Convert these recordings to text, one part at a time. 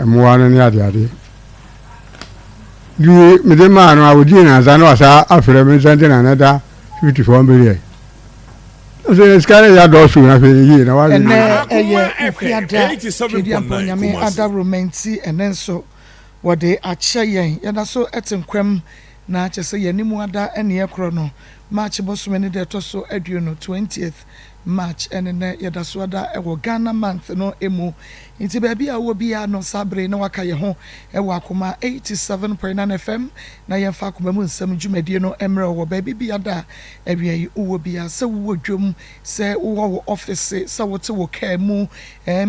muwana ni ade di me de ma no awodi na za no asa afre me zante na nada 54 million so skare ya do su na fe yi na wa eye fiada di aponyame ada romanti enenso wode ache yen yada so etenkwam na ache se yanimu ada ene ekro no March bosome ne de to so aduno 20th March ene ne yada so ada ewo Ghana month no emu nti ba bia wo bia no sabre na waka ye ho ewo Akoma 87.9 FM na ye fa Akoma mu nsem dwumadie no emre wo ba bia da ewie wo bia se wo dwom se wo office se wo te wo ka mu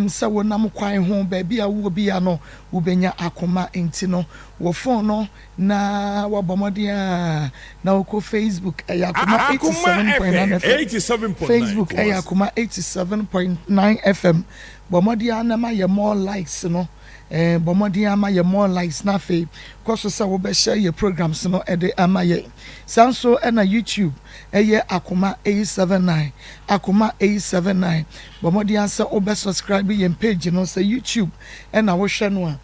se wo nam kwan ho ba bia wo bia no wo benya Akoma enti no wo phone no na wa bomodia na wo Facebook Akoma 87.9 FM Facebook Akoma 87.9 FM Bomodia na ma ye more likes no Bomodia ma ye more likes na fe koso sa wo be share your programs no ede ama ye sanso na YouTube eye Akoma 879 Akoma 879 Bomodia sa wo be subscribe your page no say YouTube na wo hwe no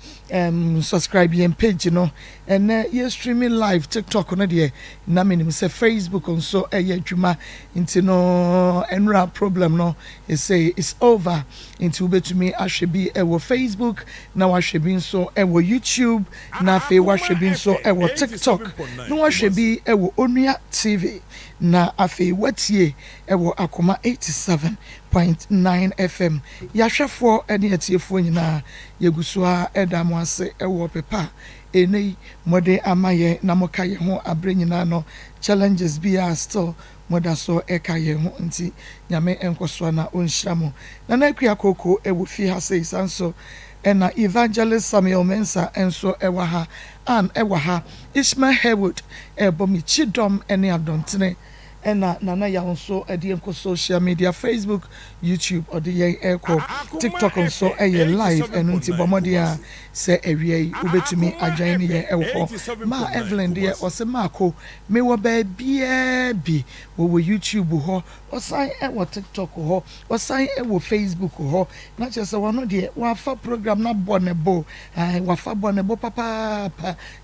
subscribe your page no and you streaming live TikTok no de na menim say Facebook on so eye adwuma into no enra problem no is say it's over into betumi ahwe bi ewo Facebook na wahwe bi so ewo YouTube na fe wahwe bi so ewo TikTok na wahwe bi ewo Onua TV na afi watie ewo Akoma 87.9 FM yahwefo ene atiefo nyina yegusua edamo ase ewo pepa eni mode amaye na mokaye ho abre nyina no challenges be are still moda so ekaye ho nti nyame enkoso na onhyamo na na akua koko ewo fi ha sei sanso ena evangelist Samuel Mensa enso ewa ha an ewa ha Ishmael Haywood ebomi chidom ene adontene ena nana ya nso edi enko social media Facebook YouTube odi ye eko TikTok nso eye live enu nti bomodia se ewie ubetumi adwan ye ewo ma Evelyn de ose mako me wo ba bi wo YouTube ho osan ewo TikTok ho osan ewo Facebook ho na chese wono de wa fa program na bonebo wa fa bonebo papa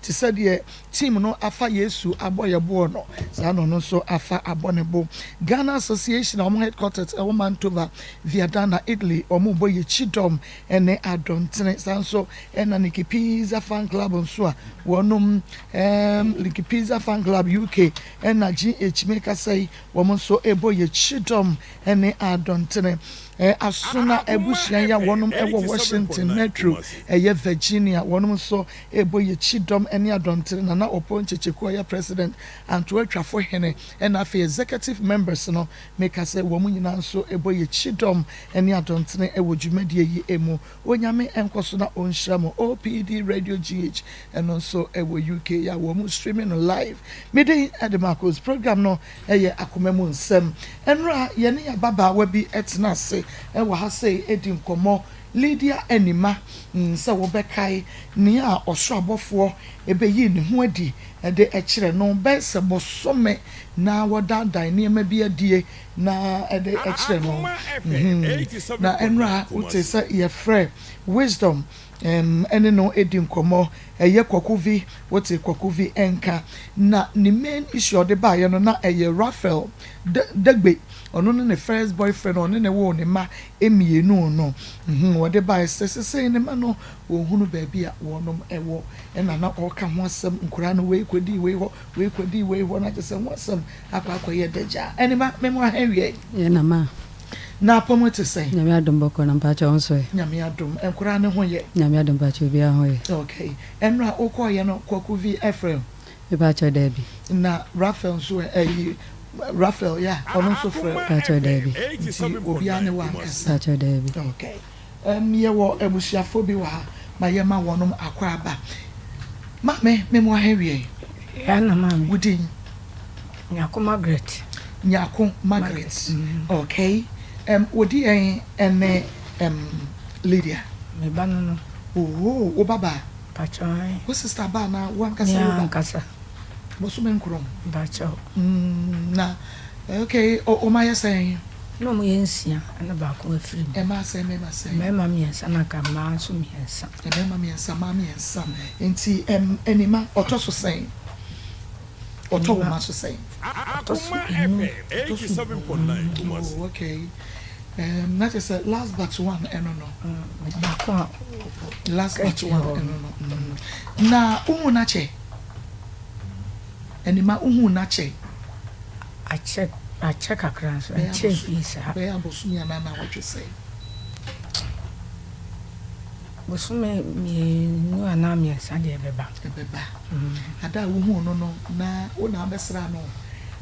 ti se de team no afa Yesu aboyebo no sa no no so afa abonebo Ghana Association of headquarters Mantova Viadana Italy omubo ye chidom ene adontene sanso ena Nikipiza fan club nso wonum Nikipiza fan club UK ena GH maker say womo so ebo ye chidom ene adontene asuna ebusia ya wonum ewo Washington Metro eye Virginia wonum so ebo ye chidom ene adontene na oponchecheko ya president Antwatwafo hene ena fe executive members no make us say womu nyina so ebo ye chidom ene adontene ewo dwumadie yi emu onyame enkoso na onhyamo OPD Radio GH eno so ewo UK ya womu streaming live midday Ademakos program no eye Akoma mu nsem enra ye ne ya baba wa bi etna se ewa ha say edi nkomo Lydia Enima nse wo bekai ni a osro abofo ebeyi ne ho adi ede ekire no be se bosome na wodandan ne ma bi adie na ede ekire no na enra utesa ye frɛ wisdom ene no edi nkomo eye kwakuvi wote kwakuvi enka na ni main issue de ba ye no na eye Raphael degbe ono ne first boyfriend ono ne wo ne ma emienu no wode ba sesese ne ma no ohunu ba bia wonom ewo ena na oka ho asem nkura no we kwedi we ho na tse ho asem akwa ye deja enima memo ahenwie ye na ma na pomo te say nyame adom boko na mpacha onso nyame adom nkura ne ho ye nyame adom mpacha obi aho ye okay enra okoye no kwakuvi Ephraim mpacha Debbie na Raphael so Raphael yeah ono so frɛ mpacha Debbie obi ane wa nkasa mpacha Debbie okay ye wo ebusuafo bi wa ma ye ma wonom akwaba ma me mo ahewie ya na ma wudin Nyako Margaret okay wodi ene Lydia me banu no o baba pacha wo sister ba na wan kasa boso men krom pacha na okay o ma ye say no mo yensia ana ba ko afiri e ma say mema miensa na ka ma so miensa e mema miensa ma miensa enti enima otoso sen oto wo ma so sen otoso 87.9 okay that is last but one no ba ko last but one no na uhu na che enima uhu na che I check across and check visa. Be abosu ya na what you say. Bosu me no ana me sa de beba. Ada wo hu no na wo na abesra no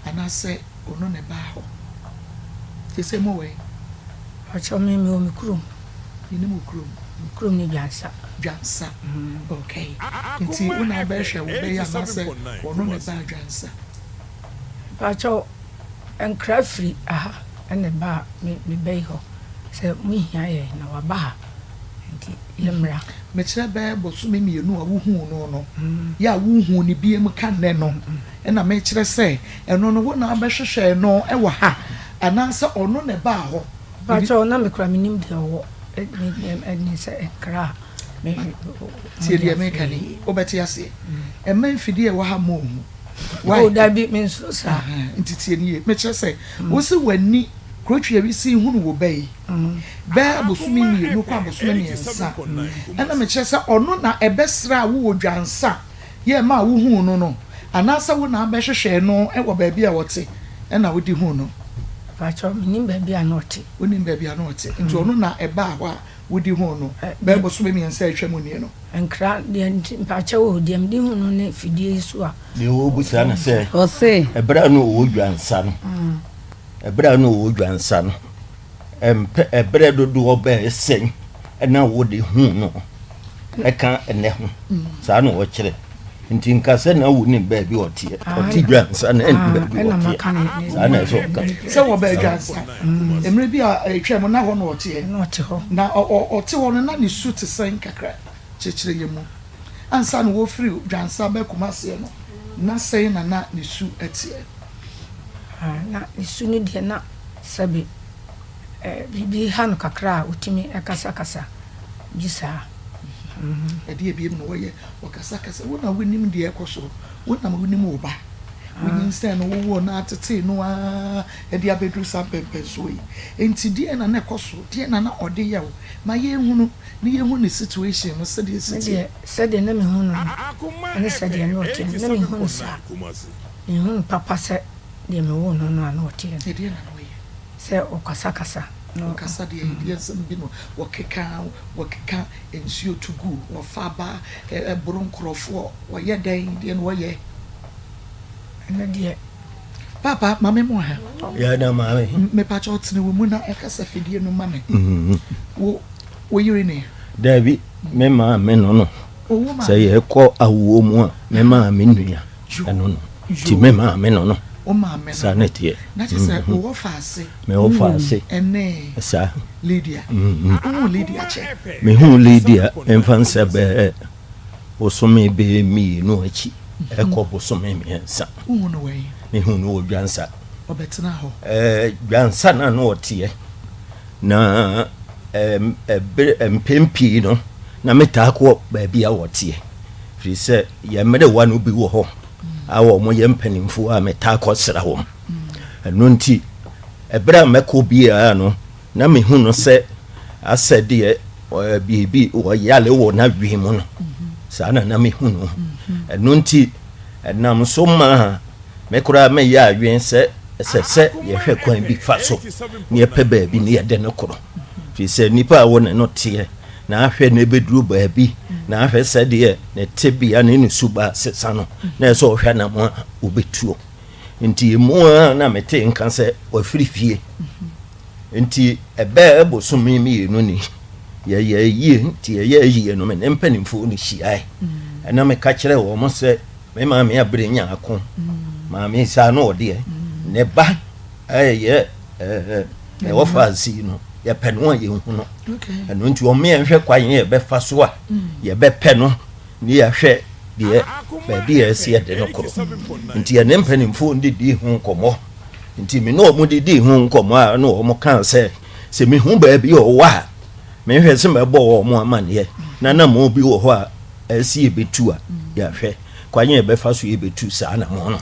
ana se ono ne ba ho. Ti se mo we. Acho me o mi kurum. Ni mo kurum. Kurum ni jansa. Okay. Nti wo na abehwe wo be ya na se ono ne ba jansa. Acho en crafty aha en ba me be ho se mu hia ye na wa ba nti yemra me kire be bosu me mienu a wo hu no ya wo hu ni biem ka ne no na me kire se eno no wo na abehwehwe no e wa ha ana se ono ne ba ho acho na me kra minim de wo ni se ekra me ti de me kani obeti ase e man fidi e wa ha mo hu why that be means sa ntiti eni me kire se wo se wani krotwe bi si hu no wo bai ba bosumi mi no kwa bosumi mi nsa na me kire se ono na ebesra wo dwansa ye ma wo hu no anasa wo na abehwehwe no e wo ba bia wote na wo di hu no acho minim ba bia no te onim ba bia no te nti ono na eba ho a wo di hu no ba bosumi mi nsa atwa mu ni no enkra de mpacha wo de mdi hu no ne fidie so a de wo busa na se o se ebra no wo dwansa no ebra no wo dwansa no ebra dodo oba esen na wo de hu no eka ene ho sa no wo kire nti nkase na wo ni ba bi otie dwansa na en ba bi otie sa na so ka se wo ba dwansa emre bi a etwa mu na ho no otie na otie ho no na ni suit sen kakra chechire yemu ansa no wo free dwansa ba kumase no na sei na ni su etie na isu ni de na sabi bibi hanu kakra utimi akasa gisa ede bi no woye wakasa wona wonim de ekoso wona wonim oba wonim say no wo na atete no a ede abedru sampempe so yi enti de na ekoso de na ode ye wo ma ye hunu ni ye hunu situation no se de na me hunu ani se de no te na me hunu sa ni hunu papa se de me wo no na ote ede na no ye se okasa no kasa de idea bi no wakeka ensio tugu wo faba bronkrofo wo ye dan de no ye na de papa mame mo ha ya na mame me pa cho tene wo mu na ekasa fidie no mame wo yiri ne David me ma me no say ye ko awo mu a me ma me nua eno no ti me ma me no o ma me sanete na ti say wo fa ase me wo fa ase ene sa Lydia Lydia che me hu Lydia enfansa be osome be mi no achi e ko bosome mi ensa no we me hu no dwansa obetena ho dwansa na no otie na mpempi no na metako ba bia wotie firi se ye mede wanu bi wo ho awo mo ye mpanimfu a metako sra wo eno nti ebra meko bia no na me hu no se asede bibi wo yale wo na dwimu no sa na me hu no eno nti enam so ma mekura me ya adwen se ye hwe kwan bi fa so ne ye pe ba bi ne ye de no koro fi se nipa wo ne no tie na ahwe na beduru ba bi na ahwe se de ne tebia ne suba sesa no na so hwe na mo obetuo nti mu na mete nka se wafiri fie nti ebe bosomi mi no ni ye nti ye no me ne mpanimfo ni hiai na me ka kire wo mo se me ma me abre nya akon ma me sa no de ne ba ye wo fa si no ye pe no ye hu no eno nti o me nhwe kwan ye be fa so a ye be pe no ni ye hwe de ba bi ye se de no koro nti ye ne mpanimfo ndi di hu komo nti me no mo didi hu nkomo a no mo kan se me hu ba bi o wa me hwe se me bo mo amane na mo bi wo ho a asi ebetu a ya hwe kwanye ebefa so ebetu sa na mo no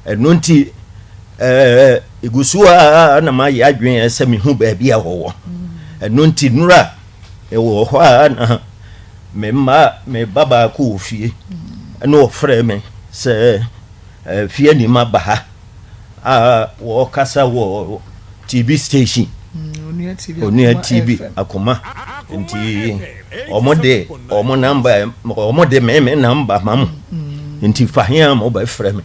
eno nti igusuwa na ma ya adwen se me hu ba bi a wo eno nti nura e wo ho a na me baba ko fie no frɛ me se fie ni ma ba ha wo kasa wo TV station Onia TV Akoma nti omo number me number mam nti fahia mo ba frɛ me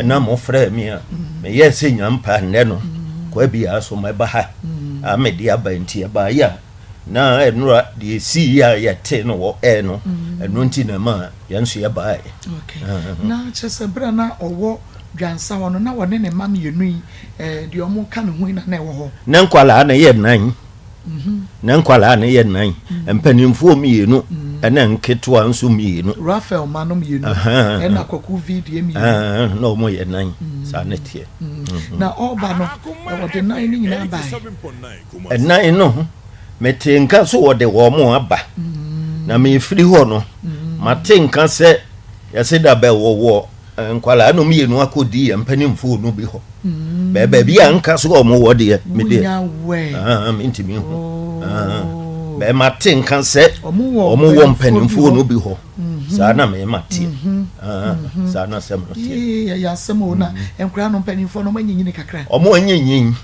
na mo frɛ me a me yes nyampa nne no kwa bia so me ba ha a me dia ba nti ba ya na enura de si ya yete no wo no enu nti na ma yanso ya ba na chese bra na owo dwansa wono na wone ne mam yenu de omo ka ne hu na ewo ho na nkwala na ye nan na nkwala na ye nan empanimfo mienu ena nketo anso mienu Rafael manom yenu ena kwaku video mienu na omo ye nan sa na tie na oba no wo de nan ni nyina ba nan no metenka so wo de wo mo aba na me firi ho no matenka se yase da be wo nkwala no mienu akodi empanimfo no bi ho be bi anka so wo mo wo de me de intimi ho be matenka se omo wo mpanimfo no bi ho sa na me mate sa na sem no tie ya semo na enkra no mpanimfo no manyinyini kakra omo anyinyin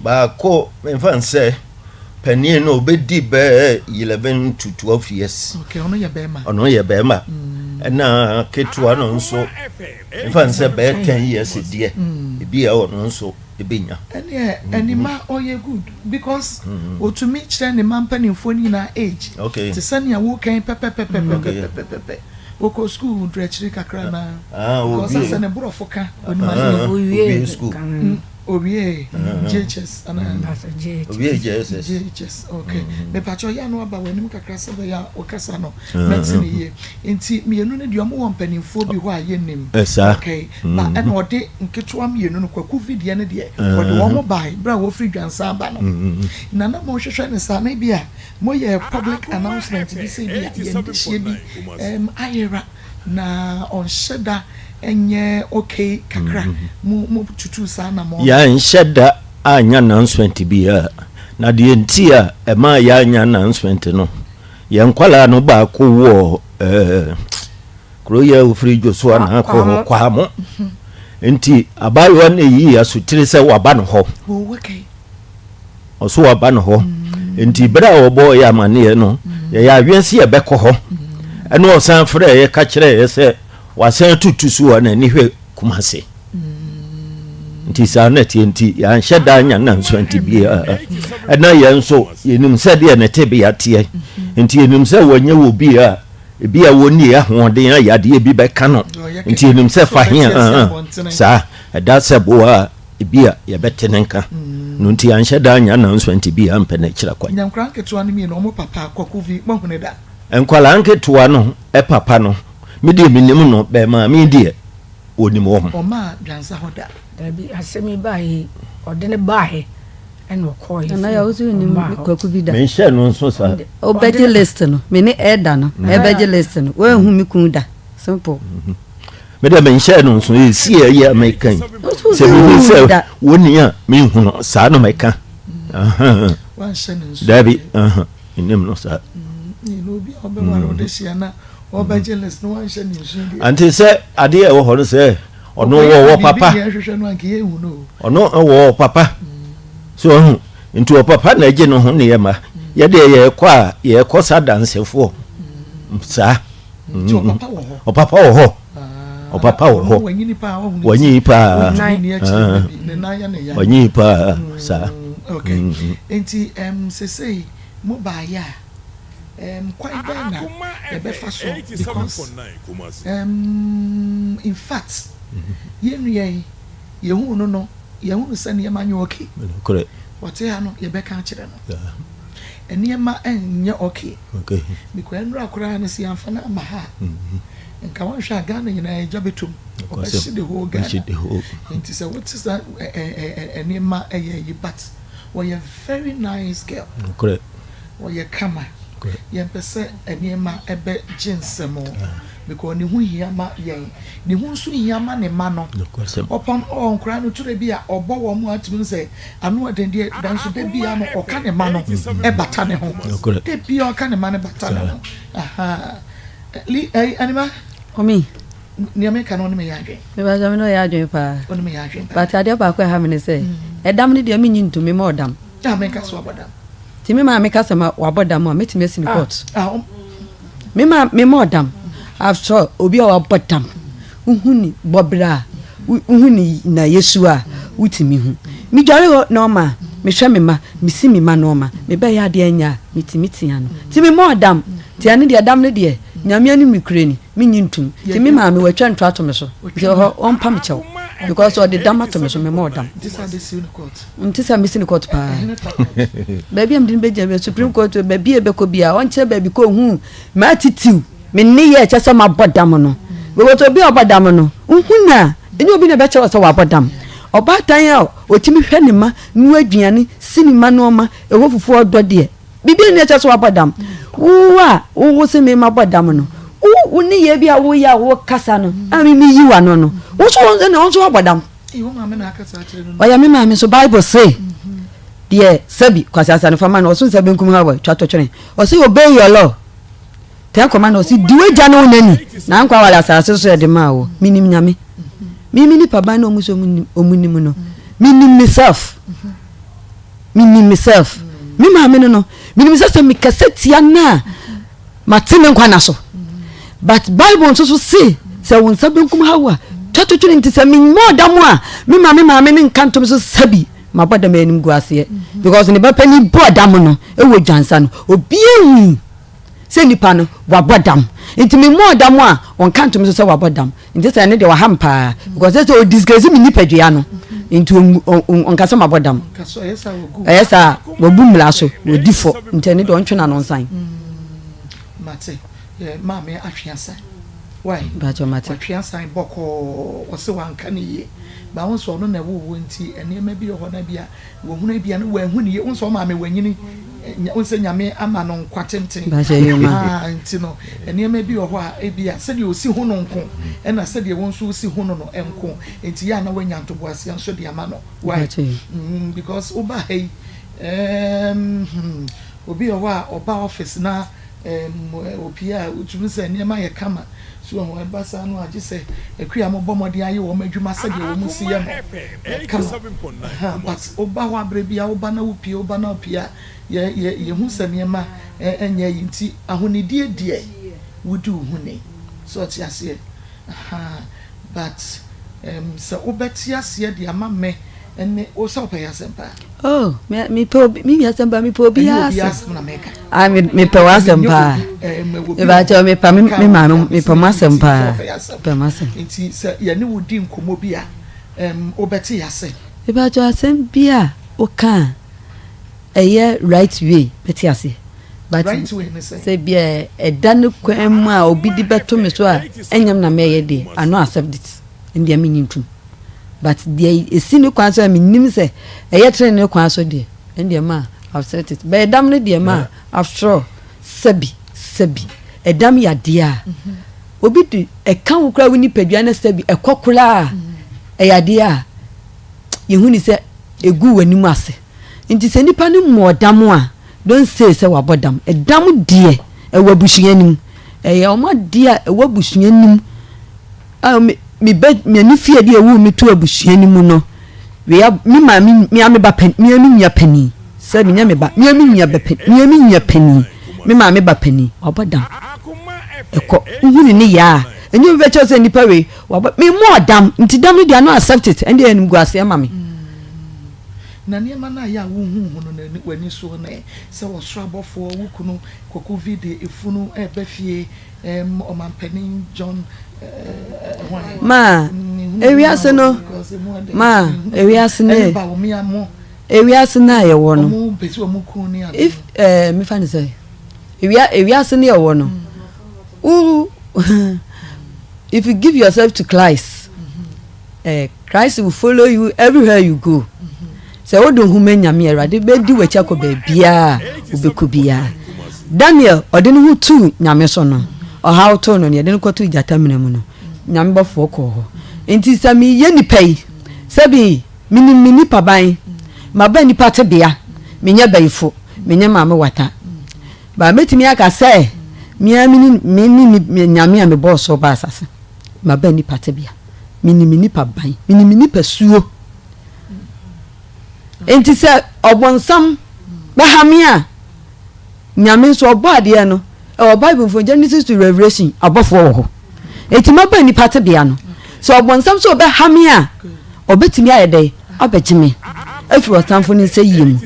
ba ko me fan se penny no obedi be 11 to 12 years okay ono ye bema na ketua no nso in say be 10 years die e bi e ono nso e benya anima oye good because to me chere ne man panimfo ni na age okay to send ya wo kan pepe woko school drechiri kakra na because say ne burofo ka oni school Owie JHS ana Owie JHS okay me pacho ya no aba wanim kakra se be ya okasa no medicine ye enti mienu ne de omo won panimfo bi ho a ye nim okay na ena ode nketoa mienu no kwaku video ne de ode wo mo bai bra wo free dwansa aba no na na mo hwehwe ne sa na bia mo ye public announcement bi se bia ye ndihie bi ayera na on sheda enye okay kakra mu tutu sana mo ya nsheda anya announcement bia na de entia e ma ya anya announcement no ye nkwala no ba ko wo kroya ofri joso na ko kwa mo enti abayo na yi asutire se waba no ho okay oso waba no ho enti bra obo ya mane no ya awensi e beko ho eno osan frɛ ye ka kire ye se wasan tutusu na ni hwe kumase nti sa na tienti ya nheda anya na nso anti bia na ye nso yenim se de na te bia te nti yenim se wonye wo bia bia woni ya hoden ya de bi be ka no nti yenim se fa hia sa da se bo a bia ye betene nka no nti ya nheda anya na nso anti bia mpe na kira kwa nyankran keto no mi no mo papa kwakuvi mahune da enkwala nketo no e papa no mede minim no be ma mi de onim wo o ma dwansa hoda da bi asemi bae odene bae eno koy na ya uzu ni kwaku vida me hye no nso sa o beje list no me ni eda no e beje list no we hu mi kun da simple me de me hye no nso e si e ya me kan se mi se woni a me hu no sa no me kan wan hye no nso da bi nim no sa ni no bi obewaro de hye na obajeles no wan hye ni nso di anti se ade e wo ho se ono wo papa ono wo papa so nti wo papa na age no ho ne yema ye de ye kwa sa dansefo sa o papa wo ho o papa wo ho wanyi pa sa okay enti sesei mo ba ya quite bad e be fa so because in fact yenu ye hu no ye hu se ne manyo okay correct what ya no ye be ka kire no enema enye okay because enra akora na si amfa na ma ha nka wan hwa Ghana nyina eja betum obashi the whole Ghana nti say what is that enema eye but we are very nice girl correct we are kama ye pese enema ebe jinsemo because ni hu hiyama yen ni hu nso hiyama ne ma no upon on kra no ture bi a obo wo mu atumi say anu adende dan so de bia no oka ne ma no e bata ne ho de bia oka ne ma ne bata ne ho aha li anima omi ni ameka no ne me yadwe me ba jam no yadwe pa oni me yadwe pa but ade pa kwa ha me ne say edam ne de me nyi ntumi ma odam ameka so abodam ti me ma ameka sama wabodam a metimi asi ni court me ma odam after obi a wabodam uhuni bobra uhuni na Yesua utimi hu mi jare no ma me hwe me ma me si me ma no ma me be ya de anya mitimi tia no ti me ma odam ti ane de adam ne de nyame ani mikreni me nyintum ti me ma me watwa ntwa to me so ti ho on pa me chew because all the dama to me so me ma odam this are the sin court ntisa me sin court pa baby am din be jam supreme court baby e be ko bia on che baby ko hu ma titiu me ne ye che se ma bodam no we go to bi obodam no hu na enye obi na be che so wa bodam oba tan a otimi hwe ne ma nu aduane sinima no ma ewo fufu odo de bibi ne che so wa bodam wo se me ma bodam no wo ni ye bia wo ya wo kasa no ami mi yiwa no no wo so na wo so wa bodam iwo ma me na akasa akire no oya me ma me so Bible say de sabi kwasasa no fama no so sabi nkum ha wa twato twene o say obey your law ten command o say diwe jana onani na nkwa wala asase so de ma wo minim nyame mimi ni paba na omuso omunim no minim myself mi ma me no minim say me kasetia na matene nkwa na so but Bible so say won sabi nkum ha wa twato twene nti say me modam a mi ma me nkantom so sabi ma boda me anim guase because ne ba pani boda mo no e wo jansa no obi ehu se nipa no wa bodam nti me modam a on kantom so wa bodam nti se ne de wa hampa because se o disgrace me nipa dua no nti on kasa ma bodam kaso yesa wo gu yesa wo bumla so wo difo nti ne de on twena no nsan mate ma me ahwiasa why ba jo mate ahwiasa boko o se wanka ne ye ba won so no na wo nti enema bi ho na bia wo hunu bia no wa hunu ye won so ma me wanyini won se nyame ama no kwatenten ba je yoma nti no enema bi ho a e bia se de osi hunu nko e na se de won so osi hunu no enko nti ya na wanya ntoboase an so de ama no why because oba hey obi ho a oba office na opia utumi se enema ye kama so on ebasa no age se ekua mo bomode aye wo madwuma se de wo musi ye no but oba ho abre bia oba na opia oba na opia ye hu se niema enya yinti ahonidie die wudu hune so ti ase but se obeti ase de ama me ene o so pa yasempa oh mi yasempa mi po bia na meka me pe wasempa e ba cho me pa mi ma mi po masempa pe masem nti se ye ne wudi nkomo bia obeti yase e ba cho asem bia o kan eye right way beti ase but right way ne se bia e dan kwan mu a obi di beto me so a enyam na me ye de ano accept it ndia mi nyintum but the esinu kwanso mi nim se eye train ne kwanso de ndia ma I've said it be dam ne de ma after all sabi edam ya dia obi di e kan wukra wini padua na sabi e kokula e ya dia yehuni se egu wanimu ase nti se nipa ne modam a don say se wabodam edam die e wabusuanim e ya oma dia e wabusuanim mi ni fie de ewu mi to abusuanim no we mi ma mi ame ba pen mi nya pani se mi nya me ba mi nya ba pen mi nya pani mi ma me ba pani wabodam eko nhuni ni ya enyi be cho se nipa we mi modam nti dam dia no accept it and then go ase ma me na niema na ya wo hu no na wani so na se wo srabofo wo kunu koku video efunu e ba fie omampanin John ma ewiase no ma ewiase ne ba wo mi amo ewiase na ye wo no omo pesi omo kun ni ade if me fa ne say ewiase na ye wo no if you give yourself to Christ Christ will follow you everywhere you go say wo don human nyame Awurade be di wacha ko ba bia obeku bia Daniel odene hu tu nyame so no how to no ne de ko tu ijata menamu no nyame bofo ko ho enti sami ye nipai sabi mini paban ma ba nipa te bia menya bayifo menya maame wata ba metimi aka say mini nyame a me boss so ba asase ma ba nipa te bia mini paban mini pasuo enti se obonsam ba hamia nyame so obade no e Bible from Genesis to Revelation abofo ho enti ma ba nipa te bia no so obonsam so ba hamia obetimi ayede abegime afro tamfo ni say yim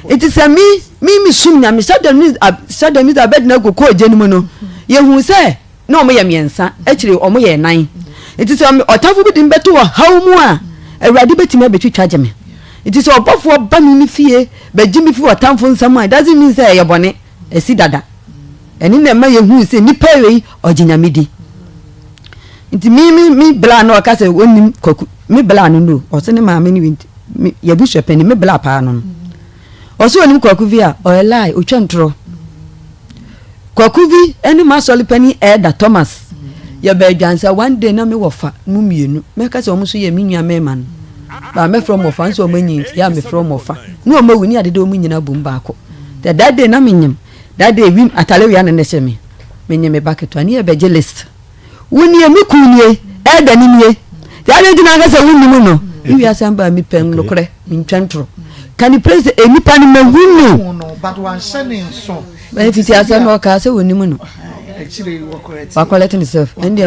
it is a me sum nyame sadam is abed na kokko agenimu no ye hu say na omo ye miensa akire omo ye nan it is otamfo bi dim beto hawmu a Awurade betimi abetwitwa geme it is obofo ba ni fie begimi fi otamfo nsam a doesn't mean say ye bone esi dada eni na ma ye hu say nipa we oginyamedi nti mi bla no aka say onim kwaku mi bla no o se ne ma me ni ye bu shepeni me bla pa no o se onim kwaku vi a o lie o twentro kwaku vi eni ma soli pani Elder Thomas ye ba dwansa one day na me wofa mu mienu me ka say o mu so ye minwa me man ba me from ofa so o manyi ya me from ofa no o ma wuni ade do mu nyina bum ba ko that day na me nyem that day wim atale ya na ne se me nyem me bucket ani e be list wuni e mi kunie Elder ni nie ya le dina ga say wuni mu no wi asamba mi pen no kre mi ntwentro can you praise eni pani me wunu no but one sending so ba fiti asamba ka say wuni mu no actually you correct wa collect yourself and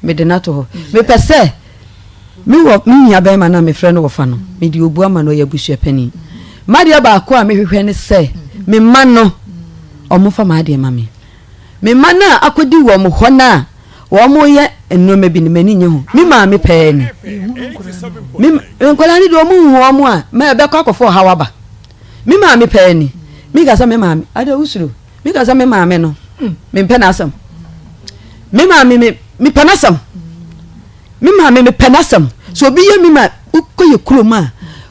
me de nato ho me pese me wo mi nya ba ma na me friend wo fa no me di obu ama no ya busua pani madia ba ko a me hwehwe ne se me ma no omo fa ma de ma me ma na akodi wo mo ho na wo mo ye enoma bi ne mani nye ho me ma me pe ni me nkola ni do mo hu wo mo a me be kwa kofo hawaba me ma me pe ni me ga sa me ma me ada usuro me ga sa me ma me no me penasam me ma me penasam me ma me penasam so obi ye me ma ukoye kroma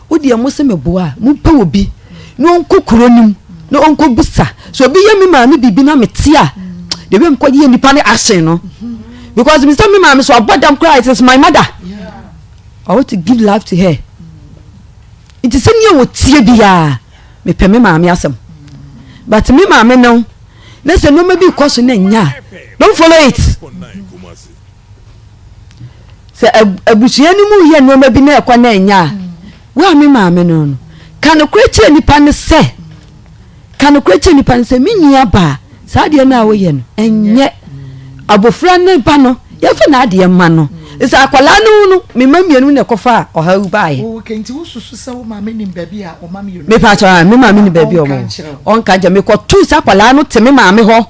odi amose me boa mu pa obi no onko kronim no onko busa so obi ye me ma me bibi na metia de we mko ye nipa ne asen no because me say me ma me so abodam cry it is my mother I want to give life to her it is any wo tie bia me pe me ma me asem but me ma me no listen no maybe cause na nya don't follow it say abusuani mu ye no maybe na ekwa na nya wa me ma me no kan okreche nipa ne se kan okreche nipa ne se me nya ba sa de na wo ye no enye abofra ne ba no ye fa na de ma no isa akwala no me mamienu ne kofa o ha u baaye o kenti wo susu se wo ma me nim baabi a o ma me me pa cha me ma me ni baabi o mo on ka ja me ko tu sa akwala no te me ma me ho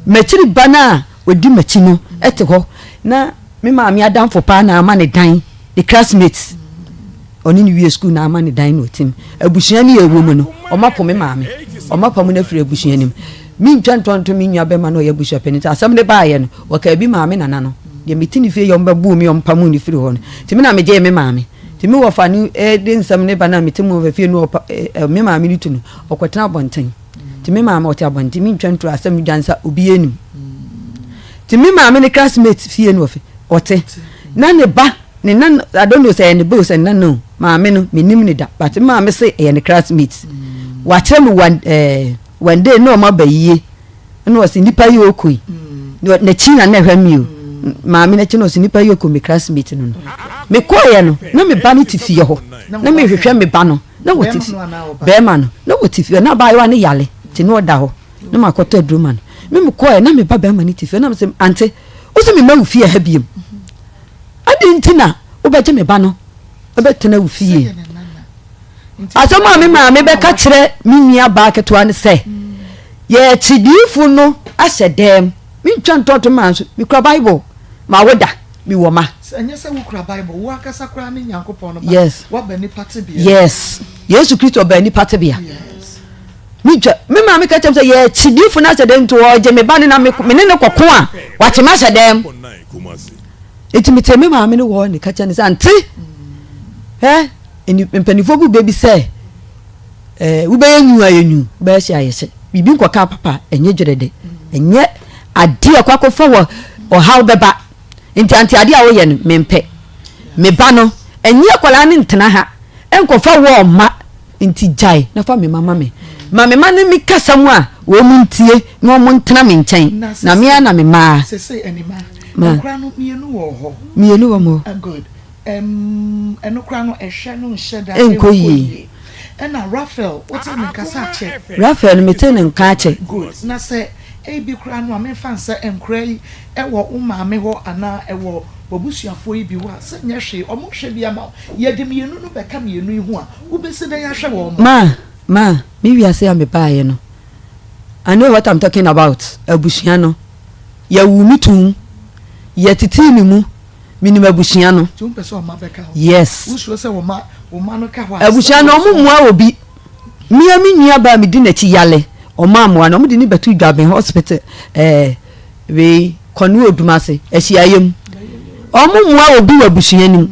machiri bana odi machi no ete ho na me ma me adam for pa na ama ne dan the classmates oni ni wie school na ama ne dan no tim abusua ni ewo mu no o mapo me ma me o mapo mu na firi abusua nim mi ntwantonto mi nwa be ma no ye abusua penita asem de baaye no wo ka bi ma me nana no de mitini fie yom babu mi yom pamu ni firi ho no timi na me je me ma me timi wo fa ni de nsam ne bana mitimu wo fie no me ma me ni tunu okwetena bonten timi ma me oti abonten mi ntwanto asem dansa obi enim timi ma me ne classmate fie no fe ote na ne ba ne nan I don't know say ne bo say nan no ma me no menim ne da but ma me say e ne classmate wa tell one day no ma bayie no was nipa yi okui na china na hwami o ma me na chi no nipa yi okui me classmate no me koye no na me ba no tifie ho na me hwehwe me ba no na wotifi be ma no na wotifi na ba yo ne yale ti no da ho na makoto adruma no me koye na me ba be ma ni tifie na me say ante o se me ma ufie ha biem adintina wo be je me ba no o be tena ufie asoma me be ka kire mi nia ba keto an se ye tidifu no ahyedem mi ntwantoto manso mi kra bible ma woda mi wo ma enye se wo kura bible wo akasa kura ne Nyankopon no ba yes wa ba ni pate bia yes Yesu Kristo ba ni pate bia yes me ma me ka chem say ye chidifo na chedem to o je me ba ne na me ne ne kokko a wa che ma chedem etimi temi ma me ne wo ne ka che ne say anti eni mpanifo bu baby say wo be yenyu ayenyu ba hia yese bibi nkoka papa enye dwerede enye ade akwakofa wo how beba nti anti ade a wo ye no mempe me ba no enye akwala ne ntena ha enkofa wo ma nti jai na fa me mama me ma me ma ne mi kasa mu a wo mu ntie no mo ntena me nchen na me na me ma se enima kra no mienu wo ho mienu wo mo good eno kra no ehwe no nheda enkoyi ena Raphael what in kasa che Raphael me te ne nka che good na se ebi kra no me fan se enkra yi ewo umame ho ana ewo bobusuafo yi bi wa se nye hwe omo hwe bi ama ye de mienu no beka mienu yi ho a wo besi den ya hwe wo ma me wi ase am ba ye no I know what I'm talking about abusia no ya wu mitum ya titini mu minimum abusia no yes wo se wo ma no ka ho abusia no omo mua obi mia mi nua ba mi di na chi yale oma moa no mo di ni betu dwaben hospital we konu odumase ehia omo mua obi wa abusia nim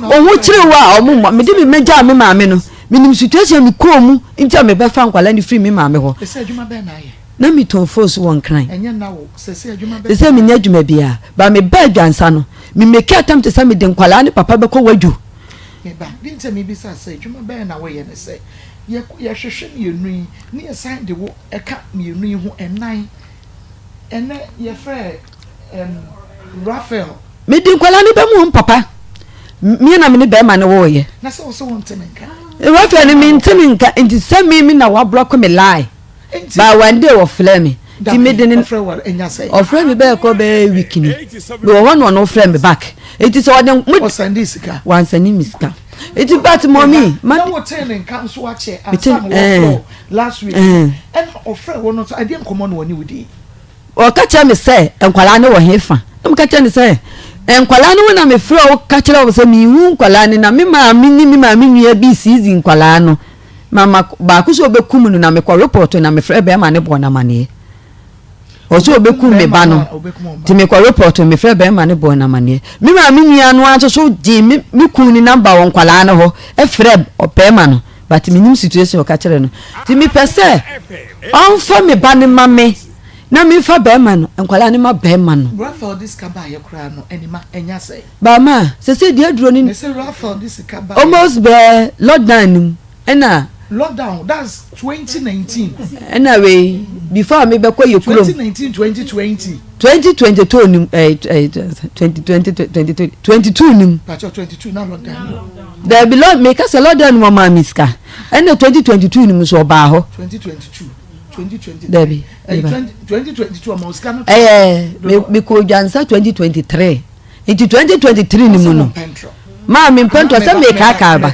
owo kire wa omo me di mi meja me maame no minim situation mi ko mu ntia me be fa nkwala ni free me maame ho ese adwuma be na ye na mi ton force won kran enye na wo se adwuma be se mi nya adwuma bia ba me ba adwansa no mi make attempt se me de nkwala ni papa be ko wadu me ba dinse mi bi sa se adwuma be na wo ye ne se ye hwehwe mienu yi ni ye sign de wo eka mienu yi ho enan ene ye frɛ Raphael me de nkwala ni be mu papa mi na me ne be ma ne wo ye na se wo so won temenka Raphael ni mi nteminka nti se mi na wa block me lie ba one day wo flame me ti me de ne ofre me be ko be wikini we won no frame me back it is one o send sika one send me sika it is but mommy man wo ten kan so a che ansam last week and ofre won so ade nkomo no woni wudi o ka che me say enkwala ne wo hefa em ka che ne say enkwala ne na me frɛ o ka che wo say mi hu enkwala ne na me ma mi nua bi season enkwala no mama ba ku so bekum no na me ko report na me frɛ be ma ne bo na mane o so bekum me ba no ti me ko report me frɛ be ma ne bo na mane me ma mi nua no anso so di mi kun ni number won kwala na ho e frɛ o pe ma no but me nim situation o ka kire no ti mi pese on fa me ba ne ma me na mi fa be ma no enkwala ne ma be ma no Raphael this ka ba ye kra no enima enya say ba ma se di aduro ni say Raphael this ka ba almost be lockdown ena lockdown that's 2019 anyway before me be ko yekuro 2019 2020 2022 nim 2022 nim patch 22 na lockdown there be lot make us a lockdown mama miska and 2022 nim so ba ho 2022 2020 there be 2022 amoska no me ko jansa 2023 into 2023 nim no ma me pento se me ka ba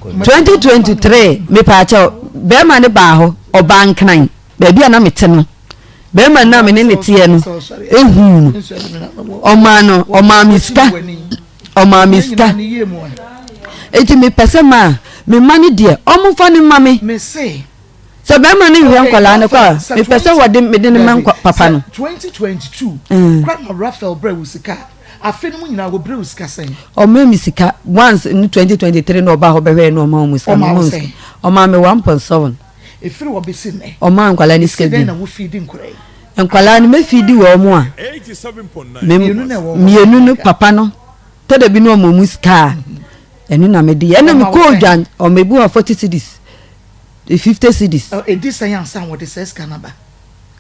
2023 me pa cha be ma ne ba ho oba nkran ba bia na mete no be ma na me ne tie no ehu o ma miska eti me pese ma me mani de o mu fa ne ma me say so be ma ne hwe nkwala ne kwa me pese wode me de ne man papa no 2022 Grandma Raphael Brewusika afeni mu nyina go Brewusika sen o me misika once in 2023 no ba ho be hwe no ma mu sika o ma me 1.7 efiri wo be sin o ma nkwala ni sika bi na wo feed nkurai nkwala ni me feed wo mu a 87.9 mienu no papa no to da bi no mo mu sika enu na me de enu me ko dwan o me bu 40 cedis 50 cedis e di science an wo de ses kanaba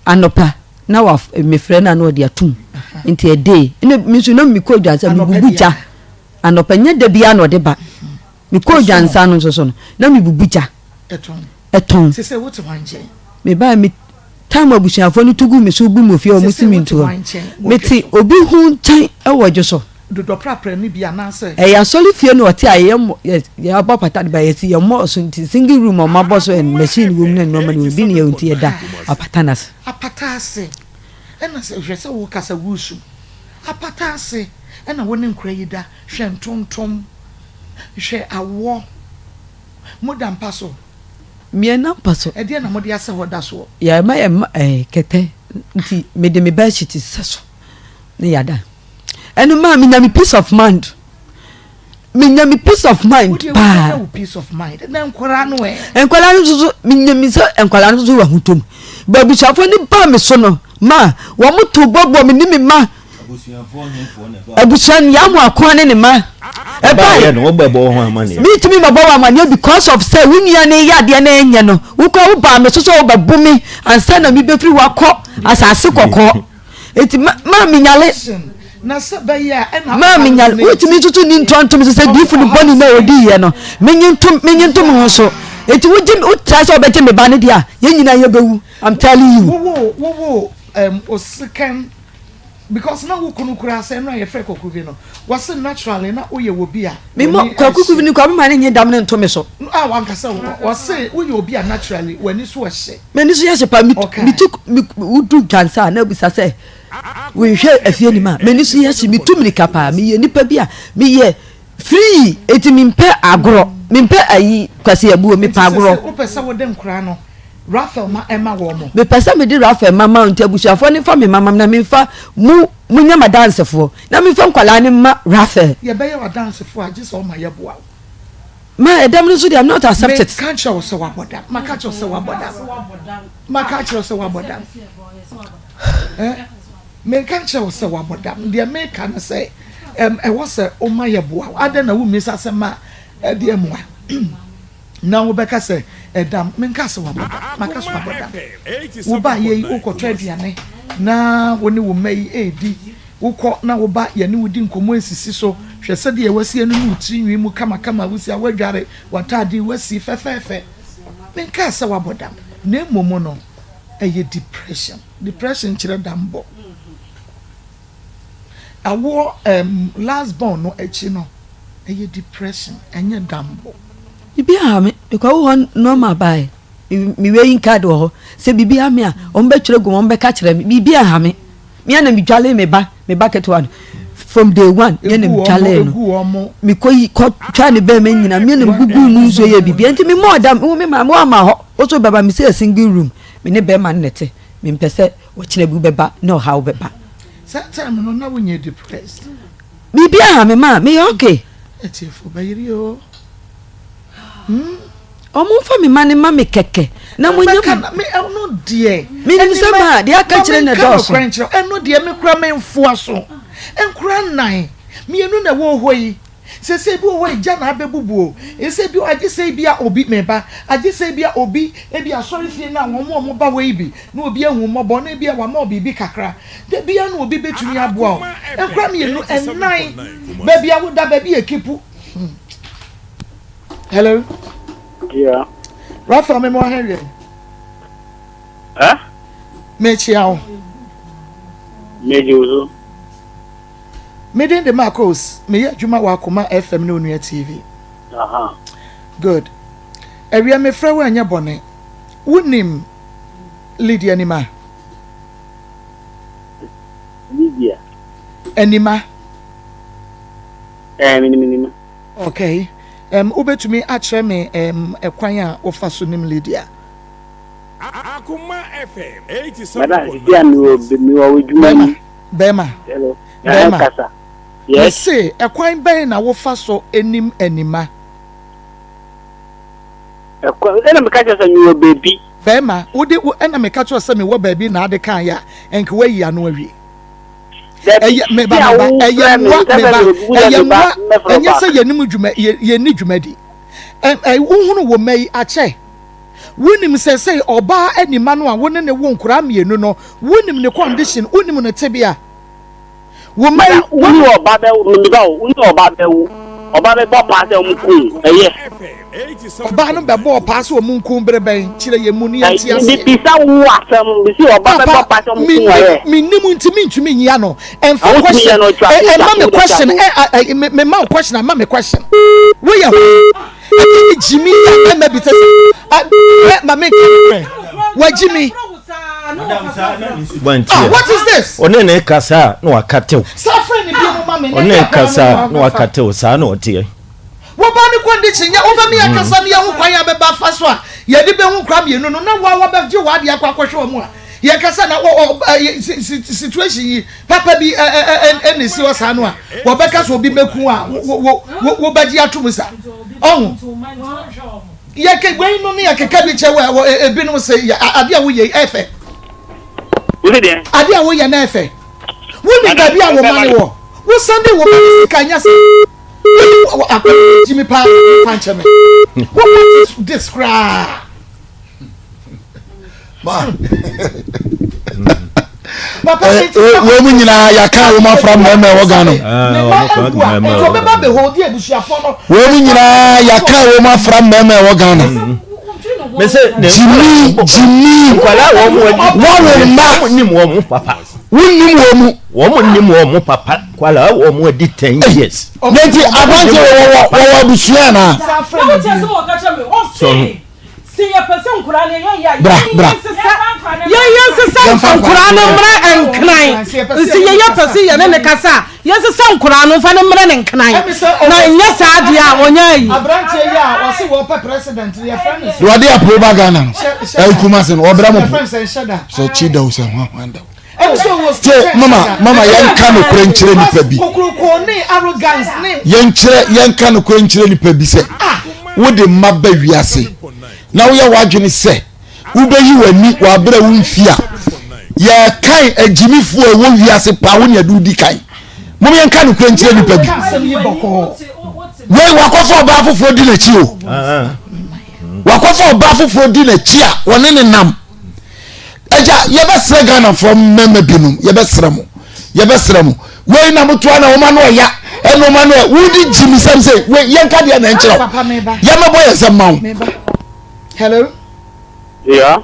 anopa na wa me frɛ na no de atum nti e dey ene mi so no mi ko dwan sa mi bubuja anopa nya da bia no de ba mi ko dwan sa no so no na mi bubuja eton se what wanje me ba mi time abusuafo ni tugu me so bu mo fie o musimi nto me ti obi hu ntan e wojo so do prapra ni bia na se ya soli fie no oti aye ya ba pata ba ye si ye mo so nti single room o ma boss and machine room na no ma ni obi ni ye nti ye da apatanas apatase ena se hwese wo kasa wusu apata ase na woni nkura yi da hwe ntontom hwe awo modam paso miena paso e de na mode ase hoda so ya ma kete nti me de me ba shiti saso ne yada enu ma mi na me peace of mind me nya me peace of mind pa peace of mind na nkura no enkwala no so me nya mi so enkwala no so wa hutom ba bi safo ni ba me so no ma wo moto bobo me ni me ma abusuan ya mu akwa ne ma e ba ye no gbebo ho amane me timi ma bo amane because of say wunia ne yade na enye no wo kwa wo ba me so so wo ba bumi ansa na mi be free wakọ asase kokọ eti ma mi nyale na seba ya na ma mi nyale wo timi tutu ni ntontom se difu ni boni na odi ye no menyintum ho so eti wo jim wo try so obete me ba ne dia ye nyina ye bewu I'm telling you wo osikan because na wo kunu kura say no ye frɛ kokuvi no was naturally na oye wo bia me mo kokuvi ni kwa ma ne nye dam ne ntome so ah wanka say was say oye wo bia naturally wani so hye me ni so ye pa mi took udu jansa na bisa say we hwe afie ni ma me ni so ye mi tumri kapa me ye nipa bia me ye free eti mi mpe agro mi mpe ayi kwase abuo mi pa agro wo pesa wo dem kura no Raphael ma Emma wo mo me pesa me di Raphael mama nti abusuafo ni fa me mama na me fa mu nya dance fo na me fa nkwala ni ma Raphael ye be ye wa dance fo agi so ma ye boa ma edam no so dey I'm not accepted me can't show so wa boda ma can't show so wa boda ma can't show so wa boda me can't show so wa boda dey make can say e was o ma ye boa ada na wo mi sa se ma dey mo na wo beka say edam menka se wa boda maka so wa boda wo ba ye wo ko aduane na woni wo mai edi wo ko na wo ba ye ne wo di nkomo esisi so hwe se de ye wasi anu mu tinwi mu kama wusi awadware watade wasi fefefe menka se wa boda na momo no eye depression kire dambo awo last born no echi no eye depression enye dambo bibi ha me because wo normal buy mi we in card wo se bibi ha me a on be twere go on be ka kire me bibi ha me na mi dwale me ba keto one from day one me na mi dwale no mi ko twa ne be me nyina me na gugu mu nso ye bibi enti mi more dam wo me ma wo ama ho wo so baba mi say a single room me ne be ma nete mi mpese wo kire bu beba no how beba time no na wo nye depressed bibi ha me ma me okay etifo bayiri o omo fa me mane ma me keke na mo nya me no die me ni se ma de aka kire na do so eno die me kura me mfo aso enkura nan me enu na wo hoyi se bi wo ja na abebubu o se bi agi se bi a obi meba agi se bi a obi e bi asori fie na wo ba we bi na obi ehun mobo na bi a wa ma obi bi kakra de bi a na obi betumi aboa o enkura me enu enan ba bi a wo da ba bi ekipu. Hello. Yeah. Rafa, me mo Henry. Me chiao. Me juzo. Me den de Marcos. Me ya juma wa Akoma FM no Onua TV. Aha. Good. Ewia me fra wa anya bone. Wonim Lydia Nima. Lydia. Enima. Minima. Okay. Ubetumi akyerɛ me ekwan a ofa so nim Lydia. Akoma FM 87. Madam, dia mi wo wuduma. Bema. Hello. Bema. Kasa. Yes. Say ekwan ben na wofa so enim enima. Ekwan ena me ka kyerɛ sɛ mi wo baby. Bema, wode ena me ka kyerɛ sɛ me wo baby na ade kan ya enke we yi ano awie. Me ba enya se yenim dwuma yeni dwumadi wohunu wo mai ache wonim se oba anima no a wone ne wo nkura mienu no wonim ne condition wonim ne tebia wo mai woni oba be mi ba woni oba be wo oba be bo pass o mukun eye oba no be bo pass o munkun breben kire ye mu ni ati ase bi sa wo asem bi si oba be bo pass o mukun eye mi nimu ntimi nyi ya no and for question ma me question me ma question ma me question we ya Jimmy ya ma bi tese ma me wa Jimmy What is this? Onene kasa no akatew. Suffering bi mo ma me. Onene kasa no akatew sa na otie. Wo ba ni condition ya oba mi akasa mi ho kwan ya be ba fa so a ye di be hu kra me no na wa be je wa de akwahwe mu a ye kasa na situation yi papa bi enisi o sa no a wo be kasa obi meku a wo ba ji atum sa oh ye ke gbe no ni ye ke ka bi che wa ebi no se ade a wo ye efe ade a wo ye na efe wo ni ga bi a wo ma ni wo Sunday wo ba kanya se Jimmy Pa Panchame. What is this cry? Woman ya ka wo ma from mama wo gano. So be ba be hold e busuafo no. Woman ya ka wo ma from mama wo gano. Me say Jimmy kwala wo mo nim wo mo papa. Wunnim wo mu papa kwala wo mo di 10 years. Nti abanje wo busua na. See a person Kurani, bra. Yes, some Kurano and Knine. See your person and the Casa. Yes, some Kurano, Fanamran and Knine. Yes, Adia, on ye. A branch ya was a president. Your friends. You are there, Probagana. Elkumas and Obramo. So Chido, so wonder. Mama, yan kanu kwenchire ni pebi. Arrogance name. Yan kanu kwenchire ni pebi se. Wo de mabba wiase. Na wo ya wadwene se. Wo be yi wani wa bra wo mfia. Ya kai agimifu e wo wiase pa wo ne du di kai. Mom yan kanu kwenchire ni pebi. We wakofo ba foforo di na chi o. Wakofo ba foforo di na chi a woni ne nam. Eja yebesre Ghana from meme binum yebesre mu we na mutu ana o ma no ya eno ma no wudi Jimmy Sam say we yenka de na nchiro ya mebo yesem mawo. Hello. Yeah.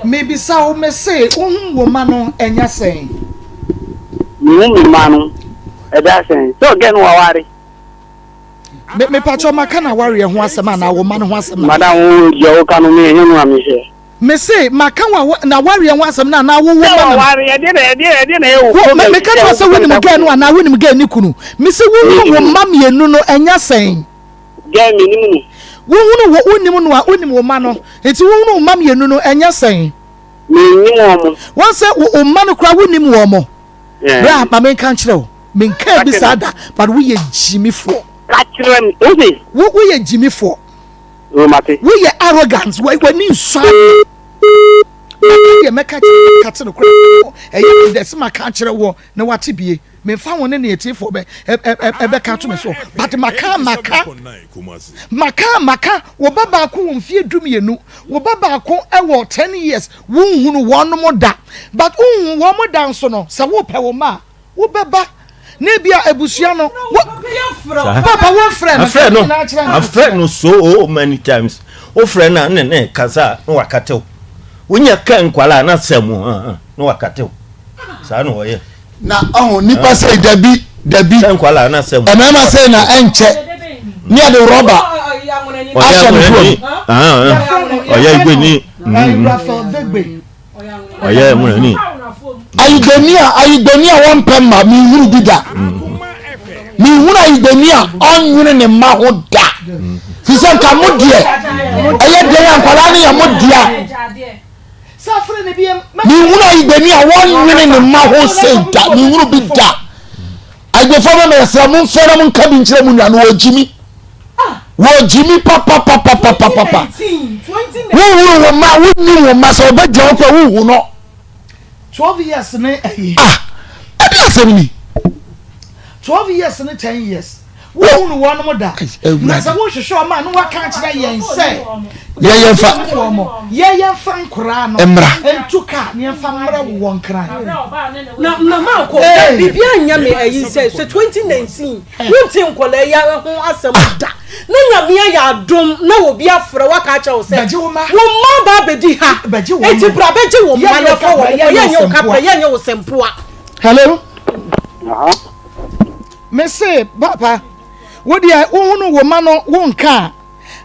Maybe so me say ohun wo ma no enya sen mi ma no e da sen so get no wari me pacho maka na wari ho asema na wo ma no ho asema madam wo je wo kanu me ehunu amihye me say maka wa na wari ho asema na wo wo ma wari e de na e wo me ka to say woni mu ga no na woni mu ga ni kunu me say wo ma mienu no enya sen ga mi ni mu wo nim no a onim wo ma no enti wo ma mienu no enya sen mi ni mo won say wo ma no kra wonim wo mo bra ma men kan kire wo men ka bi sada but wo ye Jimmy fo ka kire mi ozi wo ye Jimmy fo o mate wo ye arrogant wo ni nso ye meka kire no kra e dey ma kan kire wo na wate bie me fa won ne eti fo be be ka to me so but maka wo baba ko won fie dumienu wo baba ko e wo 10 years wo hunu wonom da but wo mo da nso no se wo pe wo ma wo beba na bia abusua no papa wo friend no so many times o friend na ne kaza no wakatew wonya kan kwala na samu no wakatew sa no ye na nipa say dabi kwala na samu na say na enche ni ade rubber oya igbe ni oya mu ni ayidonia won pemma mi huru bida mi huru ayidonia onwene ne ma ho da fisa ka modie eye de ankwala ne ya modia safre ne biem mi huru ayidonia wonwene ne ma ho senta mi huru bida agbefo me se mo fere mo nka bi nkire mu nanu wo Jimmy papa wo ma wo ni wo ma so be je wo no 12 years ne abi asemi 12 years ne 10 years wo hunu wono mo da na sa wo hwehwe ma no waka kire yen se ye fa nkura no entuka ne fa mra wo nkran na ma ko bibia anya me ayi se so 2019 wonti nkola ya ho asem da na nyamia ya dom na obi afra waka cha wo se wo ma ba bedi ha eti bra beji wo ma ya fa wo ye nye ukapa ye nye wo sempoa. Hello. Me say papa wo dia wo wo ma no wo nka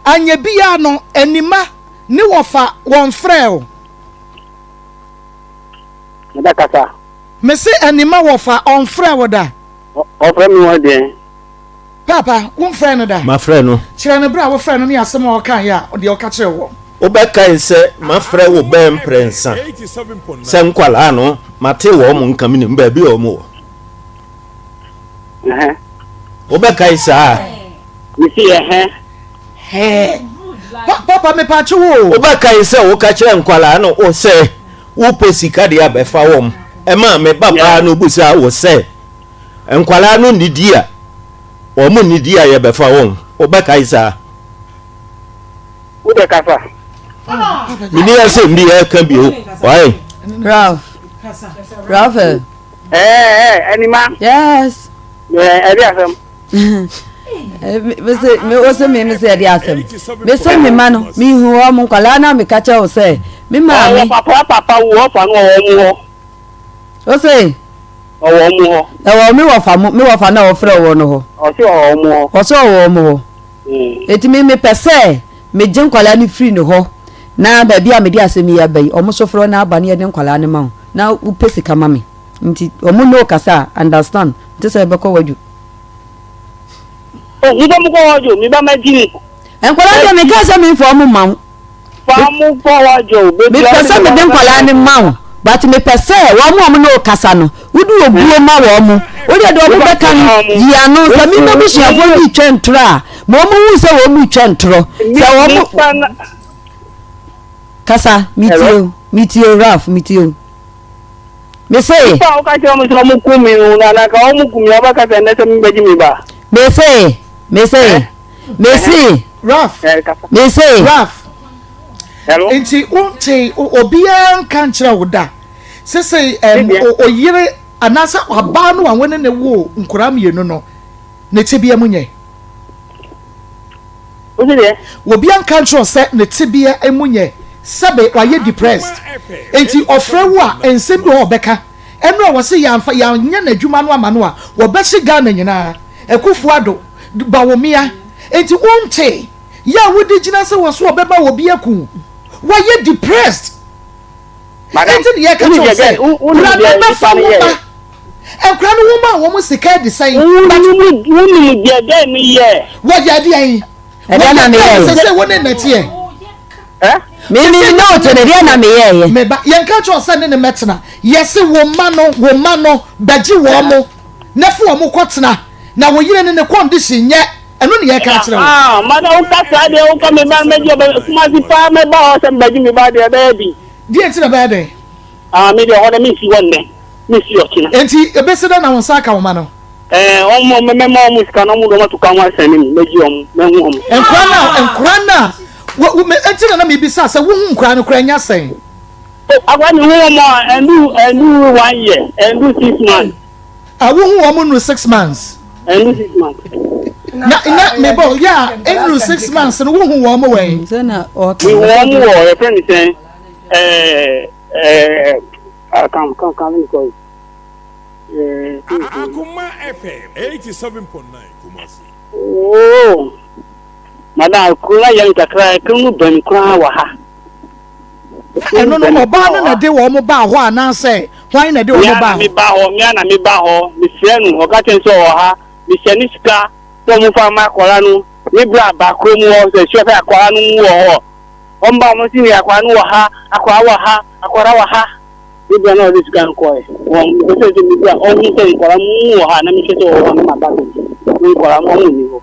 anya bia no anima ni wo fa won frɛ o da kasa me se anima wo fa on frɛ wo da o frɛ mi wo de papa wo frɛ no da ma frɛ no kyerɛ no bra wo frɛ no ne asɛm a ɔka ya de ɔka kyerɛ wo wobɛkae sɛ ma frɛ wo bɛn prensa sɛ nkwalaa no mate wɔ mo nkam ne mbaabi wɔ mo wobɛkae saa mi si papa me pa che wo wobɛkae sɛ woka kyerɛ nkwalaa no wo sɛ wopɛ sika de abɛfa wɔm ɛma me baba no busa wo sɛ nkwalaa no nidi a wɔn nidi a yɛbɛfa wɔm wobɛkae saa wo de kasa mini asɛm bi ɛka bio why Ralph anima yes ɛbi asɛm me say di asem me say me ma no me hu o mo kwala na me ka che o say me ma me papa wo fa no wo mu o say o wo mu ho e wo me wo fa na wo frɛ wo no ho o se o mu ho o so wo mu ho eti me pese me gye kwala ni free no ho na ba bia me di asem ya bai o mo so frɛ na aba ne ye kwala ne ma ho na u pesi kama me nti o mo no kasa understand nti say be ko wadu mi ba mu ko wajo mi ba ma jini enkwala de me ka se me fo mu ma fa mu ko wajo me pese me de nkwala ne ma but me pese wo mo no kasa no wudu obuo ma wo mo wo de do be kan ya no se mi na bu shiafo ni twentro a mo mo hu se wo mu twentro se wo mo kasa mitio Ralph mitio me say pa o ka je mo so mo ku mi na ka o mu ku mi aba ka se ne se mi beji mi ba me say Ralph me say Ralph hello enti unte obia nka nkyerɛ wo da sese o yire anasa aba no wanwe ne wo nkura mienu no ne tibia munye o se de obia nka nkyerɛ sɛ ne tibia emunye sabe waye depressed enti ofrɛ wo a ensem bi ho bɛka ɛno a wɔse yamfa yanya n'adwuma no ama no a wɔbɛhye Ghana nyinaa ekufu ado bawomia enti wonte ya wodi gina se wo so obeba wo bia ku waye depressed enti ye ka cho se ura na fa mo ba enkra no wo ma wo mo sika de sai wonu dia de mi ye wo ya de an ɛda na me ye se wo ne natie me no to ne na me ye me ba ye ka cho se ne metena yesi wo ma no baji wo mo na fu wo mo kotena na wo yire ne condition nye eno ne ye ka kire wo mada o ka sa de o ka me ba me je kuma si pa me ba o se baji me ba de ba bi di enti na ba de me de ho de me si wonne me si okina enti ebeseda na won saka wo ma no o mo me mo musika no mo do ma to ka wa sani me ji o me hu o enkura na wo me enti na me bi sa wo hu nkura no kura nya sen agwa ni hu mo enu 1 year enu 6 months wo hu wo mo no 6 months enu 6 months na me bo ya enu 6 months no wo hu wo mo we so na o we wo mo wo e friend say kan ni ko Akoma FM 87.9 Kumasi. Oh madam kula yan kakra kunu ban kura wa ha eno no oba no na de wo mo ba ho ana se hwan na de wo mo ba mi ba ho mi se nu o ka ten so o ha mi se ni sika to mu fa ma kwara nu ni bra ba kro mu o se shofe akwara nu wo ho o mba mo si ni akwara nu wa ha akwara wa ha ni bra no this kan ko e won se se mi bra o ni se kwara mu wo ha na mi se so o ma ba ni kwara mu ni ho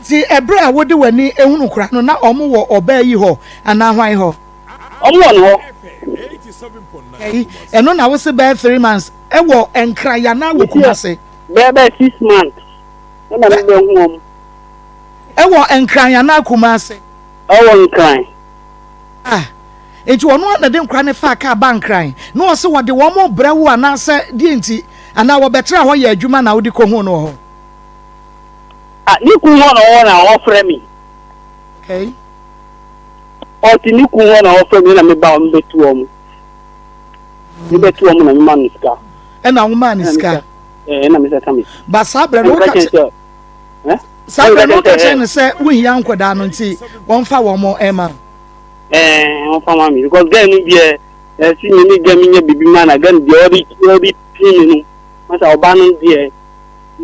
ti ebra a wodi wani ehunu kura no na omo wo oba yi ho ana hwan ho omo no ho eno na wo se be 3 months e wo enkra ya na wo kuma se be 6 months na me be hu om e wo enkra ya na kuma se o wo nkran enti wono na de nkra ne fa ka ba nkran na wo se wo de wo mo bra wo ana se die enti ana wo betra ho ya adwuma na wo di ko hu no ho ni ku ho na ofre mi okay o ti ni ku ho na ofre mi na me ba o me betu o mu ni betu o mu na me ma niska e na wo ma niska na me se tami ba sabra no ka sabra no ka chen se wo hia nkoda no nti won fa wo mo ema won fa ma mi because girl ni bi see me get me baby man again the already pin no masa oba no there I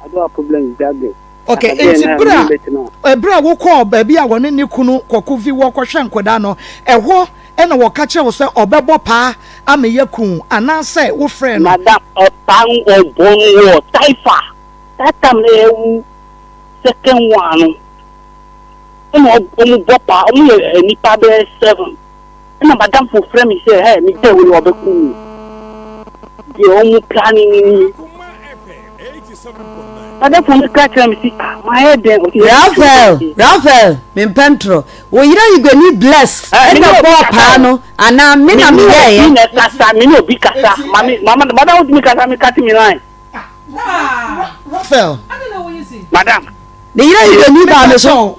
don't have problem with that girl. Okay, it's bra wo call baby a woni ne kunu kokovi wo kohwe nkoda no eho ena wo ka che wo se obebo pa ameye kun anase wo friend madam otan obon wo taifa that time na second one omu bopa omu nipa be 7 ena madam for friend me say hey me tell we obeku di omu planning Ada for me catch me see my head there. Raphael, me pentro. Wo yira igani bless. E na bo pa no ana me na me ye. Me kasa me no bi kasa. Mama madam me kasa me cut me line. Raphael. I don't know what you see. Madam. De yira igani ba me so. O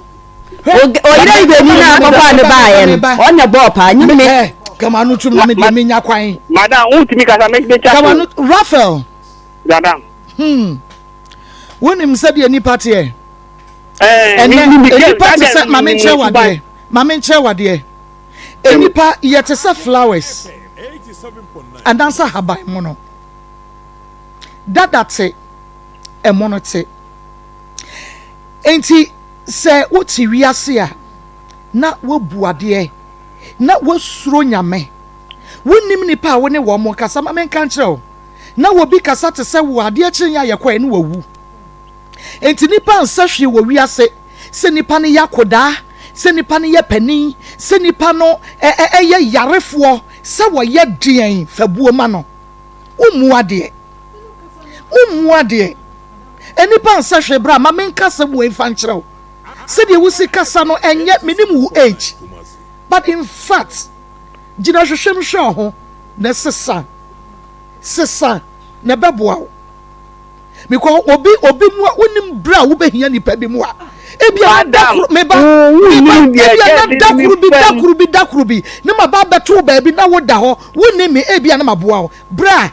yira igani na papa ne ba ye no. O na bo pa nyi me. Come on tum na me de me nya kwan. Madam, won't me kasa make me chat. Come on Raphael. Madam. Wonim said any party and any party said mama nche wade any pa yet say flowers and answer her by mono that's it e mono te enti say woti wiase a na wobuade na wosuro nyame wonim ni pa woni wo mo kasa mama nka nkyerɛ na wobi kasa te say wo ade akyinya yakwa ne wawu enti nipa nsahwe wo wiase se nipa ne yakoda se nipa ne ye pani se nipa no ye yarefo se wo ye dien fabuo ma no umuade enipa nsahwe bra ma menka se wo enfa nkyerɛw se de wusi kasa no enye minim wo age but in fact gina hwehwem hwe ho na sesa na beboa because obi mu onim bra wo behia nipa bi mu a ebia dakuru bi ne ma ba beto ba bi na wo da ho woni me ebia na maboa wo bra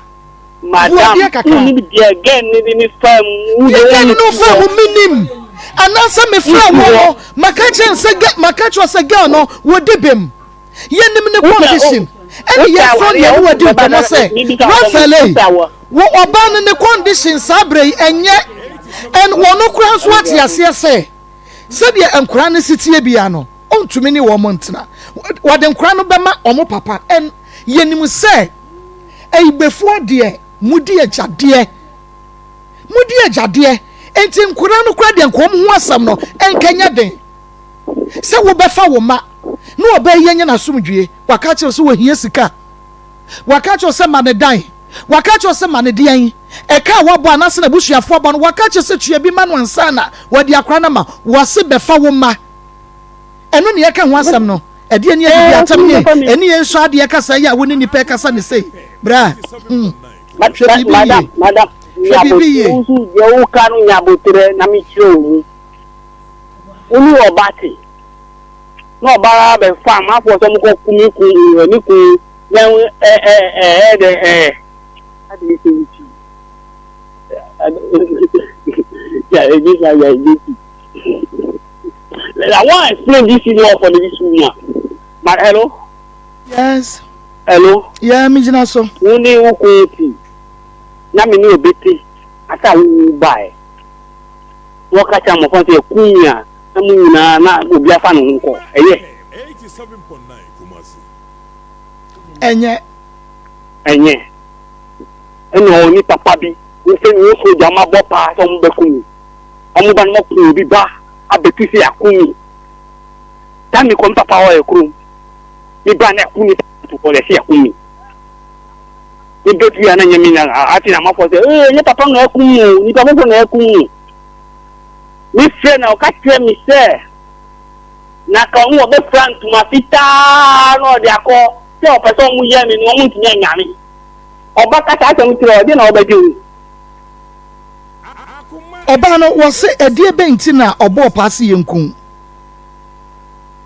madam woni bi again ni fam no fam minim anasa me fra wo makache se girl no wo debem yenim ne condition and ye from ye wo di komo say Raphael wo oba ne conditions abrei enye and wono kura so atiase se de enkura ne sitie bia no ontumi ne wo montena wode enkura no bema omo papa en yenim se eibefo de mudi agade enti enkura no kura de enkom ho asam no enkanya den se wo befa wo ma no obaye nya na somdwie wakache so wo hia sika wakache se manedan wakache se manedian eka wabo anase na busuafo abo no wakache se tua bi manu ansa na wadi akra na ma wase befa wo ma eno ne yeka ho asam no ede ne adi atam ne ene ye nso ade kasa ya woni nipa kasa ne sei bra madam ya bosu je wo kanu nya botere na mi kire owu oni obati no ba be fam afo so mo ko kumi ku ni ku yen adi se uchi ya I want to explain this in law for this woman. But hello? Yes. Hello? Yeah, me jina so. Uni ukweti. Na mi ni obeti. Ata ubai. Wakacha mo fon se kunya. Na mu nyina na obi afa no nko. Eye. 87.9 Kumasi. Enye. Eno ni papa bi. Wo se ni so jama bo pa so mo be kunu. Omo ba no kunu bi ba. Abeti se akuni tami ko papa wa ekuru ni ba na akuni to ko le se akuni ni betu ya na nyemi na ati na mafo se ni papa na akuni ni papa na akuni ni se na o ka tire mi se na ka nwo be frank ma fita no de akọ se o person mu ye mi ni o mu ti nya mi oba ka ta mu tire o de na oba ju oba no wo se edie benti na obo pass yenkun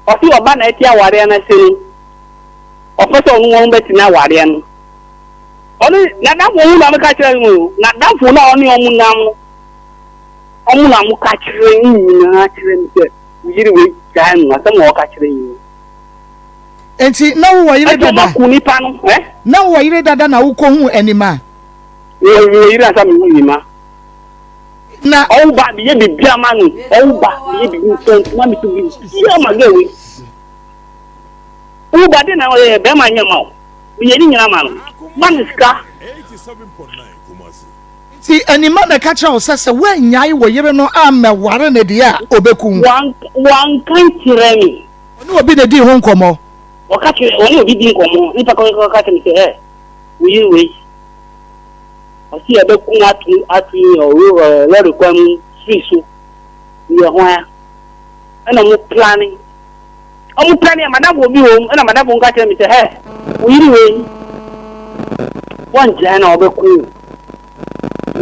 ofi oba na eti aware na seri ofeso onu won beti na aware no oni na da wo na me ka kire mu na da fo na oni omu na mu ka kire yin na kire mi se yiri we ga nu asem wo ka kire yin enti na wo yire dada ku nipa no na wo yire dada na wo ko hu anima wo yire asa me hu nima na o ba bi ye bibia ma no o ba ye bi nso na me to bi ya ma gawe o ba de na o ye be ma nyama o ye ni nyina ma no maniska 87.9 Kumasi. ti anima na ka kira o sese wa nyai wo yire no ameware ne de a obeku wan kan tire mi oni obi de di ho nkomo o ka kire oni obi di nkomo ni pa ko ka kire se we o si e be ku atu o lori kwam street so ye ho ya ana mo planning madam obi wo ana madam ko ka kire mi se we one jana obeku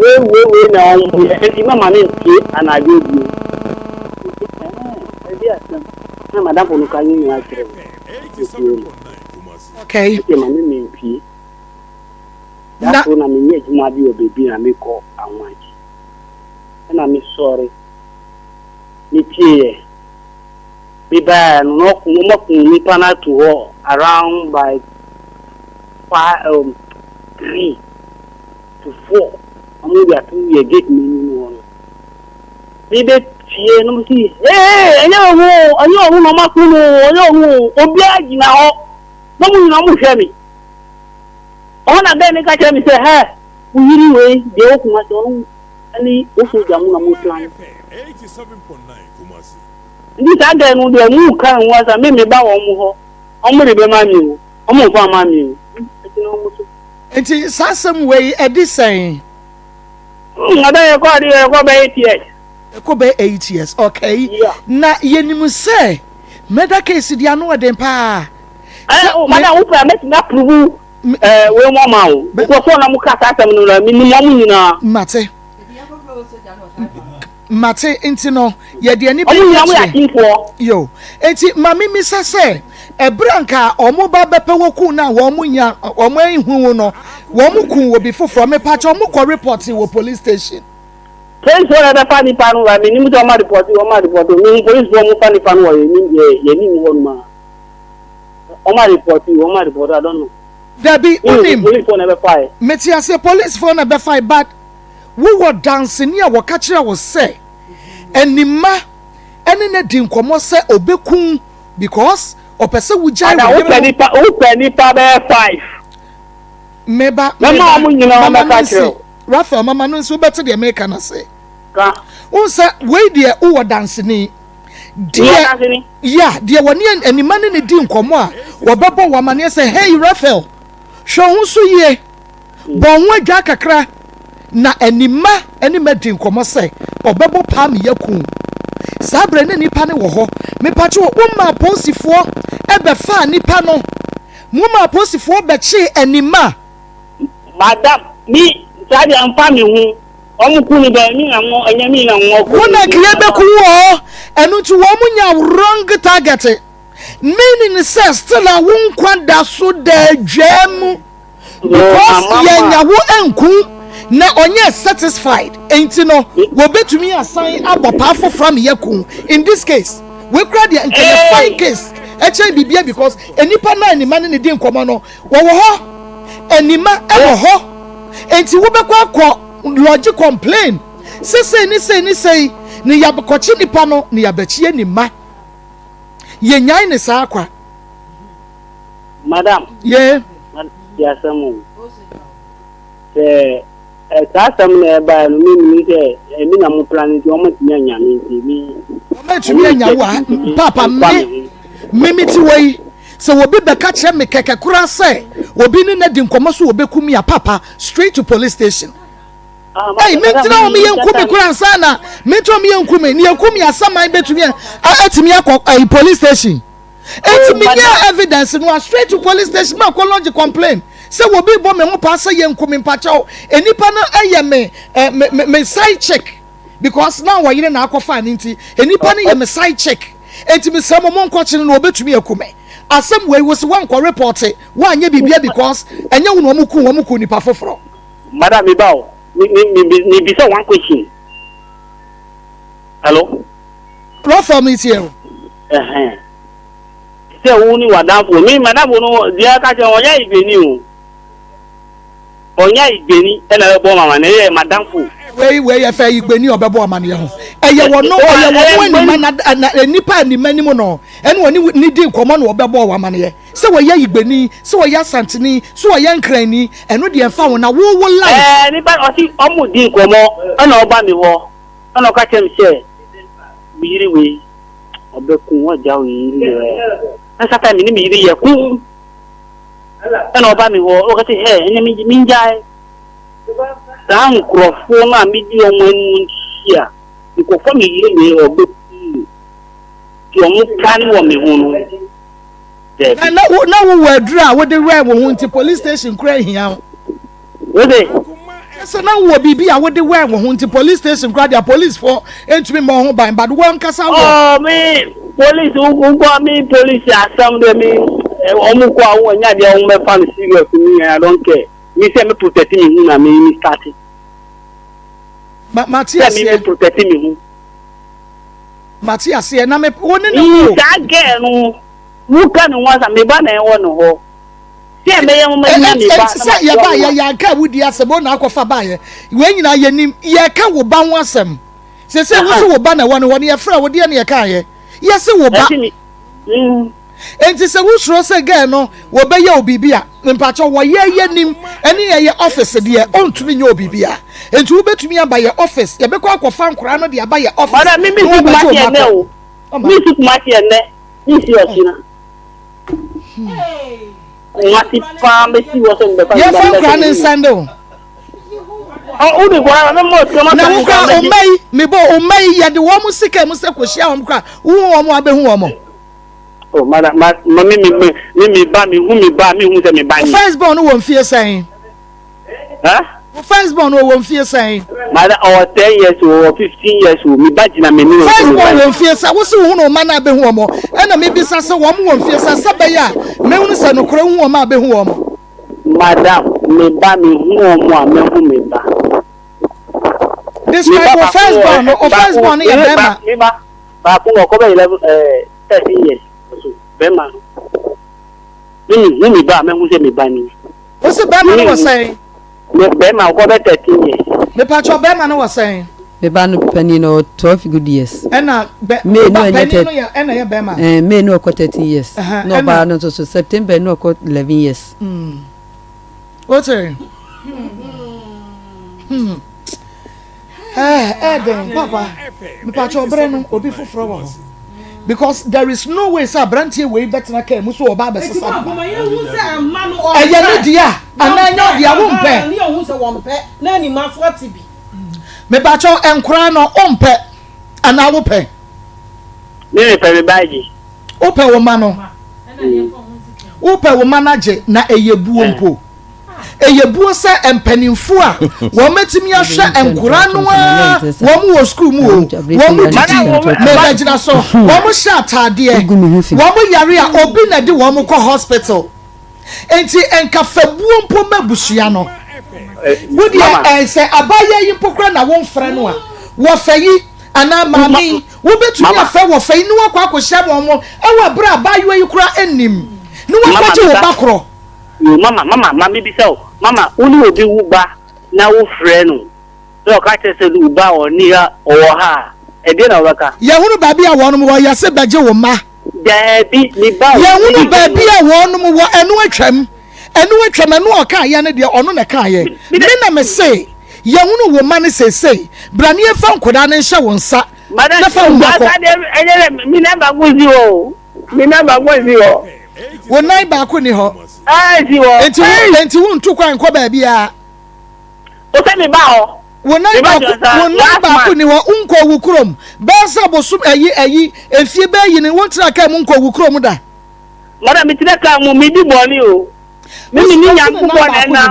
we na on e mama me tie anaje bi na madam ko ka yin ya kire 87.9 Kumasi. okay e ma me pie na na me nye juma bi o bebi na me ko awon aji na me sorry me pie me ba no ko mo ko ni pana to around by 3 to 4 amu ya tu ye get me ni won bi be tie no si anyo no ma ku no anyo obi aji na ho no mu na mu hwe mi ona be ni ka kire mi se u yiri we de o kuma so ani o fu jamu na mu plan 87.9 Kumasi. ndi ta de no de mu kan wa sa me ba wo mu ho o mu re be ma mi o o mu fa ma mi o no mu so enti sasem we edi sen ada ye ko be 8 years ko be 8 years okay yeah. Na yenim se meda case dia no den pa madam wo pra met na prove we mo ma o ko so na mu ka sa tem no la mi ni mo nyina mate enti no ye de ani o mu ya mu ya kinfo yo enti mami mi sase ebranka omo ba bepe woku na wo mu nya omo ehun no wo mu kun wo bi foforo me pa cho mo ko report wo police station police wo da fa ni pa no la mi ni mu to ma report mi police wo mu fa ni pa no ye ni wo ma o ma report I don't know Dabi unim police phone never fire metia say police phone never fire but we were dancing here wo ka kire wo say enima ene na di nkomo say obekun because opese wujai wo pani pa be 5 meba mama mu nyina ma ka kire Rafael mama no nso beti de make na say ka unse we de wo dancing ni die yeah de woni enima ne di nkomo a wo bebo wo mane say hey Rafael hwo hu so ye bon wa dwa kakra na enima di nkomo say obebo pa me yakun sabre ne nipa ne wo ho me pa che wo ma posifo ebe fa nipa no mo ma posifo be che enima madam mi sadi ampa mi hu omuku ni be mi na mo enyami na mo ko wona kire be ku wo enu tu wo munya wrong target meaning says still a won kwada so da dwam because yenya wo enku na onye satisfied enti no wo betumi assign abopa from yakun in this case we crowd the fine case eche bibia because enipa na enima ne di nkomo no wo ho enima e wo ho enti wo be kwa logic complain say ni yabekochi nipa no ni yabechi enima yenyan ne sa akwa madam ye ya samu tasam na ba no mi se mi na mo plan ti o mo ti nya mi o ma ti nya wa papa me ti wei so obi be ka che me keke kura se obi ni na di nkomo so obekum ya papa straight to police station hey me tira o me yenkum kura sana me to me yenkum ni yenkum ya saman betumi atimi akọ police station etimi nya evidence no straight to police station ma ko lodge complain say wo bi bo me ho pa say yenkum mpacha enipa no aye me side check because now wa yire na akọfa nti enipa no ye me side check etimi say mo nko kire no obetumi akume asem we was one ko report wa anya bibia because enya wo no mo ku nipa foforo madam me bawo me be say one question hello Rafael is here say who ni wadamfo me madam no dia ka che onya igbeni o onya igbeni e na bo mama na e madamfo we ya fa igbeni obebo amane ho eye wo no oye wo ni na nipa ni manim no ene woni ni di komo no obebo wo amane se wo ya igbeni se wo ya santini se wo ya nkrani eno de fa wo na wo life nipa osi omu di komo ana oba mi ho ana ka chem se biri we obeku wo ja wi ri na sata mi ni mi ri ye ku ana oba mi ho o ka se he ene mi njai dan krofo na mi di omo enu ntia ko fo mi ri we obeku ki omu kan wo mi hu no na wo wadura wo de we wo hu nti police station kura hia wo de so na wo bibi a wo de we wo hu nti police station kura dia police for entumi mo ho ban but wo nkasa wo oh me police wo me police asam de me omu ko awon nya de omu me fan serious me I don't care me say me protect me hu na me start Matias me protect me hu Matias na me woni no sa girl no mu kan won sa me ba na e won ho se me ye mo nya me ba se ya ba ya ka wudi asebo na akofa ba ye we nyina ye nim ye ka wo ba ho asem se wo se wo ba na won ye fra wo de na ye ka ye ye se wo ba enti se wo suro se girl no wo be ye obibi a mpacho wo ye nim ene ye office de ontumi nya obibi a enti wo betumi aba ye office ye be kwa akofa nkora no de aba ye office mara mi su ma tie ne o mi su ma tie ne ni si osina Mati pa me si wo se mbe pa ye fa nkora ne nsande o o de gwa na mo to ma na wo kwa o mai me bo o mai ye de wo mu sika mu se ko hia wo kwa wo mo abehu wo mo oh mara mi ba mi hu se mi ba ni first born wo mfie sen first born wo mfie sen mara o 10 years or 15 years mi ba jina me ni first born wo mfie sen wo se hu no ma na abehu wo mo na me bi sa se wo mo mfie sen se be ya me hu se no kro hu wo ma abehu wo mo madam me ba mi hu wo mo a me hu me ba this my first born ya be ma ba ku ko be 13 years bema mi ba me hu se mi ba ni o se bema no say me bema ko be 13 years me pa cho bema no say me ba no pani no 12 good years na me no ya na ya bema me no ko 13 years no ba no so September no ko 11 years what say then papa me pa cho bre no obi foforo wo because there is no way say brantie we betina kai muso oba be sesa eye no dia ananya dia wo mpe ni ohun se wo mpe na ni ma so atibi me ba cho enkura no ompe ana wo pe me pe me baji o pe wo ma no o pe wo manager na eyebuo mpo eyebuo se empanimfu a wo metimi ahwe enkura no a wo mu wo school mu wo mu titi me ba gina so wo mu sha atade wo mu yare a obi na di wo mu ko hospital enti enkafabuo mpo mabusua no wodi se abaye yi pokra na wo mfra no a wo fayi ana mami wo betumi afa wo fayi no akwa akohia wo mo e wo bra abaye yi kura enim no akwaje wo bakro yo mama bi se o mama uni obi wu ba na wo frɛ no so ka che se lu ba o ni ha o ha e de na waka ye hunu ba bia wo no wo ya se baje wo ma da bi ni ba ye hunu ba bia wo no wo enu atwam enu o ka ya ne de ono na ka ye me na me se ye hunu wo ma ne sesei brane e fa nkoda ne hye wo nsa na fa wo ba de mi na ba gozi o wo nai ba ko ni ho enti wo ntu kwan ko ba bia o se mi ba ho wo nai ba ko ni ho unko wu krom ba sa bosum ayi efie ba yi ni won tra ka mu unko wu krom da mara mi tira ka mu mi di boni o mi ni nya ku bo na na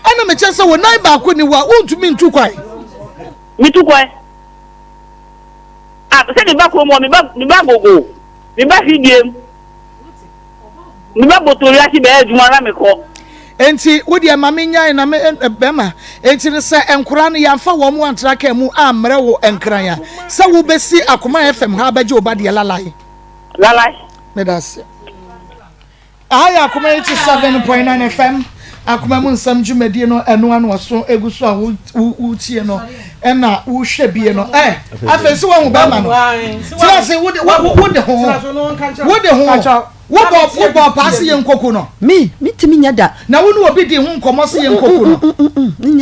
ana me chese wo nai ba ko ni ho untu mi ntu kwan mi tu kwan se mi ba ko mo mi ba gogo mi ba fidiem mi ba botori ati be adwuma na me ko enti wo de mama nyan na me bema enti ne se enkura no yamfa wo mo antra ka mu amre wo enkran ya se wo besi Akoma FM ha baje oba de lalai me das Aya Akoma 87.9 FM. Akoma mu nsam dwumadi no eno anu so eguso a wo tie no na wo hwe bie no afensi wo hu ba ma no tira se wo de ho wo bo pass ye nkoko no mi timi nya da na wo no obi di hu nkomo se ye nkoko no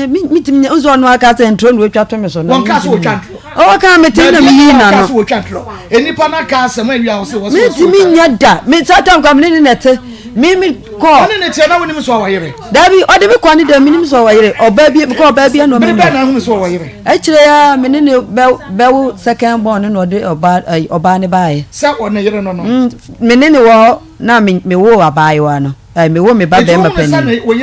mi timi nya uzo no aka se ntro no atwa to me so no won ka so twantro o ka me timi na mi yi na no so twantro enipa na ka se ma wi a wo se wo mi timi nya da mi satan kwa me ni nete mi ko oni ne tie na woni so wa yire dabi o de bi kwa ni da minim so wa yire oba bi ko oba bi no mi na hu so wa yire a kire ya me ne bewo second born no de oba ne bae se o ne yire no me ne wo na me wo abae wa no me wo me ba be ma pani wo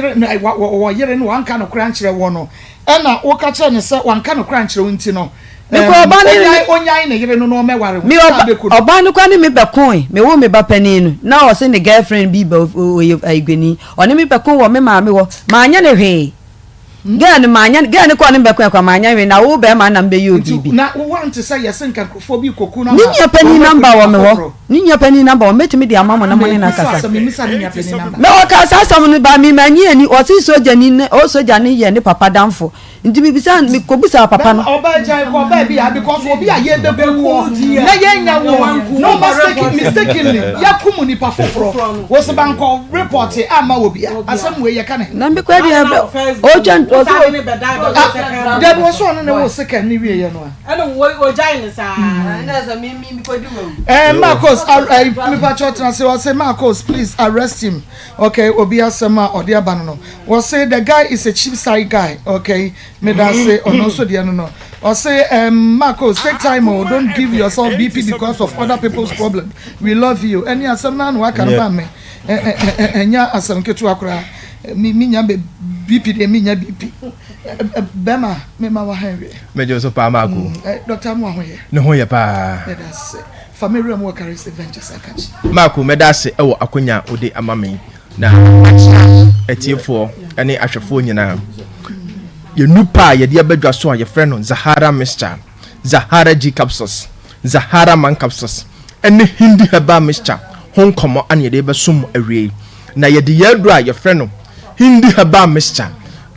yire no wanka no kran kire wo no na wo ka kire ne se wanka no kran kire wo nti no me ko oba ne onyai ne yire no no me ware me oba ne kwa ne me be kon me wo me ba pani no na o se ne girlfriend bi ba igweni oni me be kon wo me ma me wo ma anya ne hwe gani manya gani kwa nimbe kwa manya we na wo be ma na mbe yo bibi na wo want to say yes nka krofo bi koku na ninya pani number wo me ho ninya pani number wo metimi di amamo na money na kasa me misa ninya pani number me o kasa asam ni ba mi manyi ani o si soja ni o soja ni ye ni papa danfo nti bi bisa mi ko bisa papa no oba jai ko ba bi ya because obi aye be ku na ye nya wo no mistakenly ya kumu ni pa foforo wo se banko report ama obi asam we ye kana na mbe kwa dia o jan there was one na wo second ni wie ye no wo jai ni sa na za mi ko di wo Marcos me pa chotna say Marcos please arrest him okay obi asema odi abano no we say the guy is a cheap side guy okay me that say ono so dia no or say Marcos take time don't give yourself BP because of other people's problem we love you any asema no aka ba me enya asem ketu akura mi nya BP de mi nya BP bema me ma wa henwe me jo so pa Marco Dr. Mo ahoye ne ho ye pa that's family am work Arrest Ventures akachi Marco me da se ewo akonya ode amame na etiefo ene ahwefo nyina ye nupa ye de abadwa so ye friend no Zahara Mixture Zahara G capsules Zahara man capsules ene hindi heba mixture hon komo an ye de be som awie na ye de yadura ye friend no hindi heba mixture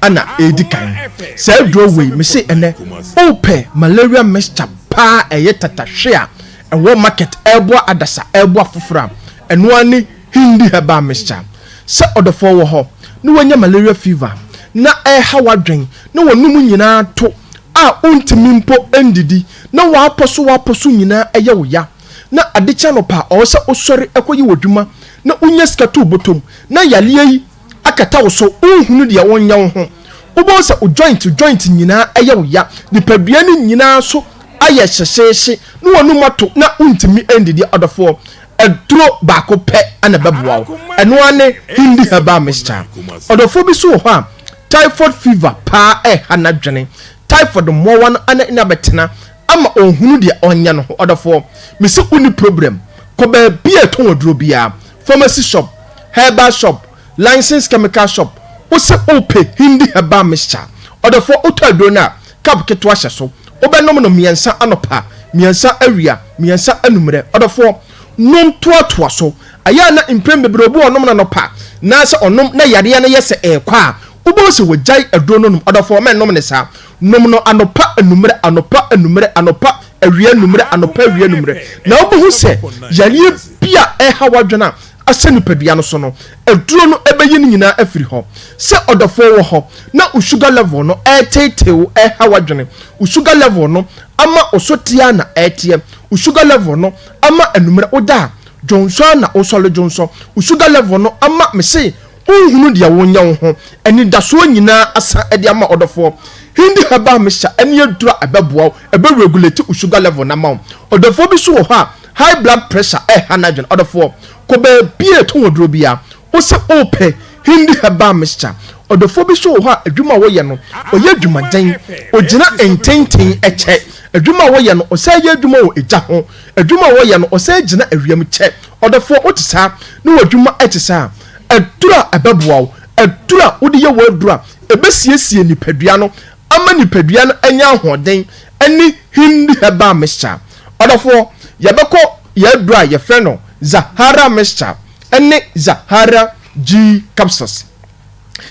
ana edikan say draw we me say ene ope malaria mixture pa eye tatahwe a ewo market ebo adasa ebo afofra eno ani hindi heba mixture se odofo wo ho no wanya malaria fever na hawadwen na wonum nyina to a ontimi mpo endidi na waposo nyina eye wo ya na adecha no pa o se osori ekoyi wodwuma na unya skatu botom na yale yi akata wo so unhunu de wonya wo ho ubo se o joint nyina eye wo ya nipadua ni nyina so aye hyehyehe na wonum ato na ontimi endidi odofo edro baako pe ana babuwa eno ane hindi haba mixture odofo bi so ho a typhoid fever pa hanadwene typhoid mo wan ana ina betena ama ohunu de onya no odofo me se uni problem ko ba bia ton odro bia pharmacy shop herbal shop licensed chemical shop o se ope hindi haba mixture odofo otadro na cap keto ahye so obenom no miensa anopa miensa awia miensa anumre odofo nom toatoa so aya na imprem bebrobu onom na nopa na se onom na yare na yese ekwa ubo se wojai adro no nom odofo men nom ne sa nom no anopa anopa awia numre anopa awia numre na obo hu se yare bia hawadwena asenu padua no so no adro no ebeyi ni nyina afiri ho se odofo wo ho na sugar level no etetew hawadwene sugar level no ama osotia na etie sugar level no ama enumere oda Johnson na osole Johnson sugar level no ama me se unhunu dia wonya wo ho eni daso nyina asa ede ama odofo hindi haba mesha eni adura abeboa ebe regulate sugar level na ma odofo bi so ho ha high blood pressure hanagen odofo ko be bie to wodro bia o se ope hindi haba mesha odofo bi so ho ha adwuma wo ye no oye adwuma den ogina ententen eche adwuma wo ye no o se ye adwuma wo eja ho adwuma wo ye no o se gina awiam che odofo otisa no adwuma etisa adura abeboa adura wodi ye wo adura ebesiesie nipadua no ama nipadua no anya hoden ani hindi haba mesha odofo yebeko ye adura ye frɛ no Zahara Mixture ɛne Zahara G capsules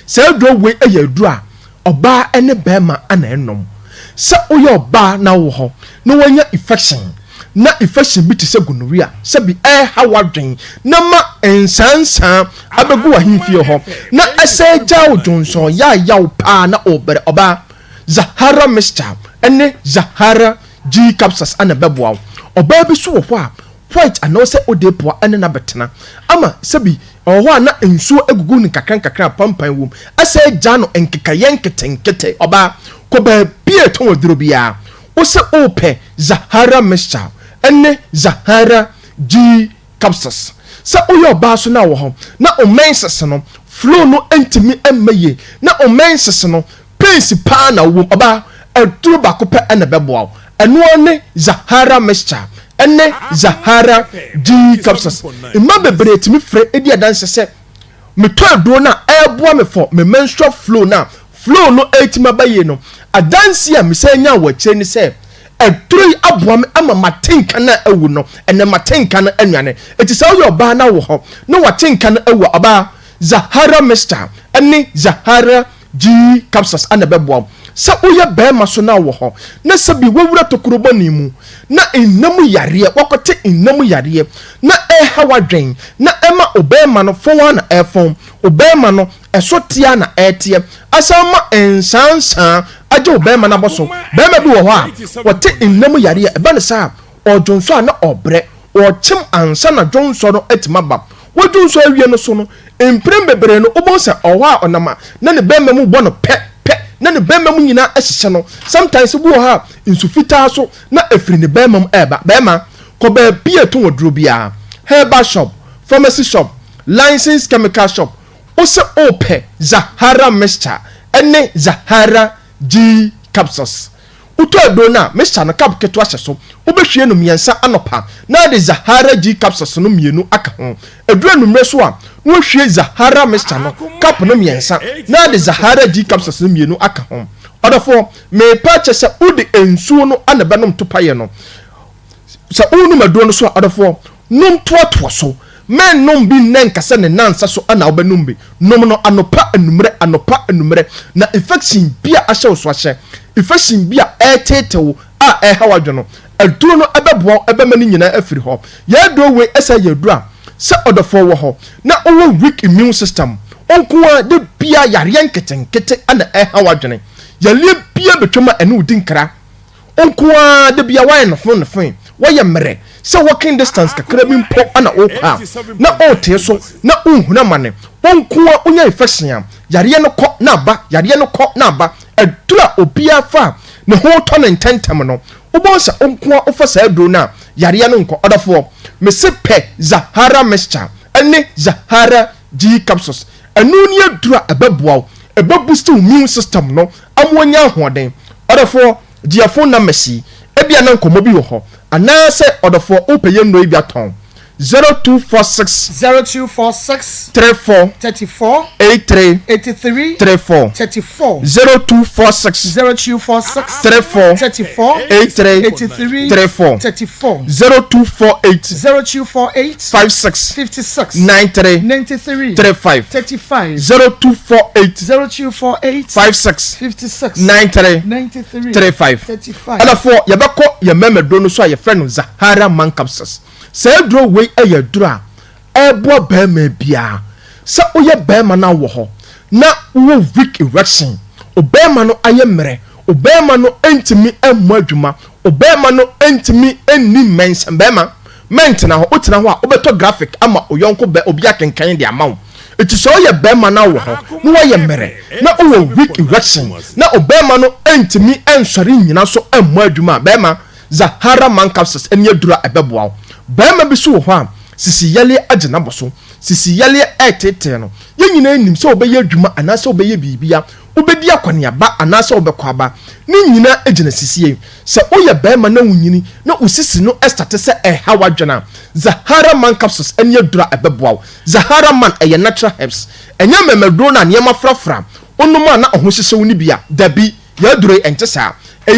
sɛ aduro wei ɛyɛ aduro a ɔbaa ɛne bɛrima ana ɛnom sɛ woyɛ ɔbaa na wo hɔ na wanya infection na infection bi te sɛ gonorrhea sɛ bi ɛha wadwen na ma nsansan abɛgu wahemfie hɔ na ɛsɛ gya wo dwonso ya wo paa na ɔbɛrɛ ɔbaa Zahara mixture ɛne Zahara G capsules ana bɛboa ɔbaa bi so wɔ hɔ a white anaasɛ odepoa ɛne na bɛtena ama sɛbi ɔhɔ a na nsuo egugu ne kakra pampan wom ɛsɛ gya no nkekayɛ nketenkete ɔbaa kɔbaa bi ɛtɔn aduro biara wosɛ opɛ Zahara mixture ɛne Zahara G capsules sɛ woyɛ ɔbaa so na wɔ hɔ na ɔmɛn sese no flow no ntumi ɛmɛye na ɔmɛn sese no pains paa na wom ɔbaa aduro baako pɛ ɛna bɛboa ɛnoɔ ne Zahara mixture ɛne Zahara G capsules mma bebree timi frɛ edi adanse sɛ metɔ aduro na ɛboa me for me menstrual flow na flow no etima baye no adanse a mesanya wɔ kyerɛ ni sɛ aduro yi aboa me ama matenka na ewu no ɛne matenka na anuane eti sɛ woyɛ ɔbaa na wɔ hɔ na watenka na ewu ɔbaa Zahara mixture ɛne Zahara G capsules ana bɛboa sɛ woyɛ bɛrima so na wɔ hɔ na sɛ bi wawura tokorobɔ ne mu na nnam yareɛ wakɔte nnam yareɛ na ɛha wadwen na ɛma obɛrima no fɔn na ɛfɔn obɛrima no ɛso tia na ɛteɛ asan ma nsansan agye obɛrima na bɔso bɛrima bi wɔ hɔ a wɔte nnam yareɛ ɛbɛ ne saa ɔdwonso a na ɔbrɛ ɔkyem ansa na dwonso no atima ba wɔdwonso awie no so no mpren bebree no wobɔ sɛ ɔhɔ a ɔnama na ne bɛrima mu bɔ no pɛ na ne bɛrima mu nyinaa ɛhyehyɛ no sometimes bu wɔ ha nsu fitaa so na efiri ne bɛrima mu ɛba bɛrima kɔ baabi a ɛtɔn aduro biara herbal shop pharmacy shop licensed chemical shop wosɛ opɛ Zahara mixture ɛne Zahara G capsules wotɔ aduro no a mixture no cap ketewa hyɛ so wobɛhwie no mmiɛnsa anɔpa na de Zahara G capsules no mmienu aka ho aduro numere so a no hwie Zahara mixture no cap no mmiɛnsa na de Zahara G capsules no mmienu aka ho ɔdɔfo me purchase sɛ wode nsuo no ana bɛnom to paye no sɛ wonum aduro no so a ɔdɔfo nom toatoa so men nom bi nen kasa ne nansa so ana wobɛnom bi nom no anopa anumere na infection bi a ahyɛ wo so ahyɛ infection bi a ɛtetew a ɛha wadwo no aduro no ɛbɛboa ɛbɛma ne nyinaa afiri hɔ yɛaduro wei ɛsɛ yɛaduro a sɛ ɔdɔfo wɔ hɔ na ɔwɔ weak immune system ɔnkoa de bia yareɛ nketenkete ana ɛha wadwene yɛlie bia betwam a ɛne wodi nkra ɔnkoa de bia wayɛ nofo wɔyɛ mmerɛ sɛ walking distance kakra bi mpo ana ɔkɔ na ɔte so na ɔnhuna mane ɔnkoa ɔnya infection a yareɛ no kɔ na aba adura obia fa ne ho tɔ ne ntɛntɛm no wobɔ sɛ ɔnkoa ɔfa saa aduro no a yareɛ no nkɔ ɔdɔfoɔ mese pɛ Zahara mixture ɛne Zahara G capsules ɛno ne aduro a ɛbɛboa ɛbɛboost immune system no amoanya ahoɔden ɔdɔfoɔ diafo na mesi ebia na nkomo bi wɔ hɔ anaasɛ ɔdɔfoɔ opɛyɛ no bi atɔn 0246 34 83 34 0246 34 83 34 0248 56 93 35 0248 56 93 35 ɔdɔfoɔ yɛbɛkɔ yɛ mɛmɛdo no so a yɛfrɛ no Zahara man capsules sɛ duro wei ɛyɛ duro a ɛboa bɛrima biara sɛ woyɛ bɛrima no wɔ hɔ na wo weak erection obɛrima no ayɛ mmerɛ obɛrima no ntumi ɛmmɔ adwuma obɛrima no ntumi ɛnni mɛnsɛn bɛrima mɛntena hɔ wotena hɔ a wobɛtɔ graphic ama oyɔnko bɛ obi akenkan de ama wo eti sɛ woyɛ bɛrima no wɔ hɔ na woyɛ mmerɛ na wo weak erection na obɛrima no ntumi ɛnsɔre nyina so ɛmmɔ adwuma bɛrima Zahara man capsules ɛne aduro ɛbɛboa wo bɛrima bi so wɔ hɔ a sisi yɛle agye na bɔ so sisi yɛle ɛtete no yɛn nyinaa nim sɛ wobɛyɛ adwuma anaasɛ wobɛyɛ biribia wobɛdi akɔneaba anaasɛ wobɛkɔ aba ne nyinaa egyina sisie sɛ woyɛ bɛrima na wunyini na usisi no ɛstate sɛ ɛha wadwena Zahara man capsules ɛne aduro ɛbɛboa wo Zahara man ɛyɛ natural herbs ɛnyɛ mɛmɛduro na nneɛma frafra onom a na ɔho hyehyɛ wo ne bia dabi yɛaduro ɛnkyɛ saa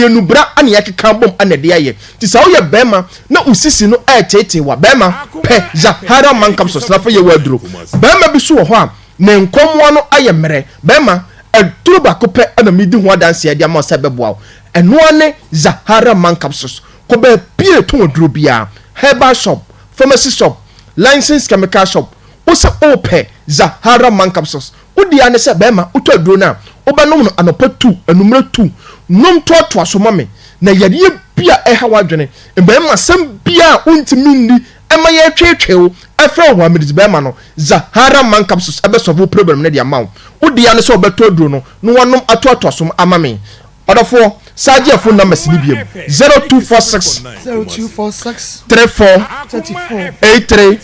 nubra ane yakeka bom ane de aye ti sa wo ye bema na usisi no tete wa bema pe Zahara man capsules na fa ye waduro bema bi so ho a ne nkomwa no aye mere bema aduro ba ko pe ana midi ho adanse ya dia ma se beboa eno ane Zahara man capsules ko be pie to aduro bia herbal shop pharmacy shop licensed chemical shop usa ope Zahara man capsules udi ane se bema uto aduro na obanom no anopa 2 anumre 2 nom to asomame na yade bia eha wadwene bema sem bia untimi ni ema ye twetwew efra ho amedi bema no Zahara man capsules ebe solve problem na dia mawo udi ane se obeto aduro no no wanom ato asom amame odofo Sadia phone number is 0246 34 83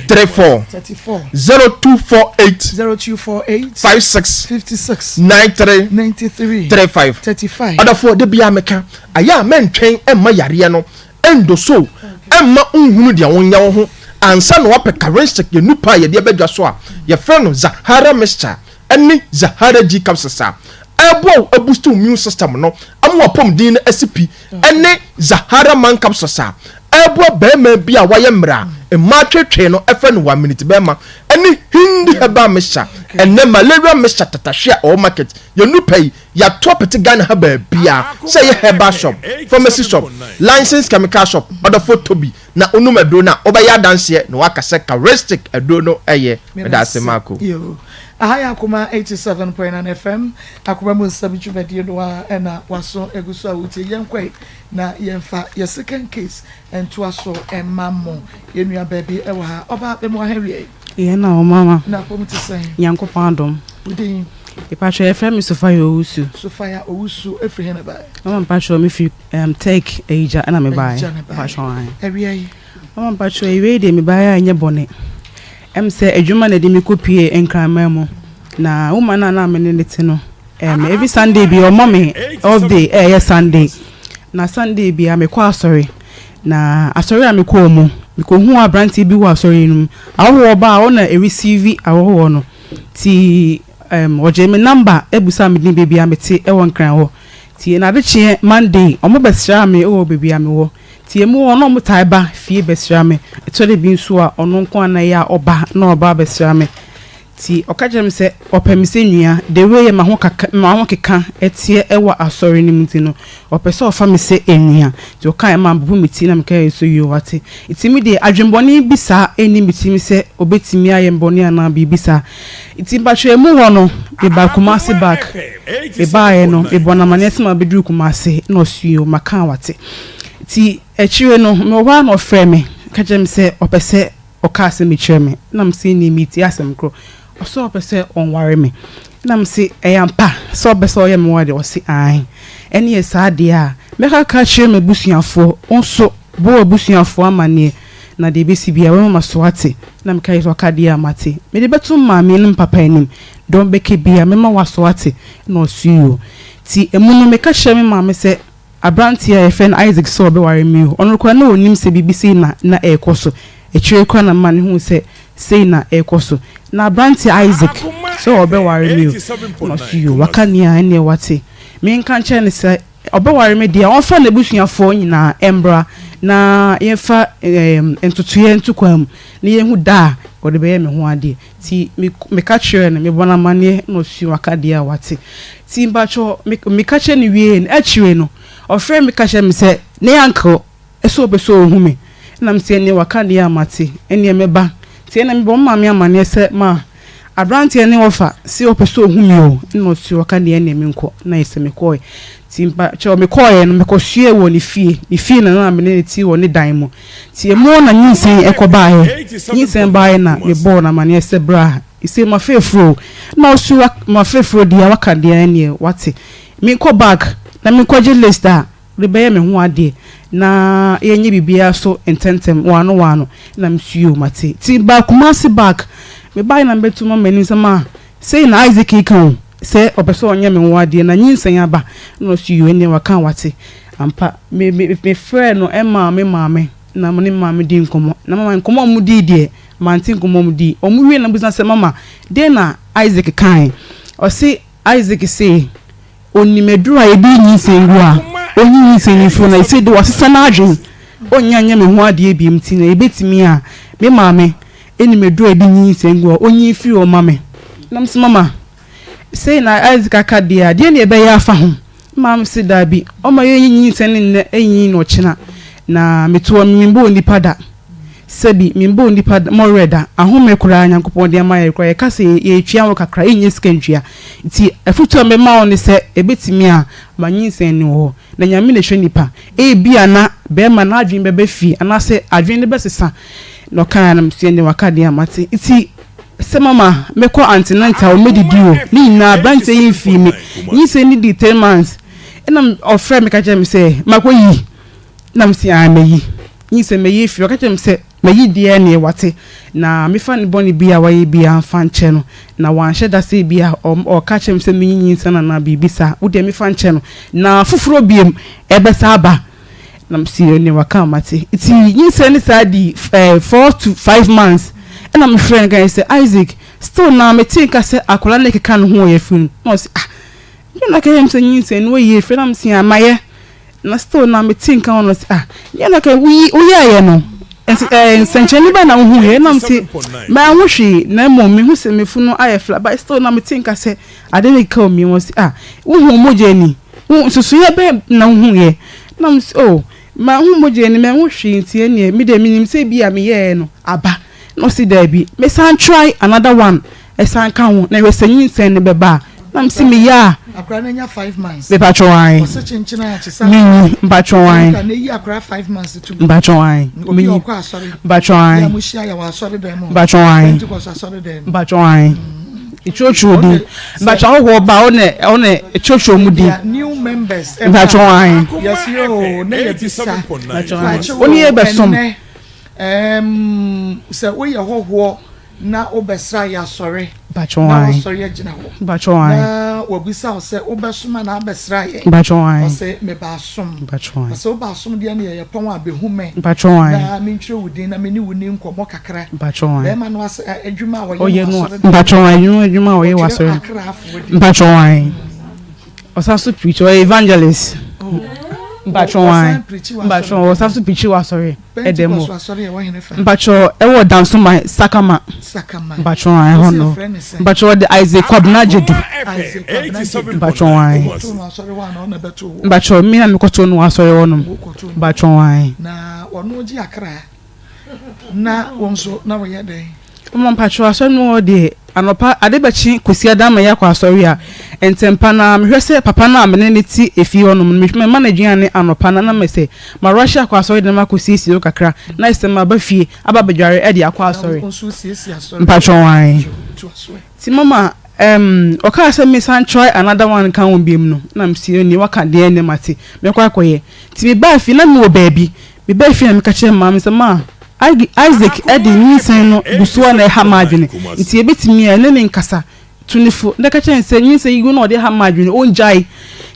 34 0248 56 93 35 odofo de bia meka aya mentwen emma yare no endo so emma unhunu dia wonya wo ho ansa no wape currency ye nupa ye de bedwa so a ye frɛ Zahara mixture eni Zahara G capsules ebo boost immune system no amwa pom din asipi ene Zahara man capsules ebo bema bia waye mra ma twetwe no efe no 1 minute bema ene hindi heba mesha ene malaria mesha tatahwe o market ye nupai ya topeti Ghana heba bia say ye heba shop pharmacy shop licensed chemical shop other photo bi na onumado na obaya danse no akase characteristic edo no eye medase mako Ahaya Akoma 87.9 FM Akoma Musabichu Medioa ena waso egusu awuti yenkwe na yemfa ye second case ento aso emammo yenua baby ewa ha oba be mo hawie ye na o mama na pomti sen Yankopon adom udin Ipacho FM Sofia Owusu efri hena ba mama pacho me fi take eja na me bai pacho an hawie mama pacho ewe de me bai anya bone say adwuma na de me kopie enkrama mu na woman na me ne te no every Sunday be o mommy all day yes Sunday na Sunday be me kwa sorry na asori a me ko mu me ko hu abranti bi wa sorry num awo ba o na receive awo no ti oje me number ebusa me din baby amete e won kran ho ti na de che Monday o mo besra me o baby ame ho ti emu ono mo taiba fie besra me etore bi nso a ono nko ana ya oba na oba besra me ti okaje me se opem se nua the way ma ho keka etie ewa asori ni muti no opese ofa me se enua ti okan ma bu miti na me ka so yo wate itimi de adwemboni bisa eni miti mi se obetimi ayemboni ana bi bisa itimba hwe mu ho no e ba kumase back e ba e no e bona manese ma bedru kumase no suyo maka wate ti echiwe no me wa no frame kaje me se opese okase me cheme na me se ni miti asem kro so opese onware me na me se eyampa so opese oyem wade o se ai eni esade a me ka cheme busuafo onso bo busuafo amane na de besi bia we ma so ate na me kai so kadia mate me de betum ma me nim papa enim don beke bia me ma waso ate no suyo ti emuno me ka cheme ma me se abrantia efen Isaac so be ware mi onu kwa na onim se BBC na ekoso echire kwa na man hu se sei na ekoso na abrantia Isaac so be ware mi no suyo wakania ene wate me nka nche ne se obe ware me dia onfa na busuafo nyina embra na yefa entutuye ntukwam na yehu da ode be me ho ade ti me ka chere na me bona mane no suyo wakadia wate ti mbacho me ka chere ni wie na achire no ofre me kashe me se ne yanko eso obeso ohume na mse ne wakade ya mate ene meba tie na me bo ma me amane se ma abrantie ne ofa si opeso ohume o no si wakade ene me nko na ese me koy timpa cho me koy no me kosue wo ni fie na me ne ti wo ni dan mu tie mo na nyinsen ekoba he nyinsen ba na me bo na mane se bra ise ma fefro na osu ma fefro dia wakade ene wate me ko back na me kwaje list a rebe me ho ade na yenye bibia so intentem wano na msuo mate ti ba kumasi back me buy na betu mo mani sama say na Isaac kan say obeso onye me ho ade na nyinsan aba no suo ene waka wate ampa me friend no emma me maame na mo ni maame di nkomo na mama nkomo mu di de mantin nkomo mu di omu wie na business mama de na Isaac kan o say Isaac say onimedura edi nyisengu a onyi nyisenfu na ise de wasesa na adwen onyanya me ho ade bi mti na ebetimi a me maame enimedura edi nyisengu a onyi fi o mame nam se mama say na Isaac akadia de ne be ya afa ho mam se da bi o ma ye nyinsen ne enyi no chena na meto mimbo nipa da sebi mimbo nipa mo reda ahome kura nyankopon de ma ye kura ye kase ye twia wo kakra enye skantwia nti afutu me ma on se ebetimi a manyinsen ne ho na nyame ne hwe nipa e bia na be ma na adwen be fi ana se adwen ne be sesa no kan na msie ne wakade amate nti se mama meko antenatal medidio ni na branche yin fi mi yin se ni di 10 months enam ofre me ka je me se makoyi nam si ameyi yin se meyi fi ka je me se meyi die ne wate na me fa ne boni bia waye bia amfa nche no na wan hye se bia o ka je me se meyi yin se na bibisa wo de me fa nche no na fufuro biem ebesa aba nam si ne waka mate iti yin se ni sa di 4 to 5 months and I'm friend guy say Isaac still now me think I say akola ne keka no ho ye fun no say you na ka him say yin say no ye friend am say amaye na still now me think I no say you na ka we ye no sencheni ba na ho ye na say ma ho hwe na mom me hu say me funu aye fla but still now me think I say I dey call me was wo hu moje ni wo susu ye be na ho ye na say oh ma hu moje ni me ho hwe ntie ni me de minim say bia me ye no aba no see there be me san try another one e san kan ho na we sanyin sen ne beba na me see me ya akra na nya 5 months be patcho wan o se chinchina ya chisa me patcho wan ka na yi akra 5 months to patcho wan me okwa asori patcho wan ya mu shia ya wa asori dem patcho wan patcho wan ichocho di patcho ho ba one ichocho mu di new members patcho wan yes yo na ya bisa patcho wan oni e besom se we ye hoho na obesra ya sore bachwan na sore agina ho bachwan na wobisa o se obesuma na abesra ye bachwan o se me ba som bachwan o se oba som de na ye pon abehume bachwan na me ntwe wudin na me ni wuni nkomo kakra bachwan be ma no ase adwuma wo ye no bachwan adwuma wo ye wasore bachwan o sa so preach o evangelist bachwan was have to preach was sorry edemo bacho e wo dance my sakama bachwan I hono bacho the Isaac kwabna jedu bachwan bacho mi na me koto no asore wono bachwan na ono ji akra na wonso na wo ye den mo mpacho asore no de anopa adebachi kosia da ma yakwa asori a entempa na mehwese papa na amene ne ti efi hono me managing ne anopa na me se ma Russia kwa asori de ma kosisi o kakra na isema ba fie aba badware e de akwa asori mpacho wan ti mama oka se me san try another one kan won biem no na msi ni waka de ne mate me kwa koye ti me ba fi na me wo baabi me ba fi na me ka che ma me se ma Isaac edi nyinsen no gusuwa na ha madwene nti ebetimi a ne nkasa tunifo ndeka chen se nyinsen igu na ode ha madwene onjai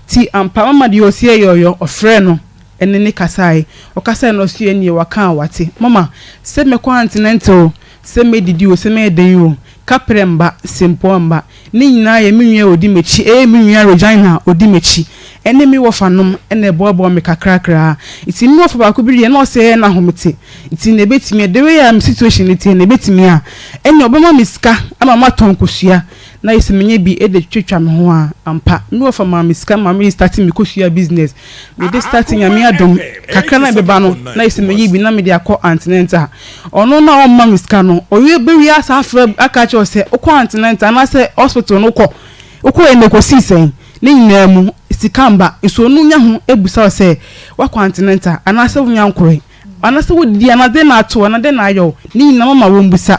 ti ampa mama de osie yoyo ofre no ene ne kasai okasai no osie ni waka wate mama se me continental se me didi o se me den o kapremba simpomba ni nyina ye menwia odi mechi menwia Regina odi mechi ene mi wofanom ene bobo me kakrakra iti mi wofa ba ko bi na o se na homete iti na betimi de we am situation iti na betimi a ene obema miska ama maton kosua na yesemenye bi ede twetwa me ho a ampa mi wofa ma miska ma mi starting mi kosua business we dey starting ya mi adom kakra na beba no na yesemenye bi na me de akọ antinenta ono na o ma miska no oye be wi asa afra aka che o se okọ antinenta na se hospital no okọ ene ko sisen ni nyina mu sikamba iso nu nya ho ebusa se wa continental anase wo nyankore anase wo di anade na ato anade na ayo ni nyina mama wo mbusa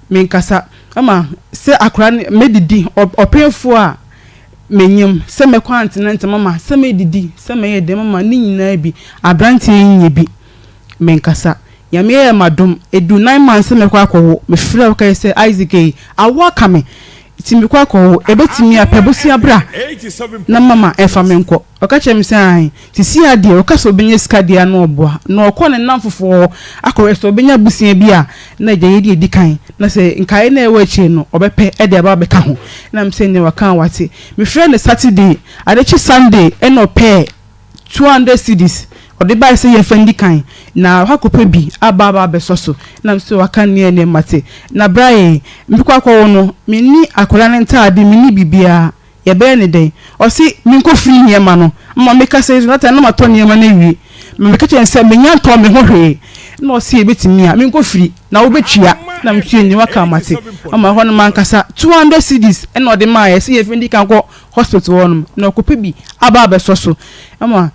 menkasa ama se akora medidi opefo a menyim se me continental mama se medidi se me yede mama ni nyina bi abranti nye bi menkasa ya me madum edu 9 months me kwa akwo me frɛ ka se Isaac awaka me timi kwa ko ebetimi apebusi abra na mama efa menko okache mi sai ti si ade okaso benye skade anu oboa na okọ ne namfofo akoresto benya busia bia na je yedi edikan na se nkae na ewe chi no obepe ede aba beka ho na mse ne waka wate me frɛ ne Saturday adechi Sunday eno pe 200 cedis ode ba se ye fendi kan na hakope bi aba besoso na mse waka ne ne mate na brae mbikwa kwa no mini akola ne ntaade mini bibia ye be ne den o si minko free nyema no mma meka se na ta na mato nyema na wi meka che nse menya to me ho hwe na o si ebetimi a minko free na wo betwia na mtue ni waka mate ama ho no mankasa 200 cedis e no de ma ye se ye fendi kan ko hospital wonum na okope bi aba besoso ama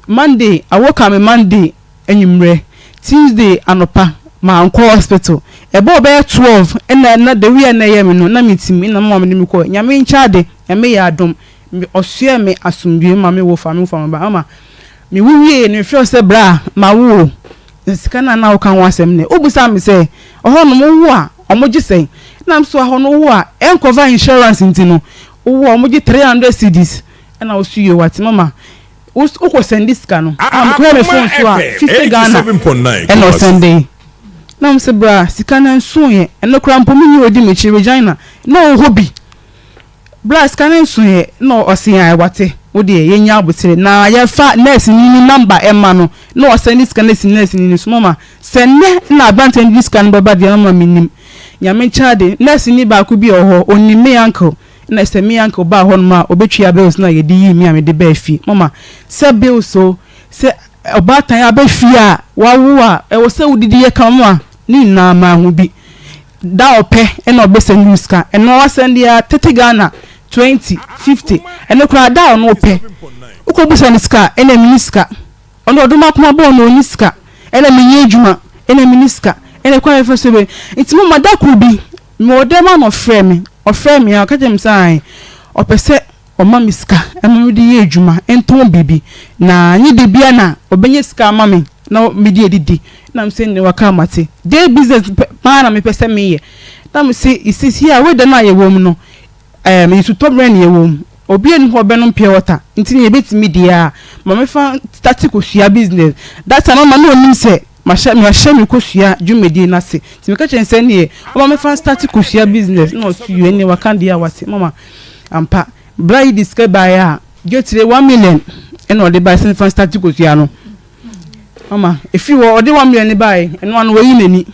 Monday awoka me Monday enyumre Tuesday anopa ma anko hospital ebo be 12 na the we na ye me no na mitimi na mama me ko nyame nchaade nyame ya adom osue me asumdue ma me wo fa me ba ama me wuwie ne hwe se bra ma wo sika na wo kan wasem ne obusa me se oho no mo wo a omogi sen na mso aho no wo a encover insurance ntino wo omogi 300 cedis na osuye wati mama uko send this kanu am call me phone so a 50 Ghana and no Sunday na mse bra sika na nso ye eno kra mpo mini odi mechi regina no hobby bra sika na nso ye no osia wate odi ye nya abotire na ye fa nurse ni number emma no no send this kana nurse ni so mama send na advantage this kan baba de mama minim nyame chade nurse ni ba ku bi oho oni me uncle na se mi uncle ba ho no ma obetwia bills na ye di yi mi ame de ba fi mama se bills so se obatan ya ba fi a wawo a e wo se udidi ye kan mo a ni na ma hu bi da ope e na obese newska e no wa send ya 30 Ghana 20 50 e no kra da no ope uko busa ni ska e na miniska ono oduma kuma bo no niska e na menye adwuma e na miniska e na kwa efo sebe enti mama da ku bi mo de ma no frɛ me ofre me akaje msai opese oma miska emudi ye adwuma enton bibi na nyi de bia na obenye ska mame na midi edidi na mse ne waka mate dey business pa na me pese me ye na mse is here we de na ye wom no me su to brand ye wom obi en ho be no pia water ntini ye betimi dia mame fa start ko sua business that time mama no nim se ma kosua jumedi na se ti me ka chense ne o ma me fan start kosua business no su eni wakandi ya wate mama ampa bride disque buy a getire 1 million eno ode buy sen fan start kosua no mama if you ode 1 million buy eno anu wayi nani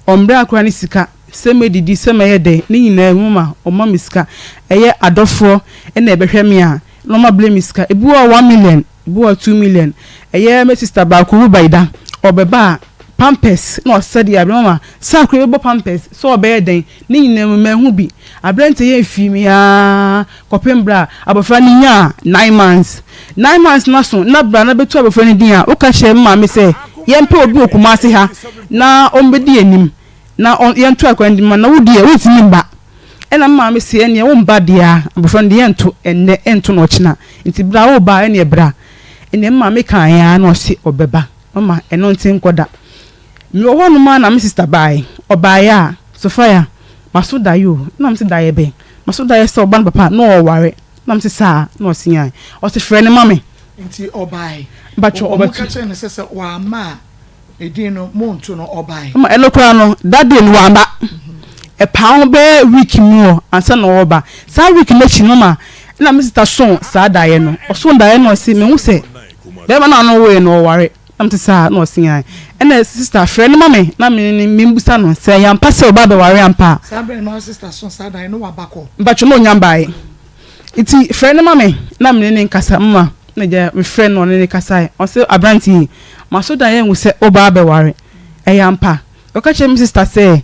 ombra akra ni sika seme didi seme yede ni nyina mama o ma misika eye adofo ena ebehwe me a no ma blame misika ebu 1 million ebu 2 million eye me sister ba ko rubaida obeba pampers no said ya mama sakwe bo pampers so obeden ni nyina mahu bi abrante ye fimi ya kopembra abofra ni nya 9 months na so na bra na betu abofra ni dia o ka hye mama me se ye mpe obi okumase ha na ombedi anim na ye ntu akwandi ma na wodi e wotini ba ena mama me se ene wo mba dia abofra ni ye ntu enne ento no china nti bra wo ba ene bra ene mama me kan ya na o se obeba mama eno ntin koda mi wo no ma na me sister bai obaya Sofia masoda yo na me se da ye be masoda ye so ban papa no ware na me se sa no sian o se frɛ ne mame nti obai bacho obaka che ne se wa ma edino mo nto no obai ma elokra no that day no wa ba e pa be week mu ansa no oba sa week na chi no ma na me sister so sa da ye no o so da ye no se me hu se be ma na no we no ware amtisa no sian ena sister friend mame na me mbusa no se ya mpa se oba be ware ampa sabre no sister son sada no wabako mbacho no nyambae iti friend mame na me ne nkasa mma na je me friend no ne kasa o se abranti masoda ye hu se oba be ware ya mpa o ka che me sister se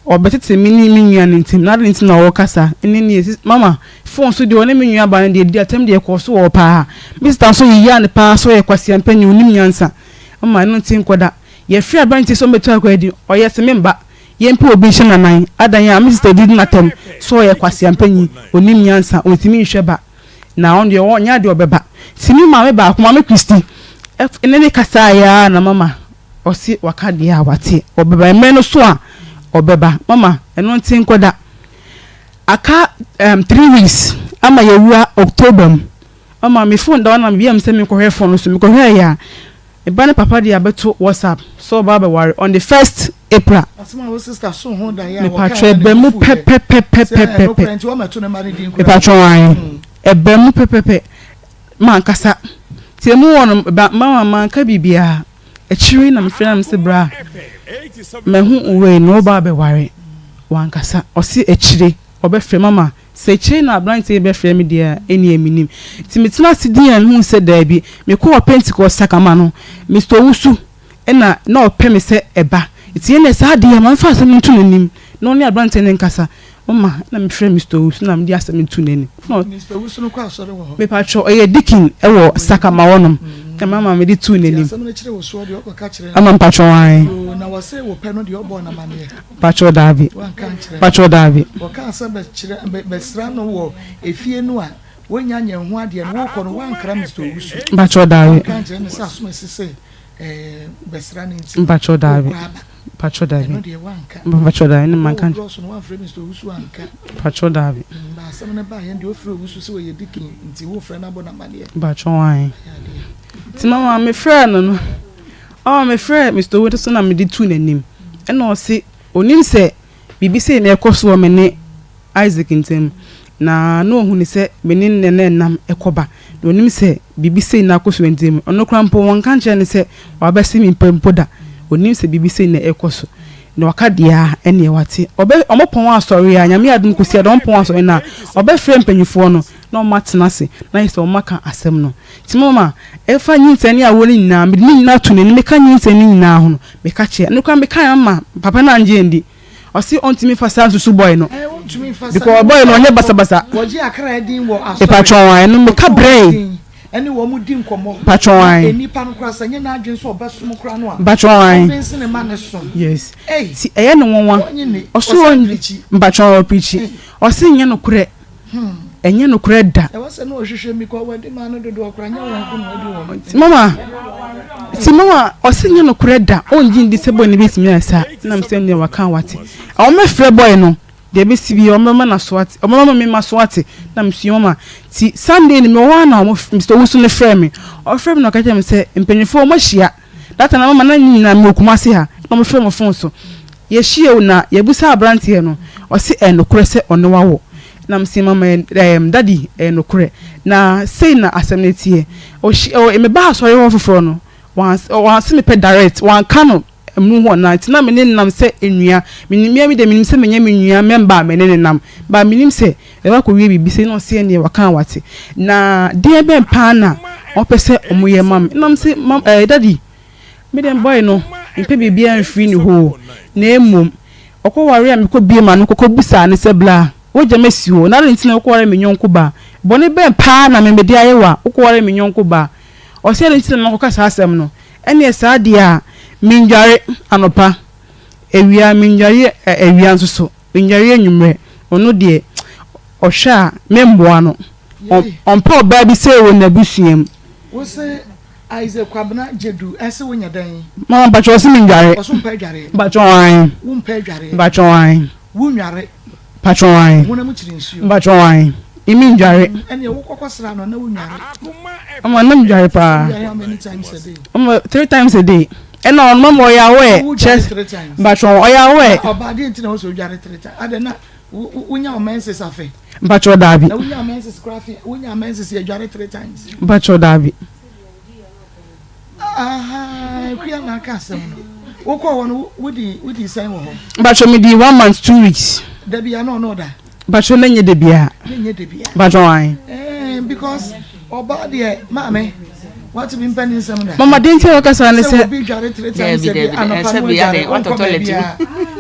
obetete mini minua ntim na ntim na wo kasa eni mama phone so de one minua ba de di atem de ko so wo pa sister so yi ya ne pa so ye kwase ampanyi onim nyansa mama no tin koda ye free abanti so metu akwadi o ye se memba ye mpe obi hye nanan adan ya sister di na tem so ye kwase ampanyi onim nyansa otimi hwe ba na on de wo nya de obeba simi mama ba akoma me Christy ene kasa ya na mama o si wakade ya wate obeba me no so a obeba mama eno ntin koda aka 3 weeks ama yewura October ama me phone down am biam se me ko phone so me ko ya e ba ne papa dia beto WhatsApp so baba worry on the 1st April asma wo sister so ho da ya me patro be mu pepe me patro wan e be mu pepe man kasa tie mu won mama man ka bibia e chiri na me frɛ na se bra me hu we no baba worry wan kasa o si e chiri obefrɛ mama se chiri na branche be frɛ me dia eni eminim ti metina sidin an hu se da bi me ko Pentecost sakama no Mr. Wusu ena na opɛ me se eba ti ene sa dia man fa asem ntu nanim no ne branche ne nkasa mama na me frɛ Mr. Wusu na me dia asem ntu nanim no Mr. Wusu no kwa asɔre wo me patro e dikin e wo sakama wonom e mama me di tu nanim asem ne kire wo so de okɔ ka kire ama patro wan na wo se wo pɛ no de obo na mane patro David patro David wo ka asem be kire be sra no wo efie no a wonya nya hu ade no wo kɔ no wan kra Mr. Wusu patro David ka kire ne sa so sese be sra ne nti patro David patro David no de wanka patro David ne man kan so no wan frɛ Mr. Wusu anka patro David ba asem ne ba ye de ofrɛ Wusu se wo ye dikin nti wo frɛ na bo na mane patro wan ti mama me frɛ no me frɛ Mr. Wusu so na me di tu nanim e na o se onim se bibi se na ekoso me ne Isaac Nsem na no hu ni se me ne ne nam ekoba na onim se bibi se na akoso Nsem ono krampo won kan kye ne se wa ba se mi pempo da onim se bibi se na ekoso na waka dia ene wate omopon asori ya nyame adum kosi adom pon asori na obe frɛ mpanyifo no na o matena se na yese o maka asem no ti mama e fa nyinsani a woni nyina me ni nyina to ne me ka nyinsani nyina ho no me ka kye ne kwa me ka ma papa na anje ndi o si ontimi fa sa susu boy no because boy no onye basa basa woji akra edin wo asori e patron wan no me ka brain eni wo mu di nkomo patron wan eni pa no kra sa nye na adwen so obesom kra no a patron wan bensin ne ma ne so yes si eye no wonwa o so patron preach o si nye no kure enye no kure da e wose no ohwehwe mi ko wadi ma no dodo okra nya won ko no wadi wo mama o si nye no kure da o nji ndi sebo ni bitimi asa na mse ne waka wate o me frɛ boy no de be sibi o mama na swati o mama me ma swati na msuo ma ti Sunday ni me wa na Mr. Wusu ne frɛ me o frɛ me no ka kye me se mpanyifo mo hia data na mama na nyina me okumase ha na mo frɛ mo phone so ye hia na ye busa abrante no o si no kure se ono wawo na msi mama daddy no kure na sei na asemnetie o me ba so ye wo foforo no wan se me pe direct wan kano mu ho na tina me ne nam se enua menimia mi de menim se menye menua memba me ne nam ba menim se e wa ko wie bibi se no se ne waka wate na de be pa na o pese omoye mam nam se daddy me dem boy no mpe bibia mfiri ni ho na emom okoware am ko bie ma no kokko busa ne se bla wo je mesi ho na ntina okoware menyonko ba bone be pa na me de ayewa okoware menyonko ba o se ntina no kokka asem no ene sa dia minjare anopa ewia minjare ewia nsoso minjare enwumre ono de ohwa memboa no onpa ba bi se wo na busuam wo se Isaac kwabna jedu ese wonya dan mama bacho se minjare oso mpa dware bacho wan wo mpa dware bacho wan wo nware bacho wan wo na mu kire nsuo bacho wan iminjare ene wo kokosra no na wo nware ama na minjare pa how many times a day 3 times a day and on mama ya we chest bacho oya we obade ntina wo so dware 3 times adena wonya menses afa bacho dabi na wonya menses grafi wonya menses ya dware 3 times bacho dabi aha kuya na kasem no wo ko won wodi sign wo ho bacho me di 1 month 2 weeks debia no da bacho nenye debia bacho wan because obade mame what be pen Nsem da mama didn't tell us and say be dware 3 times a day anopa mo dware what toilet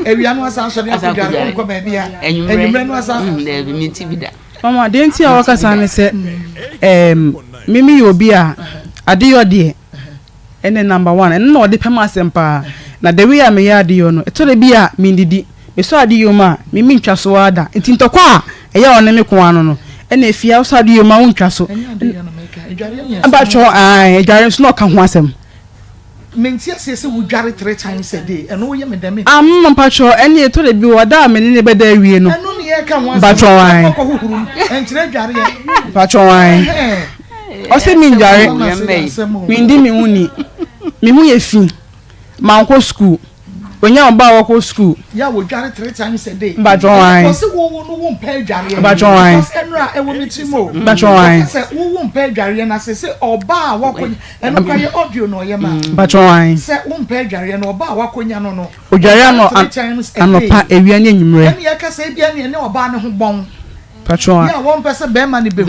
ewia no asan so de dware ko ba bia enyumre no asan na bi minti bi da mama didn't tell us and say mimi yobi a ade yode ene number 1 ene no de pema sempa na the way am ya ade yo no eto de bia mindidi me so ade yo ma mimi ntwa so ada nti ntokwa eye one me ko ano no ene efia so ade yo ma untwa so abacho edware so no ka ho asem mentia se wo dware 3 times a day eno wo ye me dem pacho ene eto de bi wada me ne beda wie no eno ne ye ka ho Batwan. ko huhuru enkyere dware ye Batwan. O se mi dware mi ndi mi huni mi hu ye fi ma nko school onya oba wo ko school ya wo dware 3 times a day Batwan. o se wo no wo mpa dware ye Batwan. because enra e wo mitimo Batwan. se wo mpa dware ye na se oba wa ko eno kwa ye audio no ye ma Batwan. se wo mpa dware ye no oba wa konya no o dware ano pa ewia ne nyimre ene ye ka se bia ne oba ne ho bon Patron. Yeah, one person be man be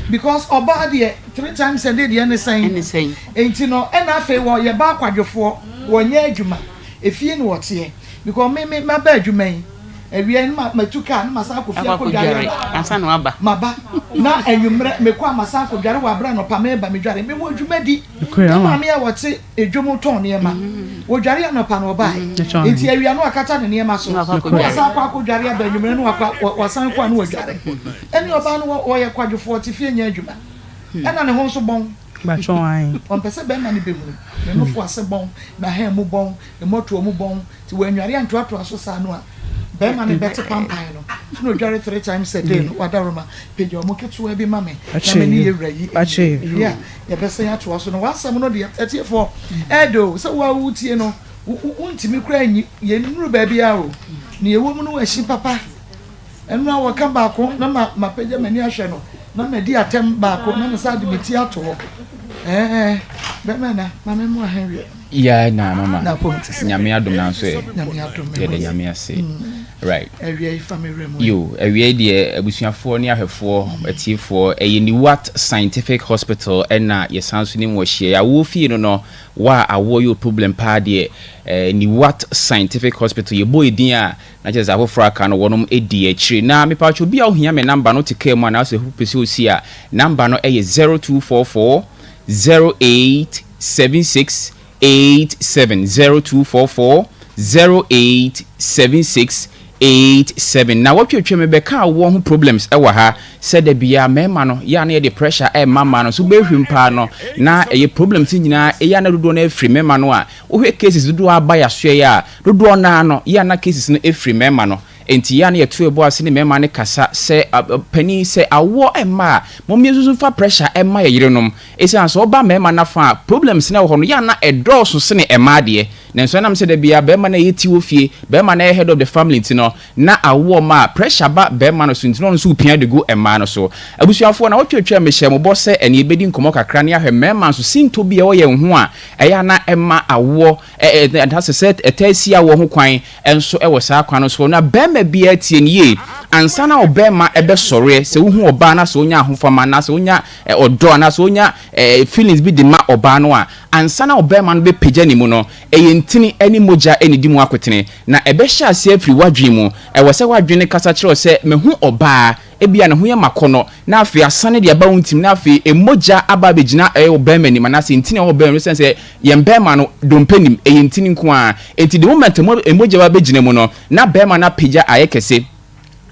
because oba de 3 times a day de any saying. Enti no e na fe wo ye ba kwadwefo wo nya adwuma. Efie no wote because me ma ba adwuma yi. Ewie ma matuka na masa akofia ko dware. Ansa no aba. Maba na enwumre me kwa masa ko dware wa bra no pa me ba me dware. Me wo adwuma di. Ma me ya wote edwom ton ne ma. Wo dware no pa no ba. Enti awia no akata ne ma so. Masa ko dware ba enwumre no wasan kwa no wo dware. Eni oba no wo ye kwadwofo ti fie nya adwuma. Ena ne ho so bon. Batwan. On pese be ma ne be mu. Me no fo ase bon, na ha mu bon, e moto mu bon. Ti wo anware antoato aso sa no a. Be ma ne better pampan no. No dware 3 times a day no wadaroma. Pejo mo ketu e bi ma me. Na me ni yewra yi. Yeah. Ya be se ya to aso no wasam no de etiefo. Edo se wa wutie no. Untimi kura anyi ye nuru ba bia o. Ne ewo mu no wa hyi papa. Enu a waka baako na ma peja mani ahwe no. Na me di atem baako na me sa de meti ato ho. Be na ma me mu ahanwe. Ya na mama. Na pontis. Nyame adom na so e. Nyame adom. Ye de nyame ase. Right. Ewie family mu. Yo, ewie de abusuafo ne ahwefo atiefo ni what scientific hospital na ye sanso ni mo hie ya wo fie no wa awo yo problem pa de ni what scientific hospital ye boy din a na je za afofra aka no wonom edi akire na me pa cho bia ohia me number no tike mu na so pese osi a number no 0244 0876 870 0876 na watwetwe me beka wo ho problems ewa ha said the bia mema no ya na the pressure mama no so be hwimpa no na ye problems nyina ya na dodo na efri mema no a wo cases dodo aba ya so ya dodo na no ya na cases no efri mema no enti ya na yetu ebo ase ne mema ne kasa se pani se awo emma momiezuzu fa pressure emma ye yirenom esi so oba mema na fa problems na wo no ya na edoso se ne emma de nenso na mse de bia be ma na yeti wo fie be ma na head of the family ntino na awo ma pressure ba be ma no so ntino no so pia de go emma no so abusuafo na wotwetwa mehye mo bose ene ebedi nkomo kakra ne ahwe mema so sinto bia wo ye ho a eya na emma awo that set etasi awo ho kwan enso ewo saa kwan no so na be ma bia tie nie ansa na obema ebe sore se wo hu oba na so onya ahofama na so onya odo na so onya feelings bi de ma oba no a ansa na obema no be pagya ni mu no ntini eni moja eni dimu akwetene na ebe hya ase afiri wadwen mu ewo se wadwen kasa kire se mehu oba ebia ne ho ye makono na afi asane de aba wontim na afi emoja aba begina obema ni manase ntini obema se ye mbema no dompenim ntini nko a enti the moment emoja ba begina mu no na bema na pagya ayekese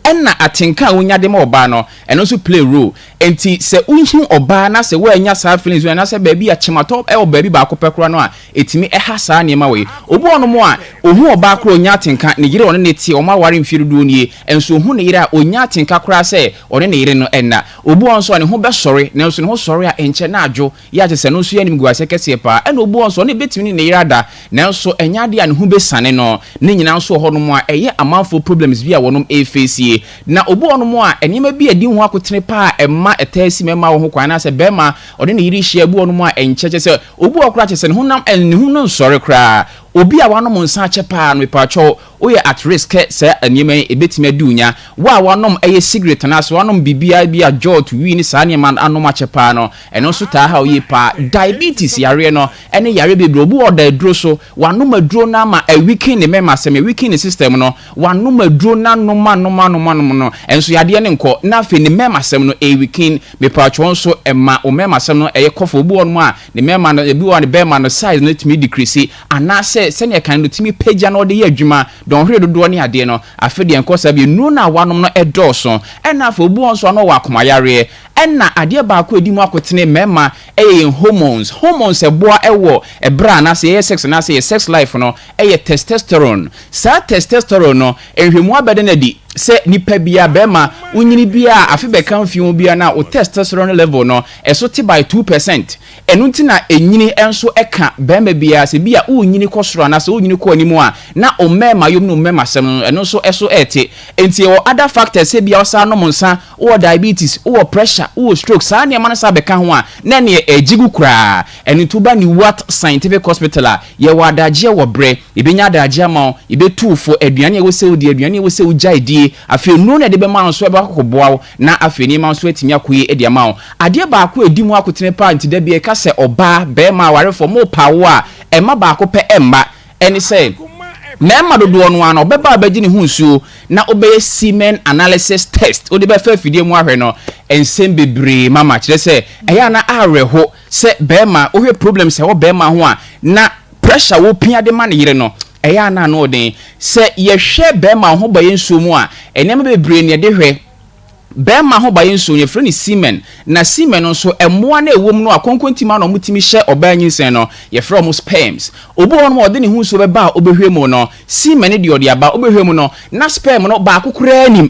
enna atenka wonya de ma oba no eno so play role enti se unhu oba na se wanya saa feelings na se baabi a chemato baabi ba akopekro no a etimi ha saa ne ma we obu ono mo a ohu oba kro onya atenka ne yire ono ne tie o ma ware mfiru duo nie enso ohu ne yire a onya atenka kra se one ne yire no enna obu onso ne ho be sore ne nso ne ho sore a enche na adwo ya je se no so yanim guase kese pa ena obu onso ne betimi ne yire ada ne nso enya de a ne ho be sane no ne nyina nso ho no mo a eye amanfo problems bi a wonom face na obu ono mo a enima bi adi ho akotene pa emma etasi mema wo ho kwan na se bema ode ne yiri hia bu ono mo a encheche se obu okra che se ne honam ne hu no sore kra obi a wanom nsa che pa no pacho oye at risk se enima ebetime dunya wa wanom eye cigarette na so wanom bibia bi a jot wi ni sa ne man anom che pa no eno so ta ha oye pa diabetes yare no ene yare bebre obu oda duro so wanom aduro na ma a weekend ne mema se me weekend system no wanom aduro na noma no enso yade ne nko na afi ne mema sem no a weekend me pacho nso emma o mema sem no eye kofo obu ono a ne mema no ebi wo ne bema no size no timi decrease anase sene kan no timi pagya no de ye adwuma don hwe dodo ne ade no afede enko sabe nu na wanom no edoso ena afi obu onso no wa komayare ena ade ba ko edi mu akotene mema hormones eboa ewo ebra na se sex na se sex life no eye testosterone sa testosterone no ehwemu abede na di se nipa bia bema unyini bia afi beka mfiu bia na o testosterone level no eso te by 2%. Enu nti na enyini enso eka bema bia se bia unyini kosoro na se unyini ko animu a na o mema yom no mema sem eno so eso ete enti o other factors se bia osa no monsa o diabetes o pressure o stroke sa ne amana sa beka ho a na ne ejigu kura enu tuba ni what scientific hospital a ye wadaje wo bre ibenya adaje ma ibetufo aduane wo se odi aduane wo se ujaidi afi nu na de be ma nso e ba koboa na afi ni ma nso etimi akoyi edi ama o ade ba ko edi mu akotene pa nti da bia ka se oba be ma ware for mo pawo a e ma ba ko pe emma eni say mema dodo no an obeba abaji ne hunsuo na obeye semen analysis test odi be fa fidie mu ahwe no ensem bebre mama kire se eya na areho se be ma ohwe problem se wo be ma ho a na pressure wo pia de ma ne yire no eya na no den se ye hwe be ma ho baye nsuo mu a enem bebre ne de hwe bema ho baye nso ye freni semen na semen nso emoa na ewom no akonkontima na omutimi hye obanyin no ye fre omo sperms obo no ode ne hu so be ba obehwe mu no semen de ode aba obehwe mu no na sperm no ba akokura anim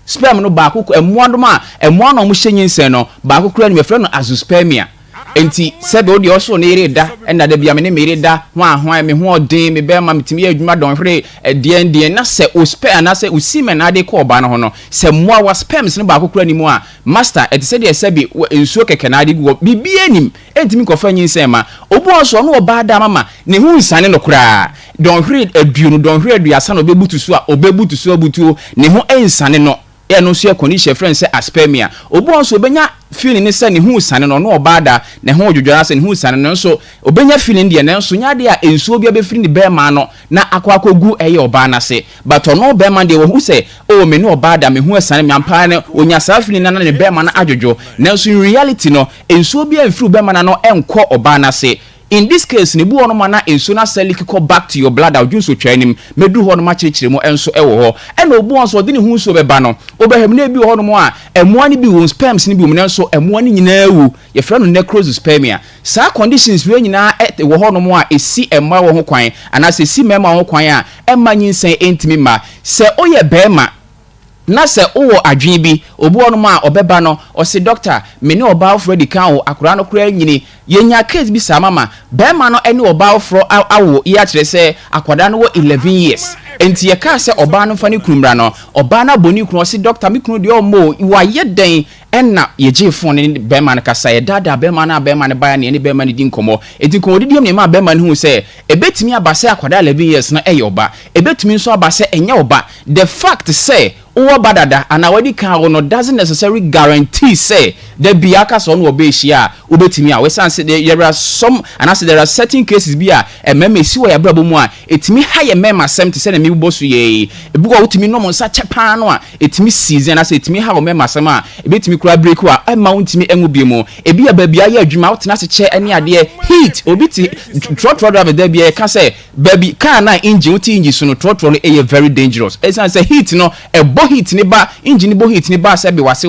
sperm no ba akoko emoa no ma emoa na omo hye nyin no ba akokura anim ye fre no azoospermia enti sebe odi oso na ere da enda da bia me ne mere da ho ahwan me ho odin me be ma mitimi adwuma don hwere dien na se o sperm na se o semen ade ko oba no ho no se moa wa sperms ne ba akokura ni mu a master eti se de se bi ensuo keke na ade gu bibia nim entimi kofa nyinsema obu oso no oba da mama ne hu nsane no kura don hwere aduo no don hwere aduasa no obebutu so a obebutu so abutu ne ho ensane no e no so condition friend say aspermia obu onso obenya feeling ni say ne hu sane no no obada ne ho odwodwara say ne hu sane no so obenya feeling de ne so nya de a ensuo bia be free ni be ma no na akwakogu eye oba na se but ono be ma de wo hu say o me no obada me hu sane me ampa ne onya sa feeling na ne be ma na adwodwo na so in reality no ensuo bia enfru be ma na no enko oba na se. In this case ne bu ono mana enso na cell kiko back to your blood awunso twanim medu ho no ma kirikire mo enso ewo ho e na obu onso de ne hu so beba no obehem na bi ho no mo a emoa ni bi won sperms ni bi mo nenso emoa ni nyina awu ye fra no necrospermia sa conditions we nyina wo ho no mo a esi emma wo ho kwan ana se si mema ho kwan a emma nyinsen entimi ma se oye bema na se owo adwen bi obu ono ma obeba no o se doctor me ne oba ofro di kan o akura no kura nyini yenya case bi sa mama be ma no ene oba ofro awo ya kire se akwada no wo 11 years enti ye ka se oba no fa ne kunumra no oba na boni kunu o se doctor me kunu de o mo wa ye den enna ye je fon ne be ma no kasa ye dada be ma na be ma ne ba ne be ma ne din komo enti ko odidiem ne ma be ma ne hu se ebetimi abase akwada 11 years na eye oba ebetimi nso abase enye oba the fact say owo badada and awadi kan no doesn't necessarily guarantee say the biaka so no obehia obetimi a we san say there are some and as there are certain cases bi a emema si wo ya brabo mu a etimi ha ye mema sem te say na mi bosu ye ebugo otimi no mo nsa chepa no a etimi season as etimi ha wo mema sem a ebetimi kura break a ema untimi engu bi mu ebi ya babia ya adwuma wotena se che ene ade heat obiti trotro driver there bi e ka say baby car na engine uti engine so no trotro no e very dangerous esan say heat no heat ni ba engine bo heat ni ba se be wase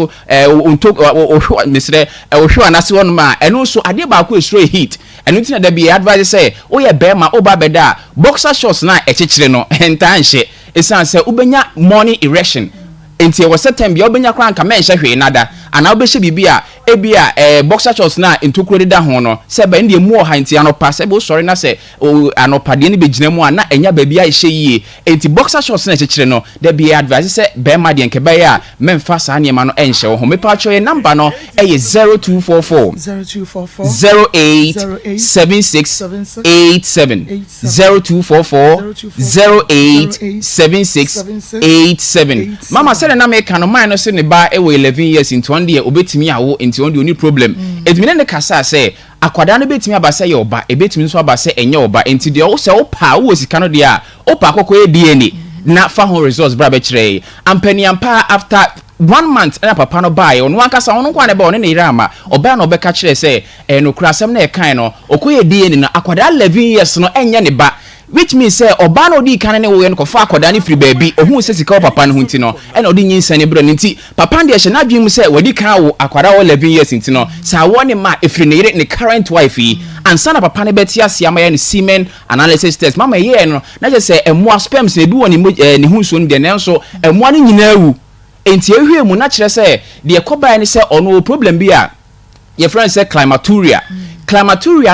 onto ohwa mesre ohwa anase won ma eno so ade ba ko esro heat eno tina da be advise say o ye be ma o ba beda boxer shorts na ekekire no enta nhye esan say ubenya morning erection enti e wo setem bia obenya kran ka menhye hwe nada ana obehye bibia ebia boxer shorts na entokuro de da ho no se ba ndie mu oha enti anopa se bo sorry na se anopa de ne begina mu ana enya ba bia ehye yie enti boxer shorts na ekekire no de bia advise se be ma de nke ba ya memfa sa ne ma no enhye ho mepa cho ye number no eye 0244 087687 0244 mama said na me kan no man no se ne ba e 11 years into one day obetimi awo into one day oni problem edimi ne kasa say akwada no betimi abase ye oba ebetimi nso abase enye oba enti de o se o pa wo sika no de a o pa akoko e DNA na fa ho results bra be kire ampani ampa after 1 month na papa no buy on wan kasa on kwa ne ba on ne irama oba na obeka kire say no kurasem na e kan no okoye DNA na akwada 11 years no enye ne ba which means say oba no di kan ne wo ye no kofa akoda ne free baby ohun se sika papa ne hunti no e na odi nyinsa ne bro ne nti papa de hye na dwem say wadi kan wo akwada wo 11 years nti no sa woni ma efri ne yire ne current wife yi ansa na papa ne beti ase ama ye ne semen analysis test mama ye no na je say emo sperms ne bi woni ne hunso ne de nenso emo ne nyina wu enti ehwe mu na kire say de ekoba ne say ono problem bi a your friend say climaturia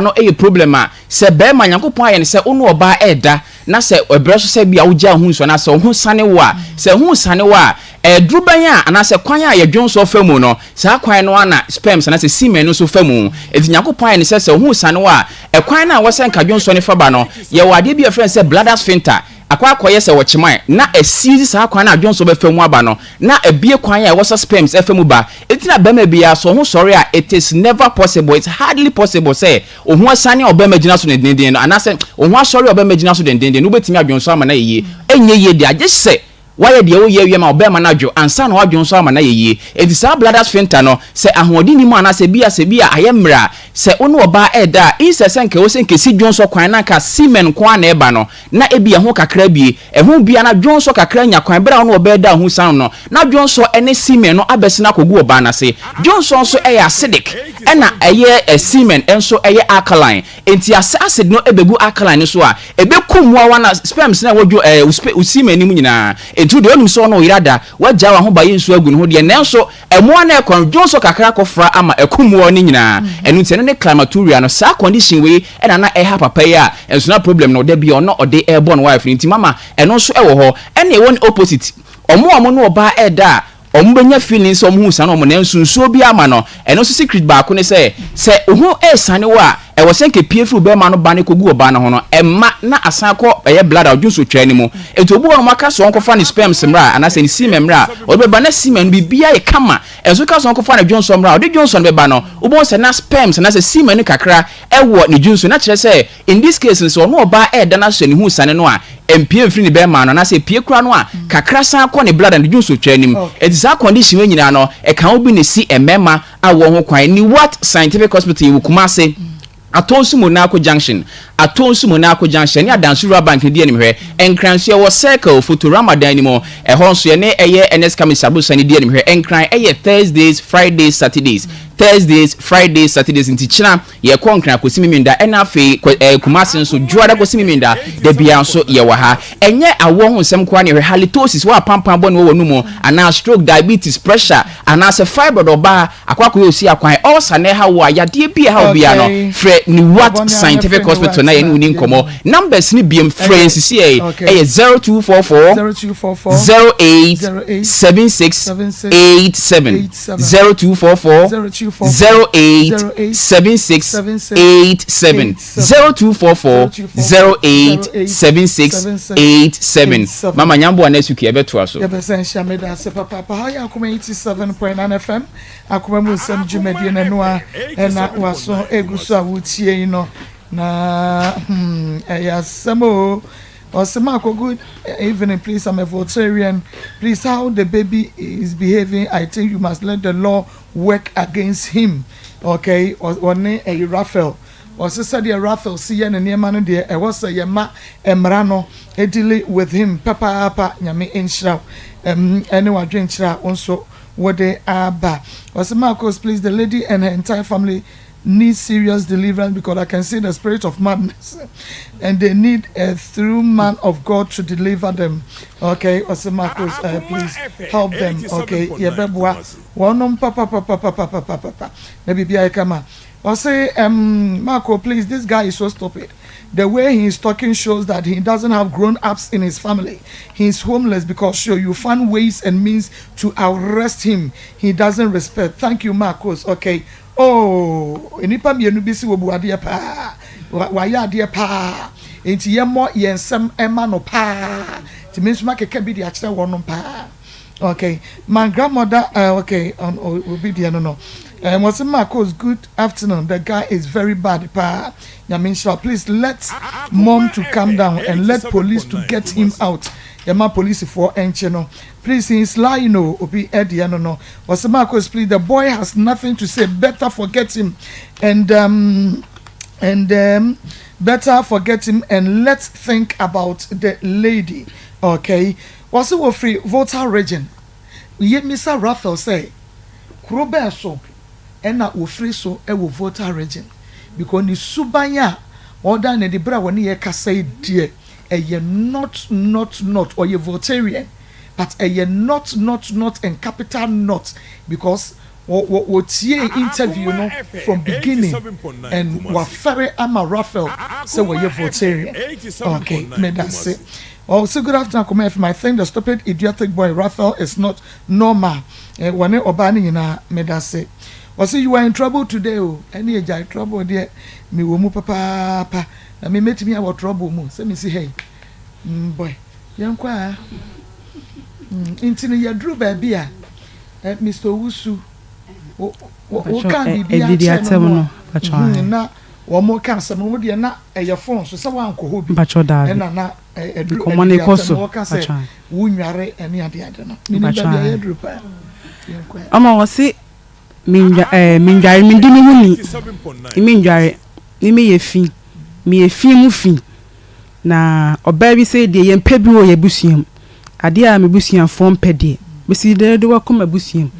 no a problem a se be ma Nyankopon aye ne se onu oba eda na se ebre so se bia wo gya hu so na se hu sane wa se hu sane wa druban a na se kwan a ye dwonso famu no sa kwan no ana sperms na se semen no so famu enti Nyankopon aye ne se hu sane wa kwan na wo se nka dwonso ne faba no ye wade bi your friend say bladder sphincter akwa akoye se wochiman na asizi sa kwan na adwonso be famu aba no na ebie kwan ya wosa sperms famu ba etina bema bia so ho sorry a it is never possible, it's hardly possible say ohun asane obema gina so den no anase ohun sorry obema gina so den no betimi adwonso ama na yeye enye ye dia je se why de wo ye ma obema na adwo ansa na wadwonso ama na yeye enti sa bladder sphincter no se ahodi ni mu anase bia ayemra se onu oba eda inse senke wo senke si dwonso kwan na ka semen kwan na eba no na ebia ho kakra bie ehun bia na dwonso kakra nya kwan bra onu oba eda hu san no na dwonso ene semen no abesina kogu oba na se dwonso so acidic ena semen enso alkaline enti acid no ebebu alkaline so a ebekum wa na sperms na wodwo semen ni mu nyina enti de onim so no irada waja wa ho ba yensu agu no ho de nenso emo na ekon dwonso kakra kofra ama ekum wo ni nyina enu enti ne climaturia no sa condition we na eha papa ya enso na problem no de bia no ode airborne wife nti mama eno so ewo ho ene won opposite omo no oba eda ombenya feelings omo hu san omo na nsunsuo bi ama no eno so secret ba ko ne se ohu esane wa e wo senke piefru be ma no ba ne kogu oba na ho no emma na asan ko eye blood adwunso twa ni mu enti obu won maka so onko fa ne sperms mra anase ne semen mra obe ba na semen bibia ye kama enso ka so onko fa ne dwunso mra ode dwunso be ba no obo se na sperms na se semen kakra ewo ne dwunso na kire se in this case so no oba eda na so ne hu sane no a empie mfiri ne be ma no na se pie kura no a kakra san ko ne blood and dwunso twa ni mu enti za condition we nyina no e kan obi ne si emema a wo ho kwan ni what scientific hospital you Kumase Atonsu Monaco Junction ni Adansura Bank di enimhwe enkranso ye wo circle photo Ramadan ni mo ehonso ye ne eye NS Kamisabu sani di enimhwe enkran eye Thursdays Fridays Saturdays nti china ye ko nkran kosimi minda enafe Kumase nso juada kosimi minda de bia nso ye wa ha enye awo ho nsem kwa ne halitosis wa pampam bo ne wo numo ana stroke diabetes pressure ana se fibroid oba akwako yo si akwan ulcer ne ha wo ayade bia ha bia no fre ni what scientific hospital na ye ni uni nkomo numbers ni biem friends si e 0244 08 7687 0244 08 7687 0244 08 7687 mama nyambo anesuki ebeto aso yebesen shameda se papa ha ya Akoma 87.9 FM Akoma mu Nsem jumedie na noa na waso eguso awutie ino na ya samo Osemako, good evening, please. I'm a Voltarian. Please, how the baby is behaving, I think you must let the law work against him. Okay, or a Raphael. Or sister dear Raphael, see and near man dear, I was a yama emrano, a delay with him, papa, yami inshra, anyone drink shra also what they are ba. Osemako, please, the lady and her entire family need serious deliverance because I can see the spirit of madness and they need a true man of God to deliver them. Okay, Osemakos, please help them. Okay, yebebwa wonom papa maybe be come say Marco, please, this guy is so stupid. The way he is talking shows that he doesn't have grown-ups in his family. He is homeless because sure you find ways and means to arrest him. He doesn't respect. Thank you, Marcos. Okay. Oh, enipa mienu bi si wobu ade pa. Wa ya ade pa. Enti yemo yensem ema no pa. Ti mensuma keke bi di a kire wono pa. Okay. My grandmother okay, on obi di no. What's Marcos, good afternoon. The guy is very bad pa. Nyaminsha, please let mom to calm down and let police to get him out. Yama police for encheno. Please, he's lying, no, Obi Eddie, no. What's Marcos, please, the boy has nothing to say. Better forget him. And And better forget him and let's think about the lady. Okay, was it free voter region? Yet Mr. Raphael say, Krobe so, and not free so a voter region because ni subanya or than the bra when ye can say dear, a ye not or ye votarian, but a ye not and capital not because. What ye interview no from beginning and what ferry ama Raphael say we ye votarian. Okay, may that say. Also, good afternoon, Akoma. I think the stupid idiotic boy Raphael is not normal. When obani na may that say. Also, you are in trouble today. Oh, any age trouble there. Me womu papa. Na me met me about trouble mo. Say me see hey, boy. Young kwa. Into ya drew baby Mr. Wusu. O can be na wo mo kan se mo de na eye phone so se wan ko hobi na komane koso wo nware ene ade no ni ba bia ye dru pa ama wose minjare mindimi huni minjare ni me ye fi mu fi na oba bi se de ye mpa bi wo ye busuam ade a me busuam fon pede bisi de do wa koma busuam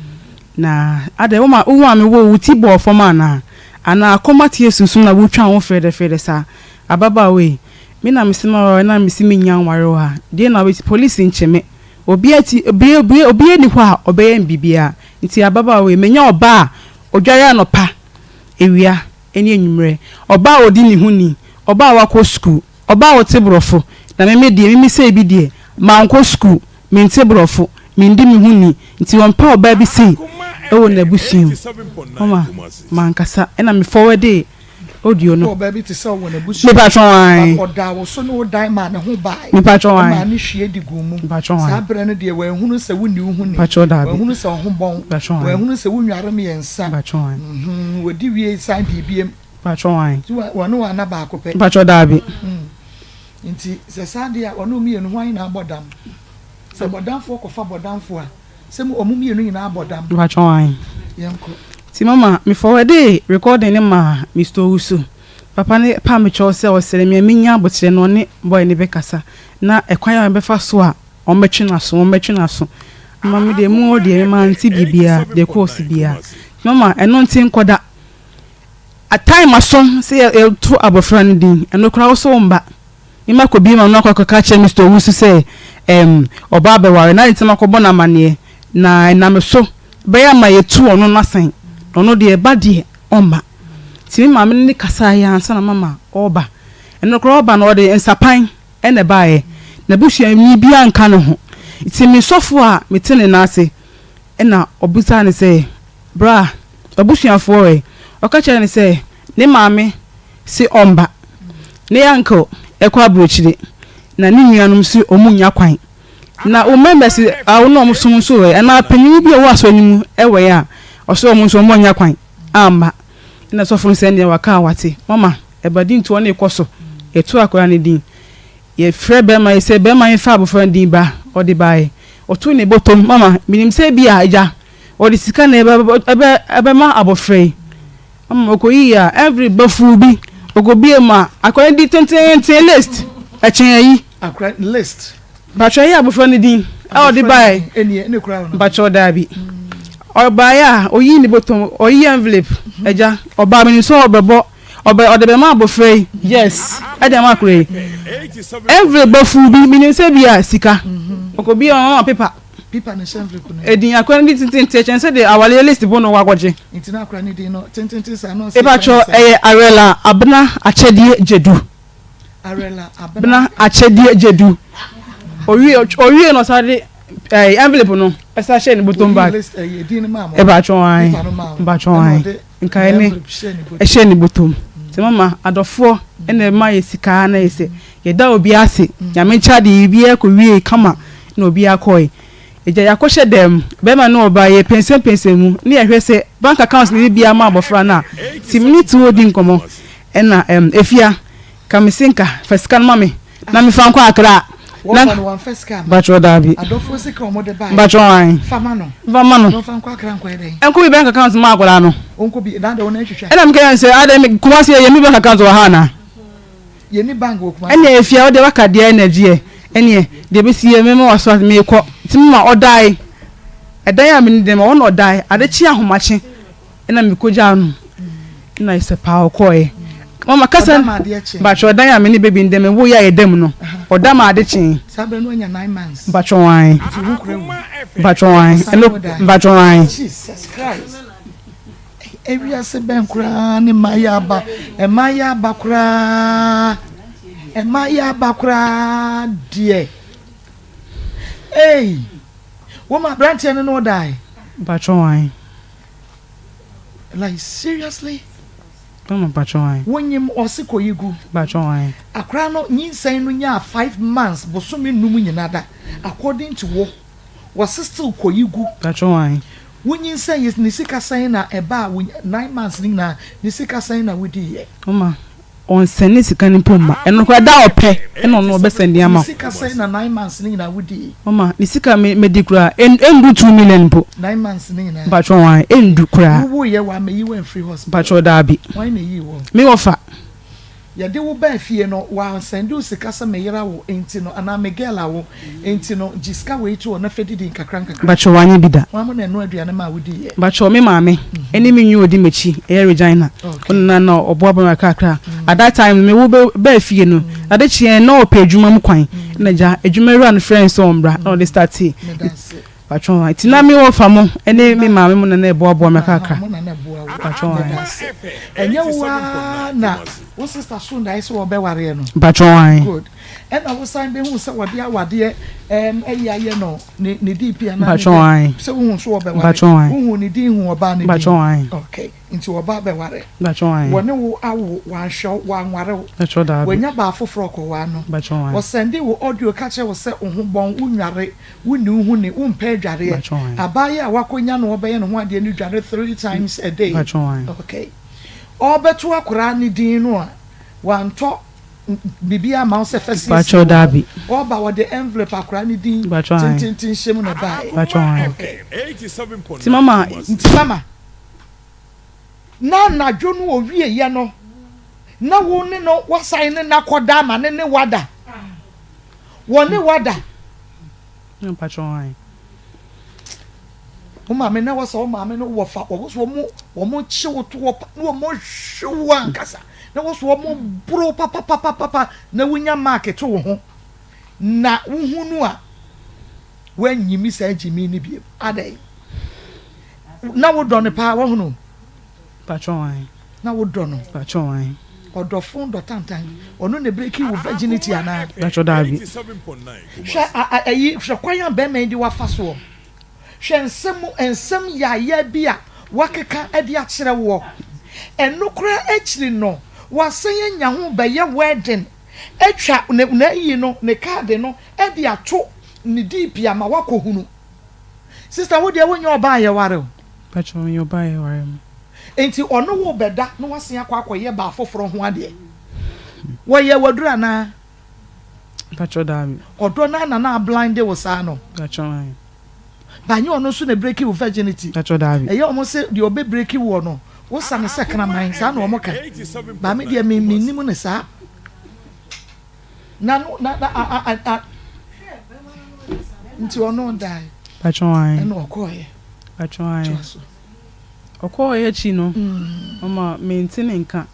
na ade wo ma me wo wuti bo foma na ana Akoma tie susu na wutwa wo fede sa ababa we me na misima na misimi nyan ware wa de na we police ncheme obi ati obi ni kwa obeye mbibia nti ababa we menya oba odware anopa ewia eni enwumre oba odi ni huni oba wakọ school oba wotebrofo na me se bi de ma nkọ school me ntebrofo me ndi mi huni nti won pa oba bi sei ewo na busium mama mankasa ena me forward audio no oba bi te se wo na busium me patron wan oda wo so no dai ma na ho bai me patron wan ma ni hwie di gumu sa bre no de we hunu se wo ni huni patron da we hunu se ho bon we hunu se wo nware me yensa patron wan we di wie san di biem patron wan wo no na ba ko pe patron da bi nti se sande a ono mi enu hwan na abodam se bodamfo ko fa bodamfo a se mu omumi enu nyina abodam patron wan yanko ti mama me forward recording ni ma Mr. Usu papa ne pa me cho se o sere me nya abotre no ne boy ne be kasa na ekwan ya be fa so a o metwe na so mama me de mu o de ma anti bibia de course bia mama eno nti nkoda a time asom se e to abofra ne din eno kra wo so mba ima ko bi ma no akwa che Mr. Usu se oba be ware na ntima ko bona mane na me so be ya ma yetu ono nasan ono de ba de omba ti ma me ni kasa ya ansa na mama oba eno kro oba no de ensapan ene bae na buhua ni bia nka no ho ti mi sofo a metene na ase ena obusa ne se bra obusuafo oka chere ne se ne maame si omba ne yanko ekwa brochire na ni nuanum si omunya kwan na o members awo no omsum so ena panyin bi o aso nyimu ewe ya oso omso omunya kwan amba na sofo se ne waka wate mama ebadi nto na ekoso etu akora ne din ye frɛ bɛma ye sɛ bɛma ye fa abofra din ba ɔde bae ɔto ne bɔtɔm mama minim sɛ bi a agya ɔde sika na ɛbɛma abofra yi mama okoyi a every bafu bi okobie ma akora di tenten list ɛkyɛn yi akora list batwa yi abofra ne din a ɔde bae ene kura no batwa da bi ɔbae a oyi ne bɔtɔm oyi envelope agya ɔba mi so ɔbɛbɔ ode be ma abofrey yes ade ma kure every bafu bi minim se bia sika okobi on paper na shamfre kuno edin akwa ndi tintin chen se de awale list bo no wagoje intina akwa ni de no tintin sa no e ba cho arela abna achedie jedu arela abna achedie jedu owie no sade envelope no esa share ni bottom bag e ba cho wan ba cho wan nka ene e share ni bottom se mama adofo ene ma yesika na yese yeda obi ase nyame chade bi e ko wie kama na obi akoi eja yakoshe dem be ma no oba ye pension mu ne yehwe se bank account ni bia ma abofra na timni tu odi nkomo ena efia kamisinka fasika mame na me fan kwa akra One one first cam. Bacho dabi. Adofo sika omode buy. Bacho wan. Famano. No fankwa kranko eden. Enko bi bank account ma akola no. Onko bi na de wona hwehwe. Ena mke say adem Kumasi ye mi bank account wa ha na. Ye ni bank wo Kumasi. Ena efia o de waka de energy e. Ene de be sie me waso me ko. Timma odai. Edan ya me ni dem won odai. Ade chi ahomache. Ena me koja no. Na ise pa okoe. Mama kasa bacho dan ya me ni baby ndem wo ya edem no. Odam ade chi. Sabe no nya 9 months. Bacho wan. Bacho wan. Eno bacho wan. Jesus Christ. Area se ben kura ni mayaba. E mayaba kura. E mayaba kura die. Hey. Woman branch no die. Bacho wan. Like seriously? Mama bacho wan. Wonyim osiko yigu. Bacho wan. Akra no nyinsan no nya 5 months bosome num nyinada. According to wo was still koyigu. Bacho wan. Wonyinsan yes ni sika san na eba 9 months ni na ni sika san na wudi ye. Mama on send sika ni pomma. Eno kwa da ope. Eno no be send ama. Sika san na 9 months ni na wudi. Mama ni sika me dikura endu 2 million po. 9 months ni na. Bacho wan endu kura. Wo ye wa me yi wan free hospital. Bacho dabi. Why me yi wo? Me ofa. Ya de wo ba fie no wa send you sika sa me yera wo enti no ana me girl wo enti no jiska we to na fedi din kakran. Bacho wanye bida. Wa mo na no aduane ma wudi ye. Bacho me maame eni me nyu odi mechi e Regina. Onna na oboabo ma kakra. At that time me wo ba fie no. Ade chie na opa adwuma mu kwan. Na ja adwuma run friends ombra na dey start here. Bacho wan tina me wo famo eni me maame mu na oboabo ma kakra. Bacho wan. Enye wa na wo sister Sunda ise wo be ware no. Bacho wan. Good. And I was saying be hu se wode awade aye no ne DP na. Bacho wan. Se hu so wo be ware. Bacho wan. Hu ni din hu oba ne. Bacho wan. Okay. Nti oba be ware. Bacho wan. Wone wo awo wan show wan ware. Bacho da. Wenya ba afoforo ko wa no. Bacho wan. Wo sende wo audio ka che wo se hu bon unware wuni hu ne umpa adware. Abaye a wakonya no obaye no ho ade ni dware 3 times a day. Bacho wan. Okay. Obetu akura ni din no a wanto bibia ma se fesi Bacho dabi. Oba wo the envelope akura ni din tintin shemu na bai. Bacho wan. 87.9. Ti mama na dwonu owie ye no na wo ne no wasan ne na koda ma ne wada wo ne wada Bacho wan. Uma me na wo so ma me no wo fa wo so mo chi wo to wo mo hwa nkasa na wo so mo bro papa na wunya market wo ho na wuhunu a wanyimi sa jimi ni bi adai na wo do ne pa wo hunu Bacho wan. na wo do no Bacho wan. odofun do tantan ono ne break you virginity ana Bacho dabi. 87.9. hwa ayi hwa kwan be me di wa fa so ensem ya bia wakeka ade a kire wo enukura akiri no wasen nya ho be ye wedding atwa na yi no ne card no ade ato ne DP ama wakohunu sister wo de wonya oba ye ware Bacho yo ba ye ware mu enti ono wo beda no wasen akwakoye ba afoforo ho ade wo ye wadura na Bacho dabi. odo na blind wo sa no Bacho wan. banyo ono so na break you virginity Bacho dabi. eye omo se de obe break you no wo sa ne sekana man sa na omo ka ba me de me nimu ne sa na nti ono dai Bacho wan. eno okoye Bacho wan. Okoye chi no. Mama maintain nka.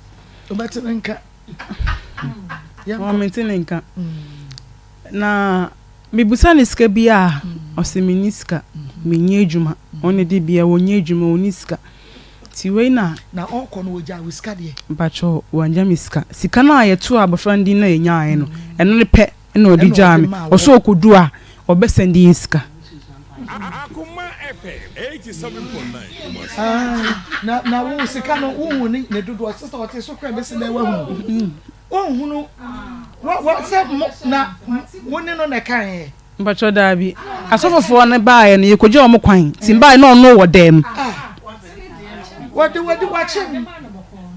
obetene nka Mama maintain nka. Na mibusa ni sika bia oseminiska menye adwuma one de bia wonye adwuma oniska ti we na okọ no oja wiska de bacho wanja miska sika na ayeto abofrandi na enya aye no eno ne pe na odi jame oso okodu a obesendi iska Akoma FM 87.9. na wo sika no wo ni ne dodo sister o te so kra be se na wa hu ohunu wa se na woni no na kan bacho dabi asofofo ne baaye no yekoje o mo kwan timbae no no wo dem wadi wachim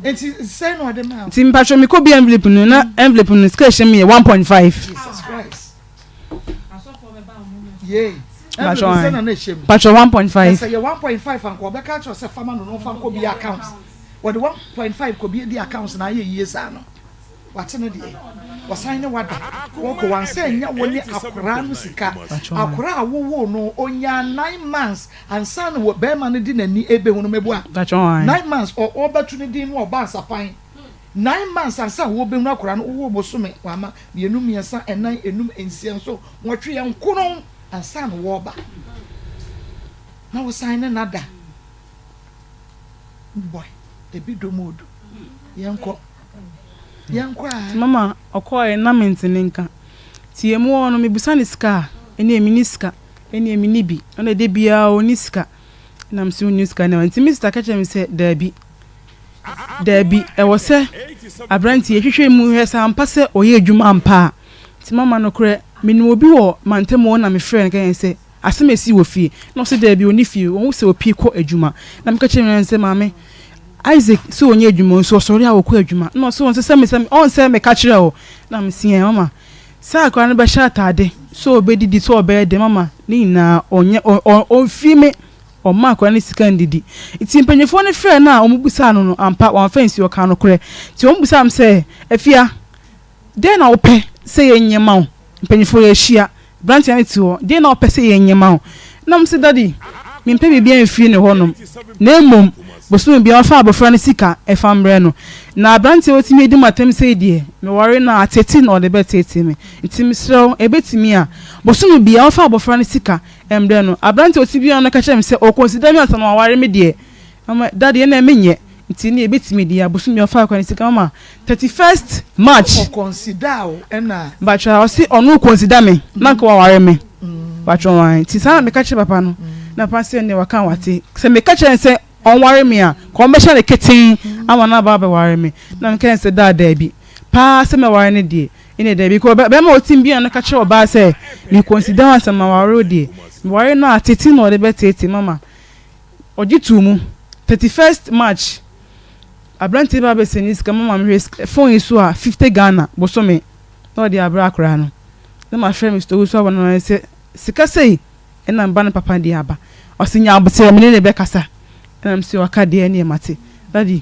enti say no dem timpacho mi ko bi envelope no na envelope no ska hye me 1.5 Jesus Christ yeah Patro Patro 1.5 say 1.5 and ko be ka cho say farmer no fa ko bi accounts what 1.5 ko bi di accounts na ye years ano what no dey wasan ne wada woko wanse nya woni akora no sika akora awowo no onya 9 months and son wo be ma no di nani ebe hu no mebua 9 months or obatu ne din no oba sapan 9 months and son wo be hu akora no wo bosome wama bienu miesa enan enum ensia so wotwe yan kuno and son wo ba na wo sign ne nada boy ebi do mood yanko mama okoye na mentene nka tie mu ono mebusa ni ska ene eminiska ene eminibi ona de bia oniska na msi oniska na nti mr kacha mi se dabi e wo se abranti ehwehwe mu hwesa ampa se oye adwuma ampa ti mama no kure menu obi wo mantemo na me friend kan se asemesi wo fie no se dabi oni fie wo se opi ko adwuma na me kacha mi se mame Isaac so onye adwuma so sorry awokọ adwuma no so on se me on se me ka kire o na me sie mama sa akwa no be sha atade so obedidi so obede mama ni na onye on fi me o ma akwa ni sika ndidi iti mpanyefo ne frɛ na o mubusa no no ampa wan fancy o ka no kure ti o mubusa am se afia den na opɛ se yenyema o mpanyefo ye hia branch ya ti o den na opɛ se yenyema o na mse daddy me mpɛ bibia mfi ne honom na emom bosu bi afa abofra ne sika efambre no na abranti otimi edi matem sei die me ware na ateti na ode beteti me ntimi srew ebetimi a bosu bi afa abofra ne sika embre no abranti otimi na ka chem se o consider me asa na ware me die mama daddy na menye ntini ebetimi die bosu bi afa akwa ne sika mama 31st March o consider o na bacha o si onu consider me na ko ware me bacha wan ti sa me ka che papa no na pase ne waka wate se me ka che se on worry me a commercial kitten ama na ba worry me na nka say da bi pa se me worry ne die ine da bi ko be ma otim bi an ka che oba say me consider one some worry die worry na tete no de betete mama ojitu mu 31st March abranti ba be senis ka mama me phone isu a 50 Ghana boso me no de abra akra no na ma friend Mr. Uso wa no say sika sei ena mba na papa di aba osinya abotere me ne be kasa na msi wakade ene mate daddy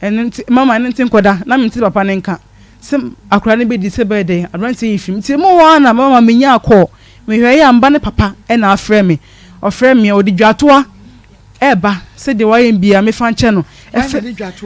enti mama enti nkoda na mti papa ne nka sem akura ne be di se be den advance ifim ti mo wa na mama menya akọ me hwe ya mba ne papa e na afre me ofre me odi dwatoa eba se de waye bia me fa nche no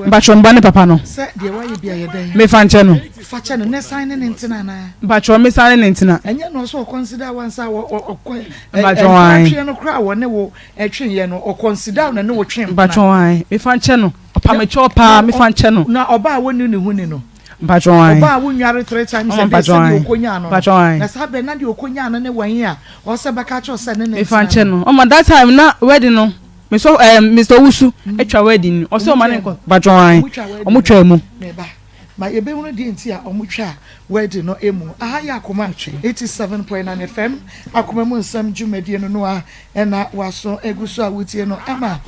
ba chomba ne papa no se de waye bia ye den me fa nche no fa che no ne sign ne ntina na ba chomba sign ne ntina enye no so consider one sa ba chomba twe no kra wo ne wo etwe ye no o consider na ne wo twe ba chomba me fa nche no opa me chopa me fa nche no na oba woni ne huni no ba chomba oba wonware 3 times and say okonya no ba chomba na sa be na de okonya no ne wan a wo se ba ka cho se ne me fa nche no o ma that time na wedding no me so Mr. Usu etwa wedding o se o ma ne ko bajon o mu twa mu me ba ma ebe hu no di enti a o mu twa wedding no emu aha ya Akoma 87.9 FM Akoma mu nsam dwumadie no no a na waso eguso a wotie no ama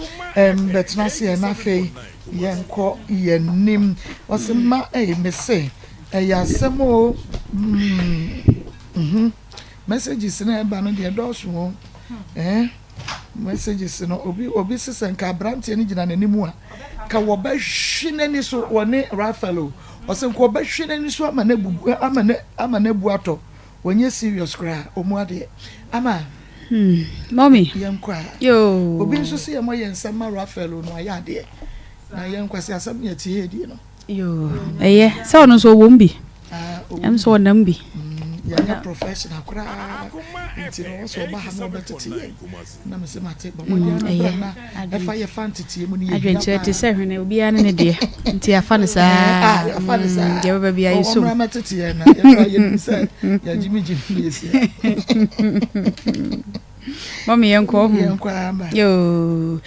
betna se na fe yenko yenim osema me se ya semo messages na eba no de do so messages no obi sisen ka brantie ni gina nanimu a ka wo ba hwene ni so woni Rafaelo osen ko ba hwene ni so ama na bu ato wonye serious kra omuade ama mommy yankwa yo obi nso se ye mo ye nsema Rafaelo no ayade na yankwa se asam ye tie di no yo se ono so wo mbi am so nam bi ya professional kura nti no so ba ha no betete na me se mate ba mo dia na e fa ye fantity mu ni adwenture te se hwene obi an ne de nti afa ne sa afa ne sa je ba bia yeso mo matete ye na ye fa ye ni se ya jimi yesi Mommy yanko. Yo.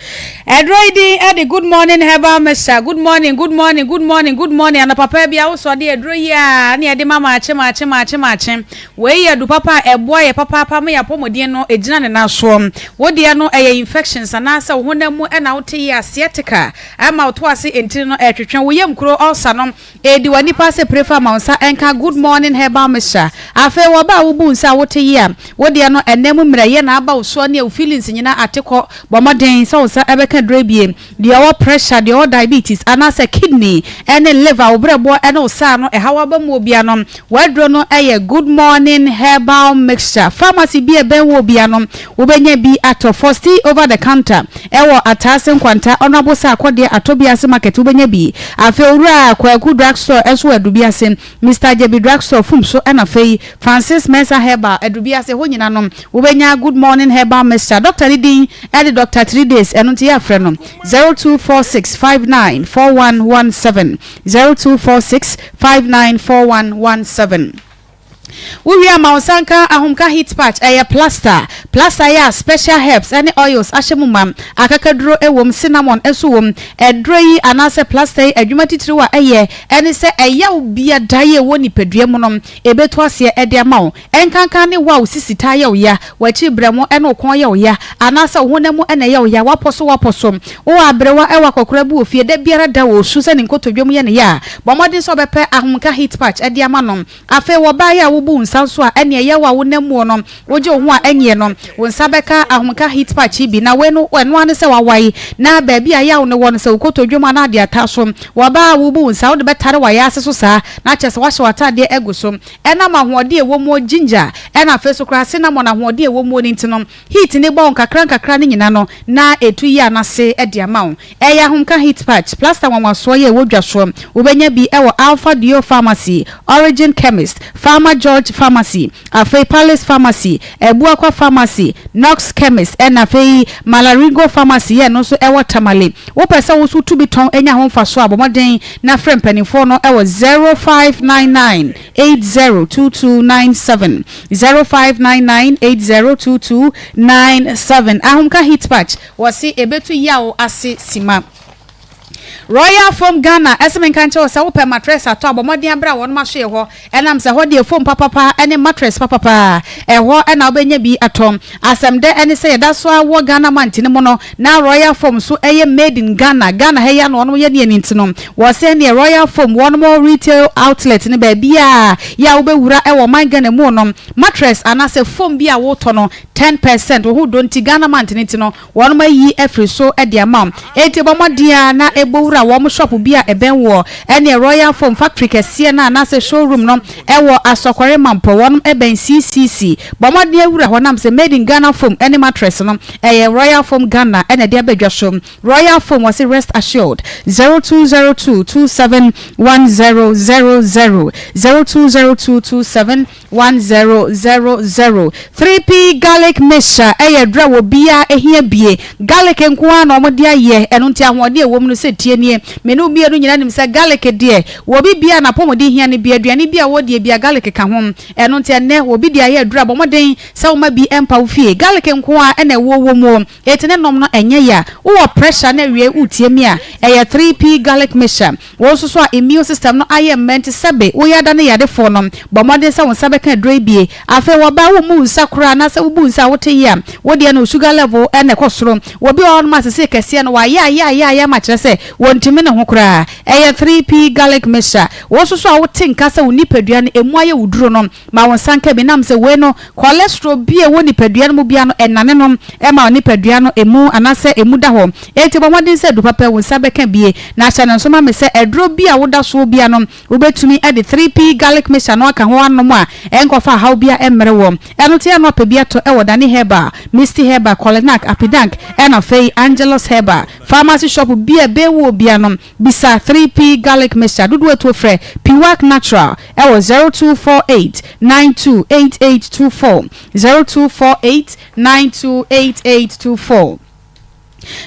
Edroidi Eddie, good morning, Heba Mesa. Good morning. And papa bia also de edroya na de mama ache. We ya du papa eboy papa me ya pomodie no ejina ne na so. Wo de no infections anasa wo honam e na wote ya sciatica. Ama wo to ase entiri no etwetwen wo yam kro ulcer no edi wani passe prefer mansa enka good morning Heba Mesa. Afe wo ba wo bu nsa wote ya. Wo de no enemu mraye na aba wo so ne feelings nyina ateko bomoden so sa ebeka drebie the our pressure the our diabetes anasa kidney and liver obrebo and osa no ehawa ba mu obia no wadro no eye good morning herbal mixture pharmacy bi e ben wo obia no wo benya bi ato first over the counter ewo atasen kwanta onabo sa akode atobiase market wo benya bi afi owura kwaku drugstore enso adubiase Mr. Jebi drugstore fum so na fei Francis Mesa herbal adubiase ho nyina no wo benya good morning herbal mixture Dr. Lidin and Dr. 3 days and until your friend 0246594117 0246594117. We are Mausanka ahumka hit patch plaster ya special herbs any oils ashemumam akakadro ewom cinnamon esuwom edrei anase plaster adwuma titiriwa ene se obia daye woni pedua mu no ebeto ase ede amawo enkankan ne wa osisita ya oya wachi bremo ene okon ya oya anase honemu ene ya oya waposo wo abrewa ewa kokora bu ofie de biara da wo su se ne nkotodwom ye ne ya bomodin so bepe ahumka hit patch ede amanom afe wo ba ya bu nsanso a ene ye wa wonamu no woje ho a enye no wonsa beka ahomka hit patch bi na wenu ane se wawai na baabi a ya wo ne won se ukotodwuma na de ataso wa ba wo bu nsa wo de betare wa ya aseso sa na chese wa hye watade eguso ena ma hoode ewo mu ginger ena feso kra se na mo na hoode ewo mu ni ntino hit ni bon kakra ni nyina no na etu yi anase e de amawo eya ahomka hit patch plaster wanwaso ye wodwaso wo benya bi e wo Alpha Dio Pharmacy, Origin Chemist, Pharma George Pharmacy, Afei Palace Pharmacy, Ebuakwa Pharmacy, Knox Chemist, and Afei Malarigo Pharmacy, and also Ewa Tamale. Wo pesa wo su tubi ton enya ho fa so abomoden na frem panifo no ewo 0599802297 0599802297 ahumka hit patch wasi ebetu yawo ase sima Royal Foam Ghana esmen kanche o sa wo pe mattress ato abomodin abra won ma hwe ho enam se ho de foam papa ene mattress papa ho ena obenya bi atom asem de ene se da so awo Ghana mantini mo no na Royal Foam so eye made in Ghana heya no no ye ne ntino wo se ne Royal Foam one more retail outlet ne ba bia ya wo bewura e wo man Ghana mu no mattress anase foam bia wo to no 10% wo don't Ghana mantini tino won ma yi efri so e de amount enti bomodin na ebo wo shop bia eben wo ene Royal Foam factory kese na se showroom no ewo asokore mampo won eben CCC bomode ewura honam se made in Ghana foam ene mattress no Royal Foam Ghana ene de abedwaso Royal Foam was rest assured 0202271000 0202271000 3P garlic mixture dra wo bia ehia bie garlic enko na omode aye eno ntia hoode ewom no se tie menu bia no nyina nim se garlic de wo bibia na pomodi hia ne bia aduane bia wo de bia garlic ka ho eno nte ne wo bibia ye adura bomoden se wo ma bi empa wo fie garlic nko a ene wo mo etene nom no enye ya wo pressure na wie utie mi a 3P garlic mixture wo so so immune system no aye ment sebe wo ya da ne yade fo no bomoden se wo sabe kan dry bie afa wo ba wo mu nsakura na se wo bu nsa wo te ya wo de no sugar level ene kosoro wo bi on ma se kese no wa ya ma kire se wontimi ne ho kura 3P garlic mixture wo so so a wo tinka se wo nipadua ne emu aye wuduro no ma won sanka bi nam se we no cholesterol bia wo nipadua no mu bia no enane no e ma nipadua no emu anase emu da ho enti bomodin se du papa won sabe kan bie na acha ne so ma me se edro bia wo da so bia no wo betumi e de 3P garlic mixture no aka ho anom a enkofa haw bia emre wo eno te no pa bia to e wo dani herba misty herba colenac apidank ena fei angelos herba pharmacy shop bia be wo bia no bisa 3P garlic mixture dudu eto frɛ Piwak natural ewo 0248928824 0248928824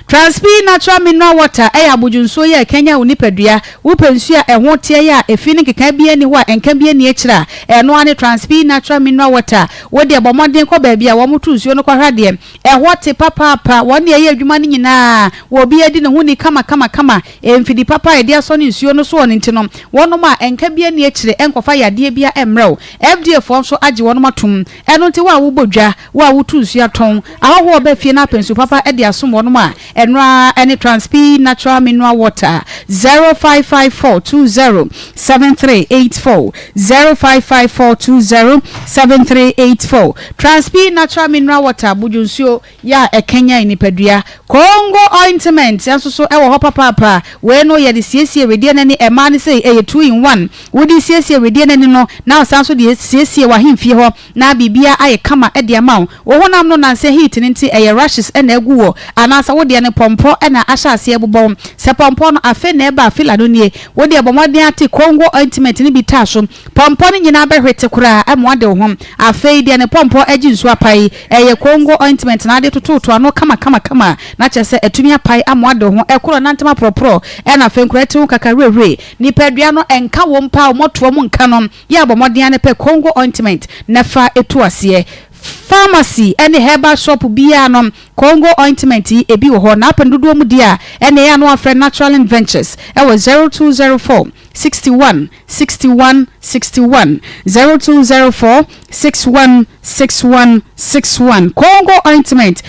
Transp natural mineral water abujunso ye Kenya unipadua wupensu a eho tie ya efini keka bia ni ho a enka bia ni ekira eno ane Transp natural mineral water wode abomoden ko ba bia wo mutu nsuo no kwa hwade eho te papa wone ye adwuma ni nyina wo bia di ne ho ni kama emfidi papa ede aso ni nsuo no so woni ntino wono ma enka bia ni ekire enkofa yade bia emrew FDA fo so age wono matum eno nti wa wo bodwa wa wutu nsuo aton aho ba fie na pensu papa ede aso wono ma enra any Transp natural mineral water 0554207384 0554207384 Transp natural mineral water bujunsuo ya Kenya inipadua Congo ointment yanso ewo ho papa we no ye de siesie wedie nani ema ne say 2 in 1 wodi siesie wedie nani no na sanso de siesie wa hemfie ho na bibia aye kama ede ama wo honam no nanse heat nti rashes na aguwo anasa wodi ne pompo na ashase ebobom se pompo no afe na eba afila no nie wodi abomoden ate Congo ointment ni bitaso pompo ni nyina behwete kura amwade ho afe de ne pompo agi nsu apai Congo ointment na ade tototo ano kama na chese etumi apai amwade ho ekoro nantema propro na afe nkurete ho kakarere ni padua no enka wo mpa omoto mo nka no ya abomoden ne pe Congo ointment na fa etuase pharmacy any herbal shop bia no Congo ointment ebi wo ho na apendodo mu dia ene ya no afre natural ventures e was 0204 61 61 61 0204 61 61 61 Congo ointment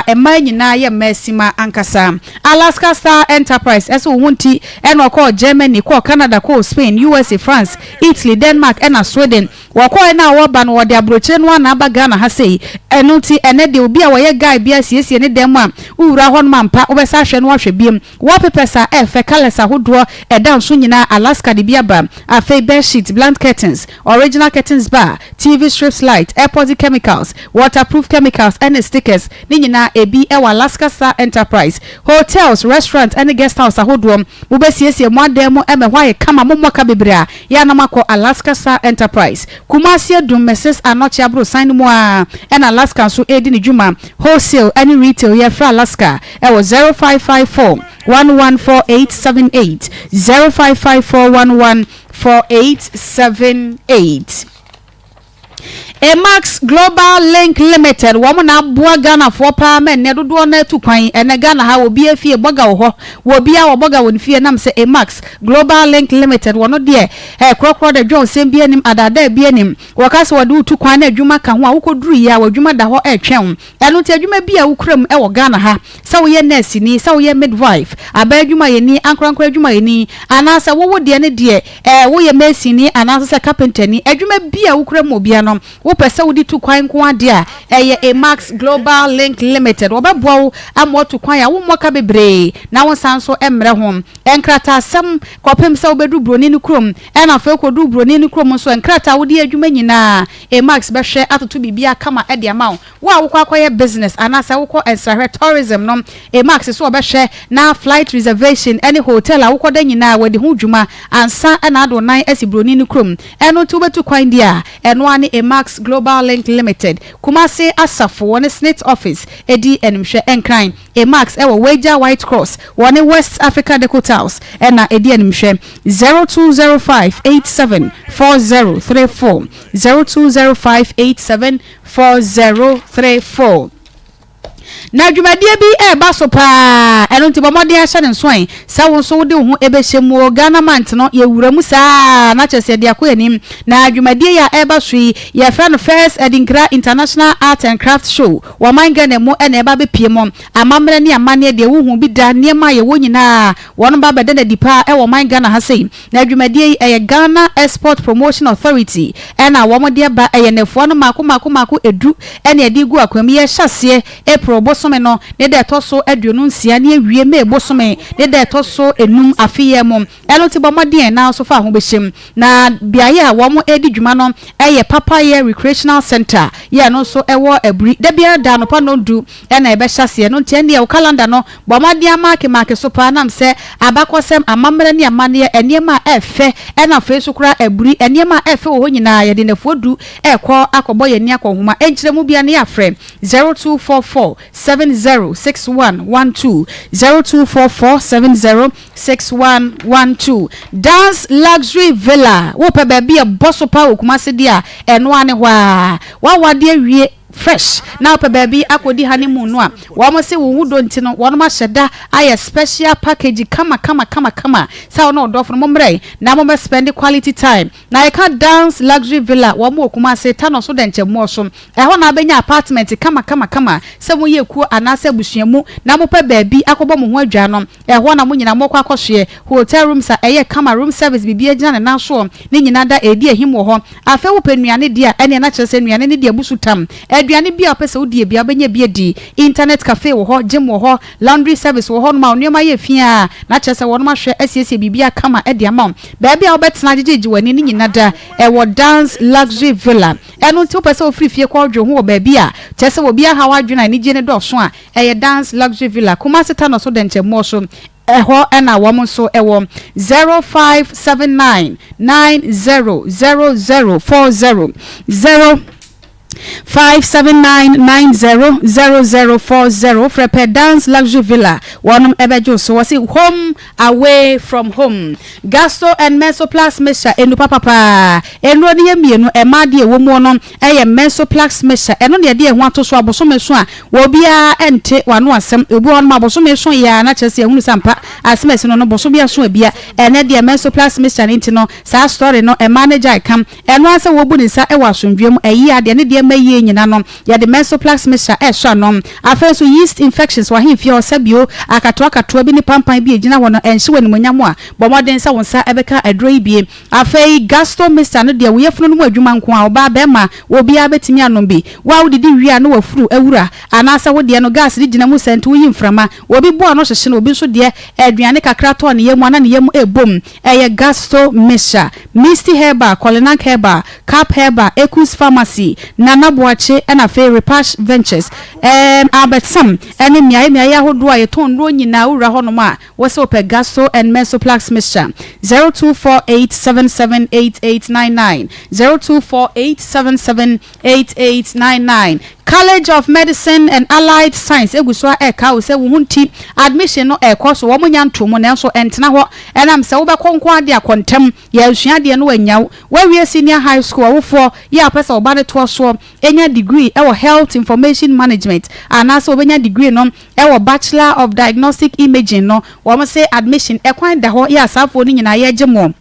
ema nyina ye mesima ankasa Alaska Star Enterprise eso wunti eno ko Germany ko Canada ko Spain USA France Italy Denmark ena Sweden wako na woba no wode abroche no na abaga na ha sei eno ti ene de obi a woye guy bia siesie ne dem a uwura ho no mampa obesa hwe no hwe biem wo pepesa efe kalesa hodo eda nso nyina Alaska de biaba afe bed sheet blank curtains original curtains bar TV strips light airport chemicals waterproof chemicals and stickers ni nyina ebi ewa Alaska Star Enterprise hotels restaurants and guest house ahodo wo besiesie mo adem mo emehwa kama mommoka bebrea ya na mako Alaska Star Enterprise Kumasi Adum Mrs. Anochi Abro sign mo a and Alaska so edi ni dwuma wholesale and retail ya fra Alaska e was 0554 114878 0554 114878 Max Global Link Limited woman na boa Ghana for pa men ne dodo na tukwan ene Ghana ha obi afie boga wo ho wo bia wo boga won fie nam se Max Global Link Limited wono de krokro de John sem bia nim adada bia nim wakase wode tukwan na adwuma ka ho a wokoduru ya wadwuma da ho etwen eno ti adwuma bia wukram wo Ghana ha sa wo ye nurse ni sa wo ye midwife aba adwuma ye ni ankrankra adwuma ye ni anasa wo de ne de wo ye mercy ni anasa carpenter ni adwuma bia wukram obia no wo pese wo di tu kwan ko ade a eye Max Global Link Limited wo bebo amoto kwan ya wo moka bebre na wo sanso emre ho enkrata asem kopem se wo bedu broni ni krom na fa ko du broni ni krom so enkrata wo di adwuma nyina Max be hwe atoto bibia kama ade ama wo a wo kwa kwaye business anasa wo ko ensahwe tourism no Max so wo be hwe na flight reservation any hotel a wo ko da nyina wadi ho dwuma ansa na ado nan asi broni ni krom eno to betu kwan dia eno ani Max Global Link Limited Kumasi Asafo one Snit office edi enimhwe enkran Max ewo Wager White Cross one West Africa Decor House ena edi enimhwe 0205874034 0205874034 na dwumadie bi ba so pa eno nti bomode a hye ne nsoan sa won so wode ho ebehye Ghana mant no ye wuramu saa na chese de akoyanim na dwumadie ya ba so ye fra no First Edinkra International Art and Craft Show wa manga ne mo ena ba bepie mo amamre ne amane de wo hu bi da ne ma ye wonyina won ba bede na dipa wo manga na ha sei na dwumadie ye Ghana Export Promotion Authority ena wo mo de ba ye nefo no mako edu ena edi gu akwam ye hyase April bosome no ne de toso aduonu nsia ne awie me bosome ne de toso enum afiye mom eno ti bomodien na so fa ho behim na biaye a wo mo edi dwuma no eye Papaya Recreational Center ye no so ewo abri de bia da no pa no du ena ebe hyase no ntia ne calendar no bomodien mark so pa nam se abakosem amamre ne amane eniema efe ena fe so kura abri eniema efe wo nyina ye de nafodu ekọ akọbọ ye ni akọhuma enkyere mu bia ne afre 0244 706112 0244706112 Dance Luxury Villa wo pe ba bia boso pa okumase dia eno ane hwa wawade wie fresh now pe baby akodi honeymoon no a wo mo se wo wudo ntino wo no ma hyeda aye special package kama sa no do no mre na mo spend quality time na I can Dance Luxury Villa wo mo okuma se tano so denche mo so e ho na benya apartment kama se mo ye ku anase busuamu na mo pe baby akobo mo ho adwa no e ho na mo nyina mo kwa akohwe hotel rooms a eye kama room service bibia gina na so ni nyina da edi ehim wo ho afa wo penuane dia ene na kyerese nuane ne dia busutam aduane bia opese wodie bia benya bia di internet cafe wo ho gym wo ho laundry service wo ho no ma onema ye fia na kyerese wo no ma hwe asiesie bibia kama e dia ma baabi a obetena gigigi wani ni nyina da e wo Dance Luxury Villa eno nti opese ofrifie kwa odwo ho wo baabi a kyerese wo bia ha wadwena ni gene do so a e Dance Luxury Villa kuma seta no so denche mo so eho ena wo so ewo 0579 900040 579900040 Frepe Dance Luxury Villa one ebejo so was home away from home Gastro and Mesoplast Mesha enu papa enu ne yemienu emade wo mu no eye Mesoplast Mesha enu ne de ho atoso abosome so a wo bia ente wano asem obi won ma abosome so ya na chese ehunu sampa asmesi no boso bia so bia ene de Mesoplast Mesha nti no sa story no e manager kam enu ase wo bu ni sa e wasomdwem eyi ade ne de maye nyina no ya de Mesoplast Mesha e sha no afenso yeast infections wa himfia osabio akatoa bi ni pampan bi egina wono enhye wani monyamo a bomoden sa wonsa ebeka adroi bie afei Gastro Mesha no de wo yefunu no mu adwuma nko a oba be ma obi abetimi anom bi wa wo didi wi no wafuru awura anasa wo de no gas di gina mu sente wo yimframa obi bo no hyehye no obi so de aduane kakra to ne yemu ana ne yemu ebom eye Gastro Mesha Misty Herba Colinac Herba Cap Herba Ecus Pharmacy Nana Boache and a fair Repash Ventures Albert Sam and Mia hodo a ton ro nyina wura honoma was ope Gastro and Mesoplast Mesha 0248778899 0248778899 College of Medicine and Allied Science eguswa eka wo se wo hunti admission no ekoso wo munya ntomo na so entena ho enam se wo be konko ade akontem ya asua de no wanyaw we senior high school wo fo ya pesa wo ba de to so enya degree e wo health information management anasa obenya degree no e wo bachelor of diagnostic imaging no wo mo se admission e kwan da ho ya asafo ni nyina ye gemo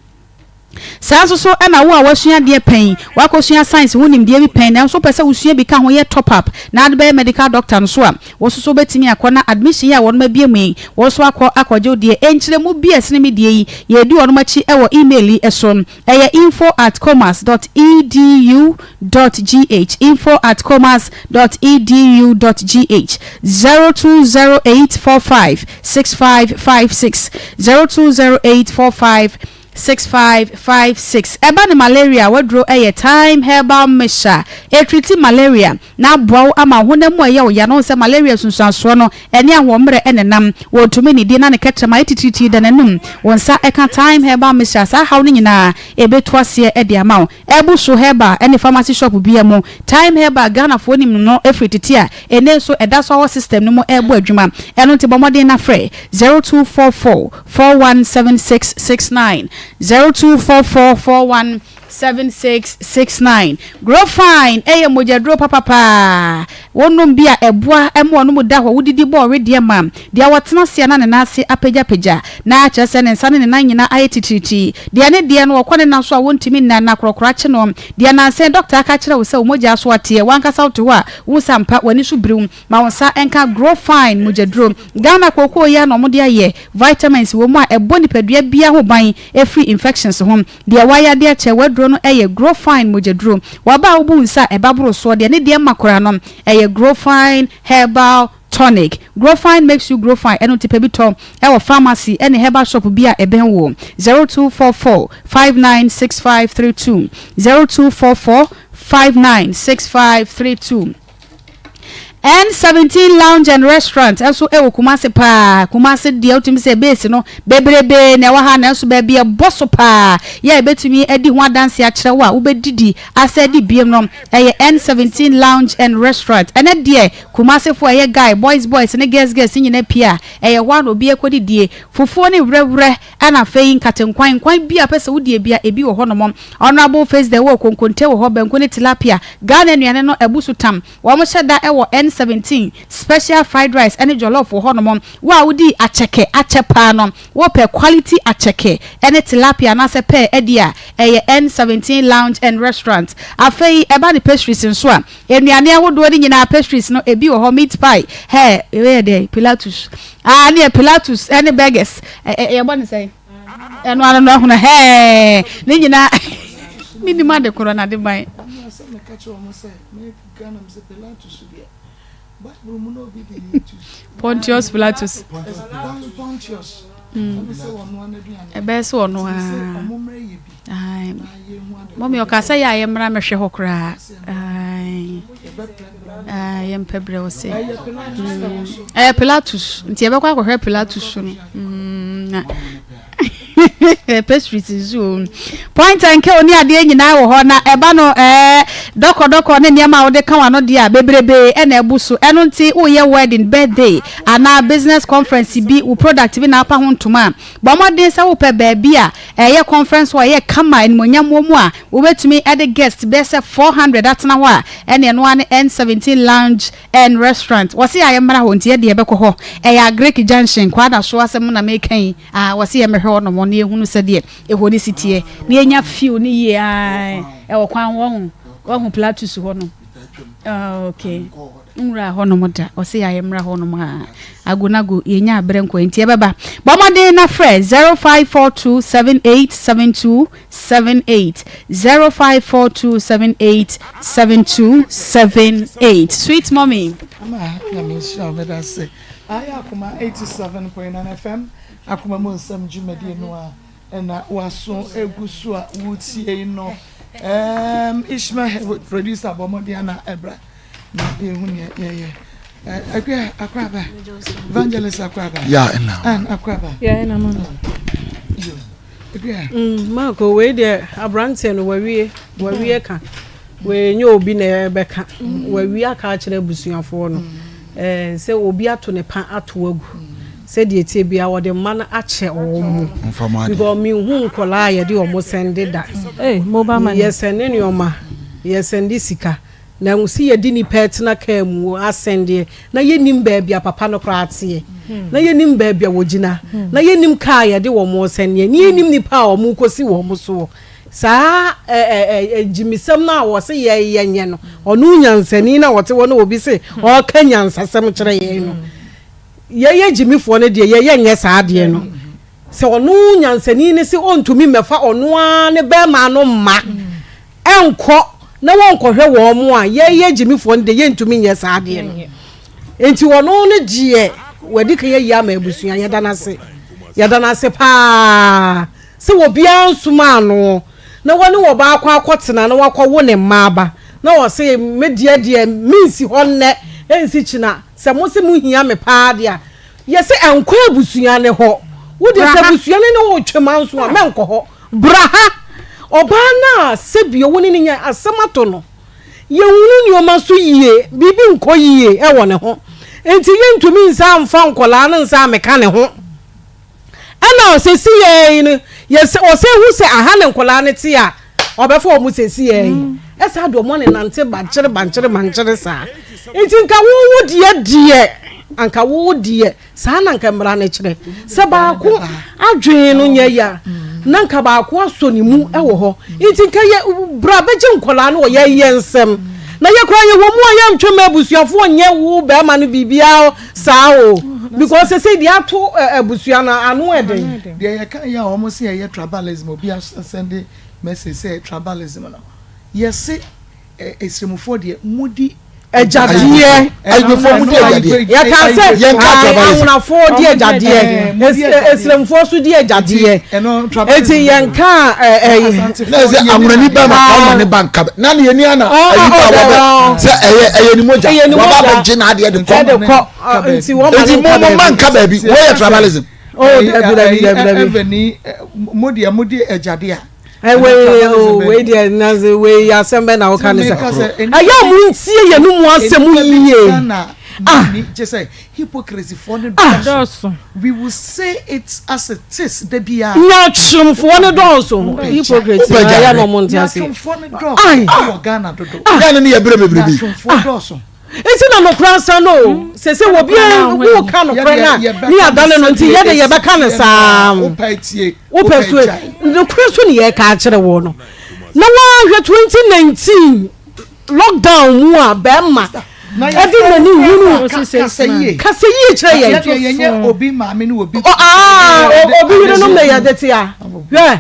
so na wo a wasua de pen wakosua science wonim de bi pen na so pese wosua bi ka ho ye top up na adbe medical doctor no so a wo so betimi akona admission ya won ma bia mu wo so akwaje de enchire mu bia sene mi de yi ye di won machi e wo email yi eso eye info@commerce.edu.gh info@commerce.edu.gh 0208456556 0208456556 eba ne malaria wadro eye Time Herbal Mesha treat malaria na boaw ama honam aye wo ya no se malaria sunsuanso no ene ahomre enenam wo tumi ne di na ne ketema etititi da nanum wonsa eka Time Herbal Mesha sa haw ne nyina ebetuase e de amaw ebu so herbal ene pharmacy shop bia mu Time Herbal Ghana fo nim no efrititi a ene so eda so our system no mu ebu adwuma eno te bomoden na frɛ 0244417669 0244417669 grow fine eye mojadro papa wonnom bia eboa emo no muda ho wudidi bo rede mam dia watena se na ne nase apagya na kyese ne nsa ne na nyina ayetitiriti dia ne dia no wokone na so a wontimi nna na krokra kye no dia na se doctor aka kire wo se moja so atie wankasa woto ho a wo sampa wani so birum ma wonsa enka grow fine mojadro Ghana kokoo ya no mode aye vitamins wo mu a ebo nipadua bia ho ban free infections ho dia waya dia che wadro no eye grow fine mojadro waba obu nsa ebabro so dia ne dia makora no eye grow fine herbal tonic. Grow fine makes you grow fine. Eno tipe bito ewo pharmacy ene herbal shop bia eben wo 0244596532 0244596532 N17 Lounge and Restaurant also ewo Kumasi pa Kumasi dia utimi se base no bebrebe na wa ha na so ba bia boso pa ya betumi edi ho dance a kire wa ubedidi asedi biem no N17 Lounge and Restaurant ene die Kumasi fo ye guy boys ne girls nyina pia one obi ekodi die fufuo ne wrewre ana feyi nkatenkwan bia pese wodie bia ebi wo honomom honorable face the wo konkonte wo ho benko ne tilapia Ghana nuane no ebusu tam wo mo hyeda ewo N17 special fried rice ene jollof wo honomom wa wodi acheke achepa no wo pe quality acheke ene tilapia na se pe edia N17 Lounge and Restaurant afei eba ne pastries nso a enuane ahodo ni nyina pastries no ebi wo ho meat pie we dey Pilatus ne Pilatus ene burgers e bo ne say eno ano no ho ni nyina ni ma de corona de ban Pontius Pilatus Pontius ebe so no ai mommy okasa ya yemra mehwe hokra ai yem pebre o se Pilatus nti ebe kwa hwe Pilatus no pastries zoo point and ke oni ade nyina wo ho na eba no doko ne niam a wo de kan wa no dia bebrebe e na ebuso eno nti wo ye wedding birthday ana business conference bi wo product bi na apa ho ntoma ba modern sa wo pe ba bia ye conference wo ye kama enmonyam mu a wo betumi e de guest be se 400 atena ho a ene no an N17 Lounge and Restaurant wo se aye mra ho nti ye de be ko ho ya Greek Junction kwada so asem na mekan wo se ye mehwe no mo ne ehunu se de ehoni sitie ne enya fiu ne ye wo kwan wo Pilatus ho no okay mra ho no moda o se ya mra ho no ma agunago yenya abrenko ntie baba bomade na fre 0542787278 0542787278 sweet mommy ama na me sha me da say aya Akoma 87.9 FM Akoma mo Nsem jumedie no a na waso egusu a wutie no Ishmael producer bomode na ebra na ehun ye akwaba evangelist akwaba akwaba na mama Marco we de abrante no wawie ka we nye obi na beka wawie aka kire busuafo no se obi ato ne pa ato agu se de tie bia wo de man ache omo because me hu nkola ye de omo sende da mobile money yes ene ne oma yes ende sika na usi ye di ni pet na ka mu asende na ye nim ba bia papa no kra ate na ye nim ba bia wogina na ye nim ka ye de wo mo sende ni ye nim ni pa wo mu kosi wo mo so saa jimisem na wo se ye yenye no onu nyansani na wote wo no obi se o ka nyansasem kire ye no ye jimifo ne de ye nye saa de no se onu nyansani ne se ontumi mefa onu a ne be ma no ma enko na won kohwe wo mo a ye jimifo ne de ye ntumi nye saa de no enti wono ne gie wadi ka ye ya ma ebusua ye da na se pa se wo bia nsuma no na woni wo ba akwa akotena na wakwa wo ne maba na wo se media de minsi honne ensi china se mo se mu hia me pa de a ye se enkwa abusua ne ho wo de se abusua ne wo twema nso a menko ho braha oba na se bio woni ne nya asemato no ye wunu ni o maso yie bibi nko yie e wo ne ho enti ye ntumi nsa mfa nkola na nsa meka ne ho ana o se si ye ni yes o se hu se aha ne nkola ne ti a obefo o mu se si ye esa do mo ne nante bankere sa enti nka wo die anka wo die sa na nka mra ne kire se ba ko adwen no nya ya na nka ba ko asoni mu e wo ho enti nka ye bra beje nkola no ye nsem na ye kra ye wo mu ye ntwem abusuafo nye wo be ma no bibia sa o because say they ato abusua na anu eden they ye kan ya o mo say ye tribalism obi send message say tribalism no yes say esremufo de mudi Ejadiye. Agbefo mu di ejadiye. Ya kan say ahunafo di ejadiye. Eslemfo so di ejadiye. Eti yenka na say ahunani ba ma ne banka. Na ne yeni ana ayipa say eye ni moja. Wa ba je na ade de ko. Enti wo ma enti mo manka ba bi. Where tribalism? Oh, David. Modi ejadiya. We dey na say we asembe na o kan say aya mu ntie ye no mu asemu yiye just say hypocrisy for the we will say it as it is the bia na chum for the doso hypocrisy aya no mo ntia say our Ghana dodo ya ne ye bereberebi for doso enti na no kransa no se wo bia wo ka no kran na ni adane no nti ye de ye be ka ne sam wo pesue no kranso ni ye ka kire wo no na wa hwe 2019 lockdown mu a be ma ebi mani hunu kaseyi kire ye obi maame ni obi obi no me ya detia hwe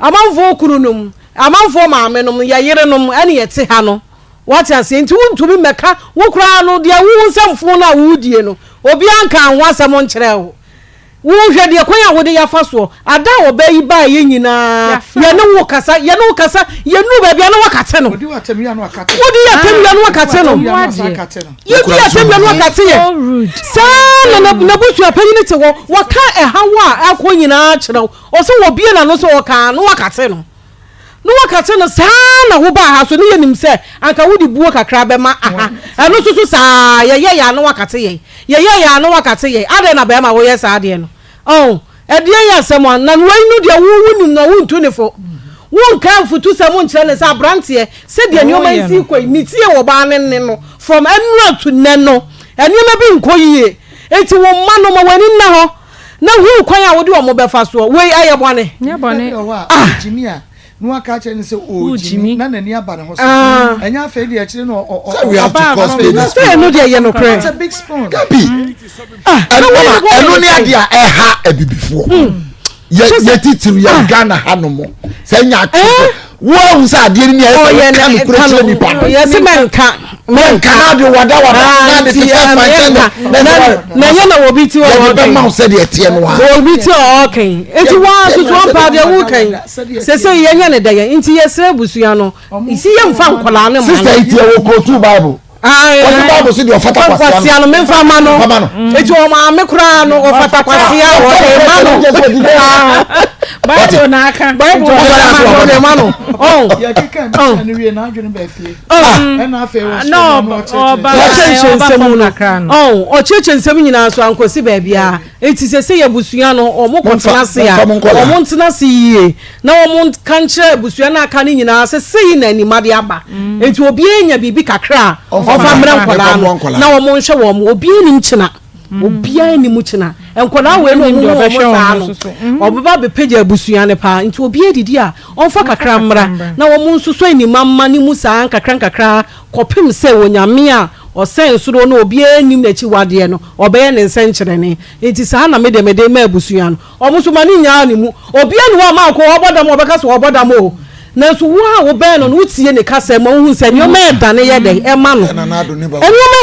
amanfo kunu num amanfo maame num ya yire num ene ye te ha no what you say nti wuntumi meka wo kura no de wo nsamfo na wo die no obi anka anwa asem nkyere wo wo hwe de kwan a wo de yafa so ada obayi ba ye nyina ye ne wo kasa ye nu ba bia no wakate no odi watem ya no wakate odi yatem ya no wakate no ye di yatem ya no wakate ye sa na busu apanyi ne te wo waka ehawa akọ nyina kyere wo o so wo bie na no so wo ka no wakate no no wakate no saa na wo ba ha so ne yenim se anka wo di buo kakra be ma aha eno susu saa ye ya no wakate ye ya no wakate ye ade na be ma wo ye saa de no oh ede ya asemo na no inu de wo wunim na wo ntu ne fo wo kan futu se mo nkyere ne sa brante se de nyoma nsi koi mitie wo ba ne no from enura to ne no enuma bi nkoyie eti wo ma no ma wani na ho na hu kwan a wo de wo mo be fa so we aye bone jimia no aka che ni se o jimi na nani aba ne ho so enya fe de akire no say no de ye no kre it's a big spoon eno ni ade a eha abibifo ye titiru ya Ghana hanomo say nya wo unsa ade ni e kan kura che ni pa ye se menka na de wada na de na ye na obi ti wo be ma se de tie no ha obi ti okay enti wa so so pa de wo kan se ye nya ne de ye enti ye se busua no isi ye mfa nkola ne ma sister itie wo ko tu bible what bible say the ofata kwasia no memfa ma no enti o ma me kura no ofata kwasia wo de ma no bible na aka bible wo de ma no ya kika ni wie na adwene ba fie na afa wo no ba nsem na kra no ocheche nsem nyina so ankosi ba bia enti se ye busua no o mo kontena se ya o mo ntena se yie na o mo kanche busua na aka ni nyina se sei na ni made aba enti obi enya bibi kakra ofa mra nkola no na o mo nhwe wo mo obi ni nchina obi ani mu china enkola we no mo sa no obeba be page abusua ne pa nti obi edidi a onfa kakra mra na wo mo nsuso ani mamma ni mu sa kakra kopim se wonyame a osen suro no obi ani nachi wade no obeye ne nsenkyere ne nti sa na mede ma abusua no omuso mani nya ni mu obi ani wa ma ko obodam obeka so obodam o na so wo be no utie ne kasa ma hu se nyoma edane ye de e ma no nyoma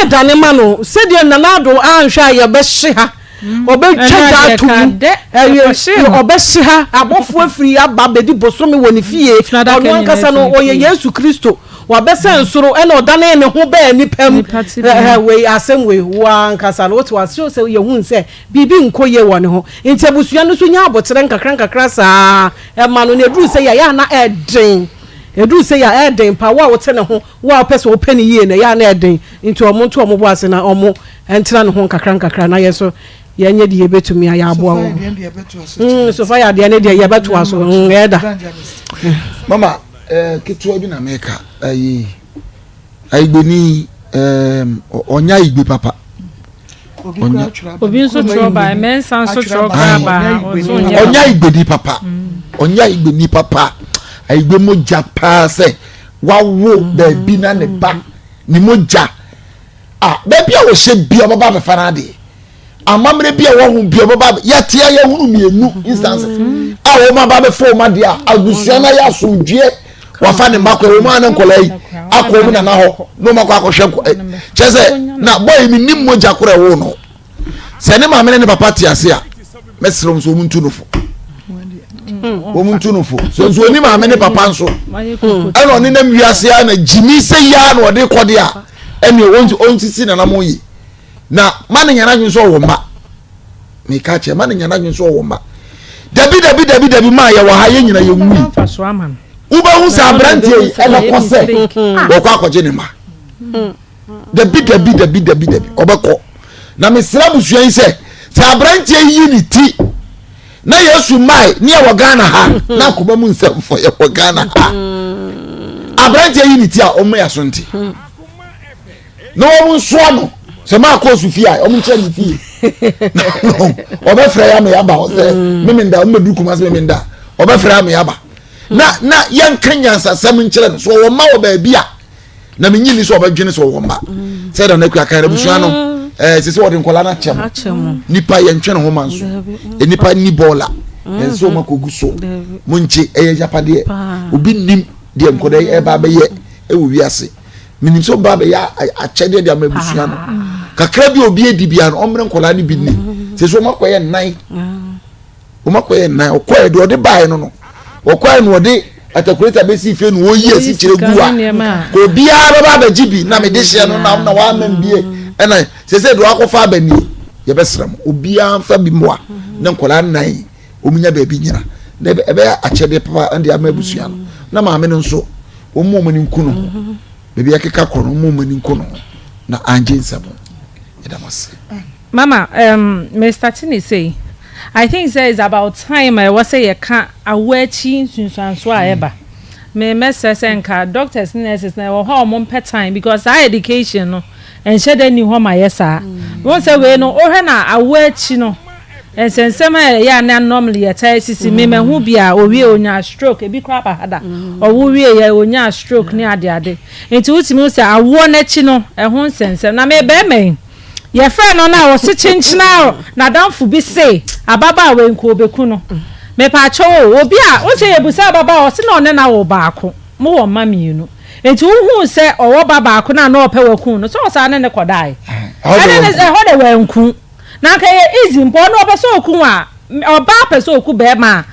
edane ma no se de nanado anhwa ye be hye ha obe twa tu obe hye ha abofo afiri aba bedi bosome woni fie ono ankasa no oye Yesu Kristo wa besa nsoro e na odane ne ho ba ni pam we asem we wa ankasa no to asio se ye hu se bibi nkoye woni ho ntabusua no so nya abotere nkakra saa e ma no ne duru se ya na eden edu se ya eden pa wa wote ne ho wa pese wo pani yie na ya na eden nti omo nto omo bo ase na omo entira ne ho nkakra na yeso ya nye die betumi ya aboa wo so fa ya de ne de ya beto aso eda mama kitu bi na meka ayigbeni onya igbe papa obi nso troba mensa nso troba ba onya igbe di papa onya igbe ni papa aigbe moja pa se wawo da bi na ne ba ni moja ba bia wo hye bia baba be fana de amamre bia wo hu bia baba ya tie ya hunu mienu instances wo ma ba be fo ma de agusua na ya sodwe wa fa ne makwa wo ma na nkola yi akọ na na ho no makwa akọhwe chese na boy mi nim moja kora wo no se ne ma me ne papa ti ase a mesrom so muntu no fo wo muntu no fo so oni ma me ne papa nso eno oni na wiase a na jimi se ya na ode kode a ene onti na na mo yi na ma ne nyana dwun so wo ma me ka che ma ne nyana dwun so wo ma dabi ma ya wa ha ye nyina ye wu uba hu sa brantie ene kose wo kwa akọje ne ma dabi obeko na me sra busua yi se sa brantie yi ni ti na yesu mai ni e wo Ghana ha na akoba mu nsem fo ye wo Ghana ha abrantie yi ni ti a o me asonti no wo nso no se ma ko su fi a o mu nche ni fi obefra ya me yaba o se memenda o medu kuma se memenda obefra ya me yaba na yan kanya sasam nkyere so wo ma wo ba bia na menyi ni so obadwene so wo ma se da na ku aka na busua no se wo de nkola na chem nipa ye ntwene ho manso nipa ni bola enso makogu so munche japade obi nim de nkoda e ba be ye e wo wiase minim so ba be ya achede de amabusua no kakra bi obi edi bia no omre nkola ni bi ni se so makoye nan okoye de ode bae no okoye no ode atakureta besi fe no oyi esi kire guwa ko bia ba ba gibi na me de hye no na wa membie ena se do akofa abani ye besram obi anfa bi moa na nkola nan omunya ba bi nyina na ebe achede papa ande amabusua no na ma me no nso omo mani nkuno bebi akeka kono omo mani nkuno na anje nsabo edamase Mama, Mr. Tini say, I think it's about time I was say you can't aware change so ever. Me message and doctors nurses now how per time because our education no and share any home my yes sir. Once away no or na aware chino and sen sema ya na normally ya sisi me hu bia owie onya stroke e bi crap hada or we ya onya stroke ni ade nti utimi say awo na chi no e ho nsensem na me be men ye friend no na wo se chinchina na danfo bi say ababa we nko obeku no me pa cho obi a wo say ebusa ababa wo se na one na wo baako mo wo mami no nti hu say owo baako na na ope waku no so sa ne kodai ane ne ho de we nku na ka ye easy mpo no ope so oku a oba pe so oku be ma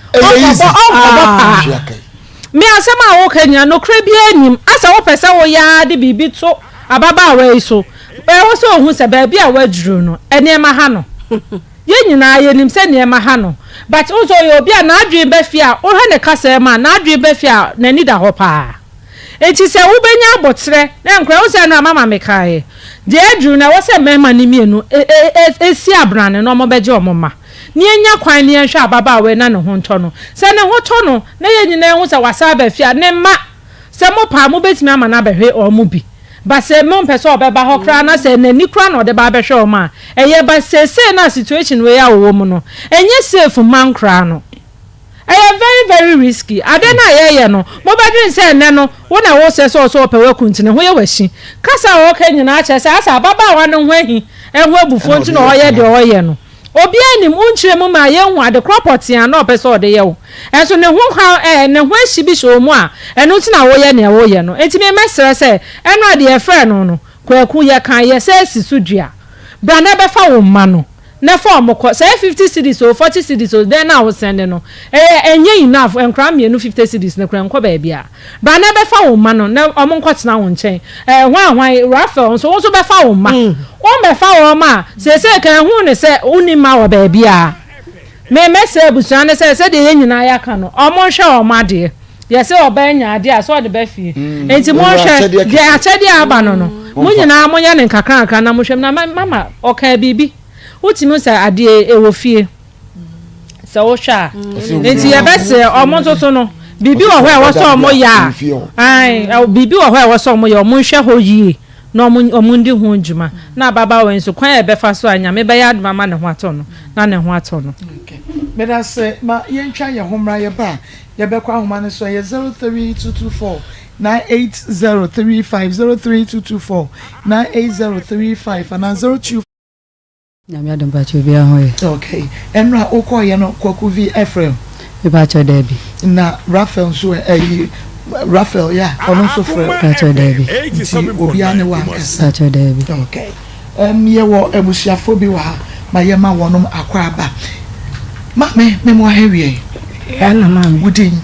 me asema wo kanya no kra bi anim asa wo pese wo ya de bibi to ababa we so wo so hu se ba bi a waduru no ene ma ha no ye nyina ye nim se ne ma ha no but wo so ye obi a na adwen ba fi a wo ha ne kasa ma na adwen ba fi a na ni da ho pa enti se wo benya abotre na nkra wo se na mama me kai de aduru na wo se mema ni mienu esi abrane no mo beje omoma ni enya kwan ni enhwe ababa we na ne ho nto no se ne ho to no na ye nyina hu se wasa ba fi a ne ma se mo pa mo betimi ama na behwe o mo bi ba se mo pese obeba ho kra na se na ni kra na ode ba behwe o ma eye ba se na situation we ya wo mo no enye safe man kra no very very risky adena ye no mo badwin se ne no wo na wo se so pe wa kuntine ho ye washi kasa wo ka nyina ache se asa baba wa no ho ahi ho abufo nti no ye de o ye no obi anim unchire mu ma ye hu ade property an no pese ode ye wo enso ne ho ha ne ho ahyi bi so mu a eno nti na wo ye ne wo ye no enti me mesere se eno ade ye frɛ no kwaku ye kan ye se sisudua bra na be fa wo ma no na form ko say 50 cedis or 40 cedis so then now send no enye enough enkra me no 50 cedis na kra nko ba bia ba na be fa wo ma no na omo nkotena wo nchen hwan Raphael so wo so be fa wo ma wo be fa wo ma se kan hu ne se uni ma wo ba bia me mese abusuan ne se de nyina ya ka no omo hwe o ma de ye se oba nya ade a so de ba fie enti mo hwe de achede aba no no mo nyina mo nya ne nkakran na mo hwem na mama oka bibi utimi sa ade ewo fie se wo hwa enti ye bese omo toto no bibi wo hwa wo so omo ya ai bibi wo hwa wo so omo ya omo hwe ho yie na omo ndi ho njuma na baba we nso kwan e be fa so anya me be ya admama ne ho ato no na ne ho ato no okay me da se ma ye ntwa ye homra ye ba ye be kwa homa ne so ye 03224 98035 03224 98035 and 02 Nyame adom ba cho bia ho ye. Okay. Enra okoye no kwaku vi Ephraim. E ba cho da bi. Na Raphael so Raphael yeah ono so frɛ Pacho Debbie. obi ane wa nkasa Pacho Debbie. okay ye wo ebusuafo bi wa ma ye ma wonom akwaba ma me mo hawie ya na mami wudin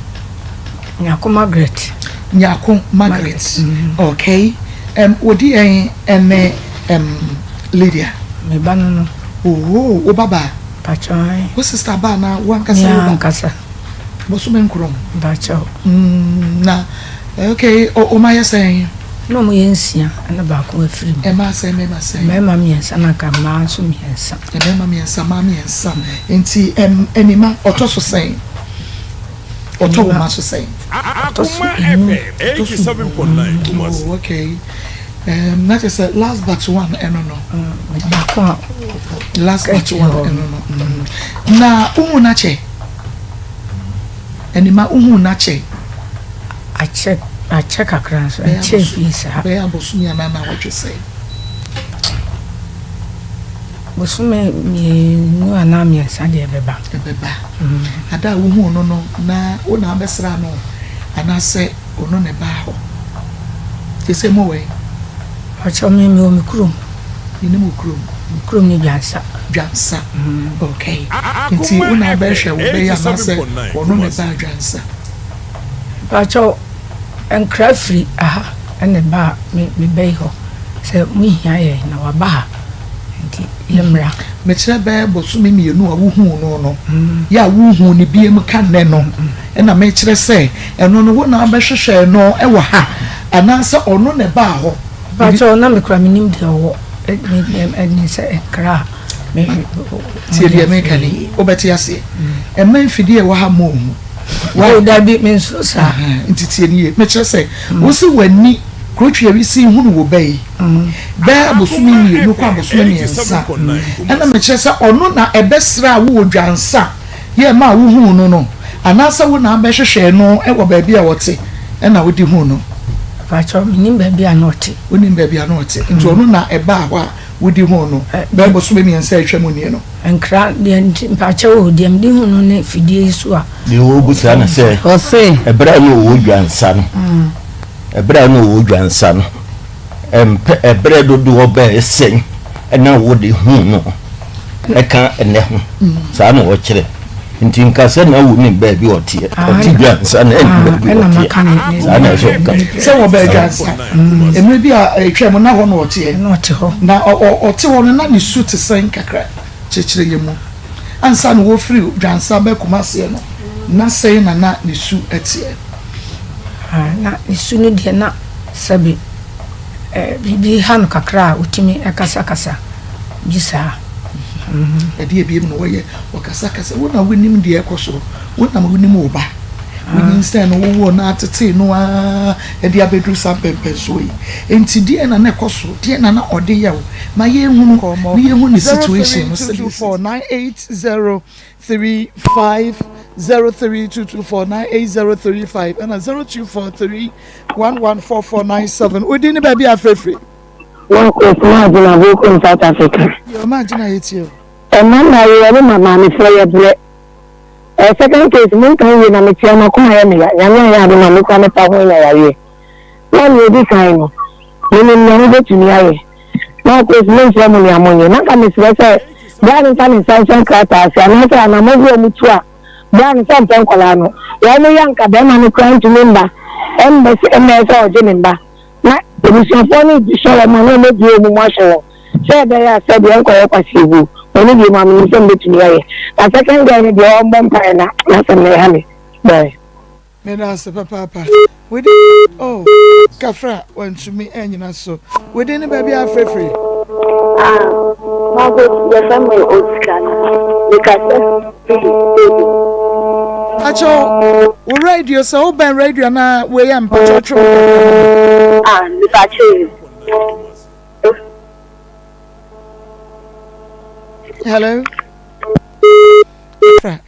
nyako Margaret okay wodi ene Lydia me banu oh o baba Pacho wo sister ba na wankasa ya nkasa boso men krom Pacho na okay o ma yesen no mo yensia ana ba ko afiri e ma se me miensa na ka ma so miensa ma miensa enti enima otoso sen oto ma so sen Akoma FM 87.9 Kumasi. Oh, okay that is last but one no last but one no na umu na che enima umu na che I check across and check visa. Be abosumi na what you say. Bosume mi no anami asade beba. Ada wo hu no na wo na besra no ana se ono ne ba ho. Tese mo we. Acho mi o mikrum. Ni mo krum Ni jansa. Okay. Nti wo na be hwe wo be ya na se ono ne ba jansa. Acho enkra free aha ene ba me be ho se mu hia ye na wa ba nti yemra me kire be bosumi mienu a wo hu no ya wo hu ni biem ka ne no na me kire se eno no wo na be hwehwe no e wa ha ana se ono ne ba ho Acho na me kra minim de wo eni se enkra me ti de me kani obeti ase e man fidi e wa ha mo hu wa da bi me so sa ntiti eni me kire se wo se wani krotwe wi si hu no wo bai ba bosumi ni no kwa bosumi ni nsa ana me kire se ono na ebesra wo dwansa ye ma wo hu no ana se wo na be hwehwe no e wo ba bi a wote e na wo di hu no Pacho minim ba bi anote onim ba bi anote nti ono na eba ho a wo di hu no ba bosumi ni nsa etwa mu ni no enkra de Pacho o di am di hu no ne fidie so a de wo busa na se O se ebra no wo dwansa no ebra no wo dwansa no ebra do do oba esen na wo de hu no eka ene ho sa na wo kire nti nkasa na wo ni ba bi otie dwansa na ena makane sa na so ka se wo ba dwansa emre bi a etwa mu na ho no otie na otie wo na ni suit sen kakra chechire yemu ansa no wo free dwansa ba kumase no na sei na ni su etie na isu no de na sabi bibi han kakra utimi akasa gisa ade bi no woye wakasa wona wonim de ekoso wona wonim oba wonim stand no wo na atete no a ade abedru sampempe so yi enti de na ekoso de na ode ye wo ma ye hunu ni ye hunu situation no 024980350322498035 and 0243114497 odini ba bi afrefre one question na boko in South Africa yo imagine it na ye mama me for ye bre second case mun kan ye na me tia na ko ya me ya na do na me kwa me pa ho na ya ye na me di kan no me no betumi aye na ko mun so mun ya monye na ka me se Brian Tan Sansan Krata sia na ta na mo go mutu a Brian Tan Tan kwala no ya no yanka be ma no client member embassy o je member na ebusafo ni shoro ma no me die mu mo hwe se be ya se de enko ye kwasibu oni di ma me se betumi aye na second guy ni de o mbompa na se me ha me boy me na se papa we oh kafra want to me enyina so we dey ni baby afrefre ma go the family oskana because acho we radio so ben radio na we am pacho ni pacho hello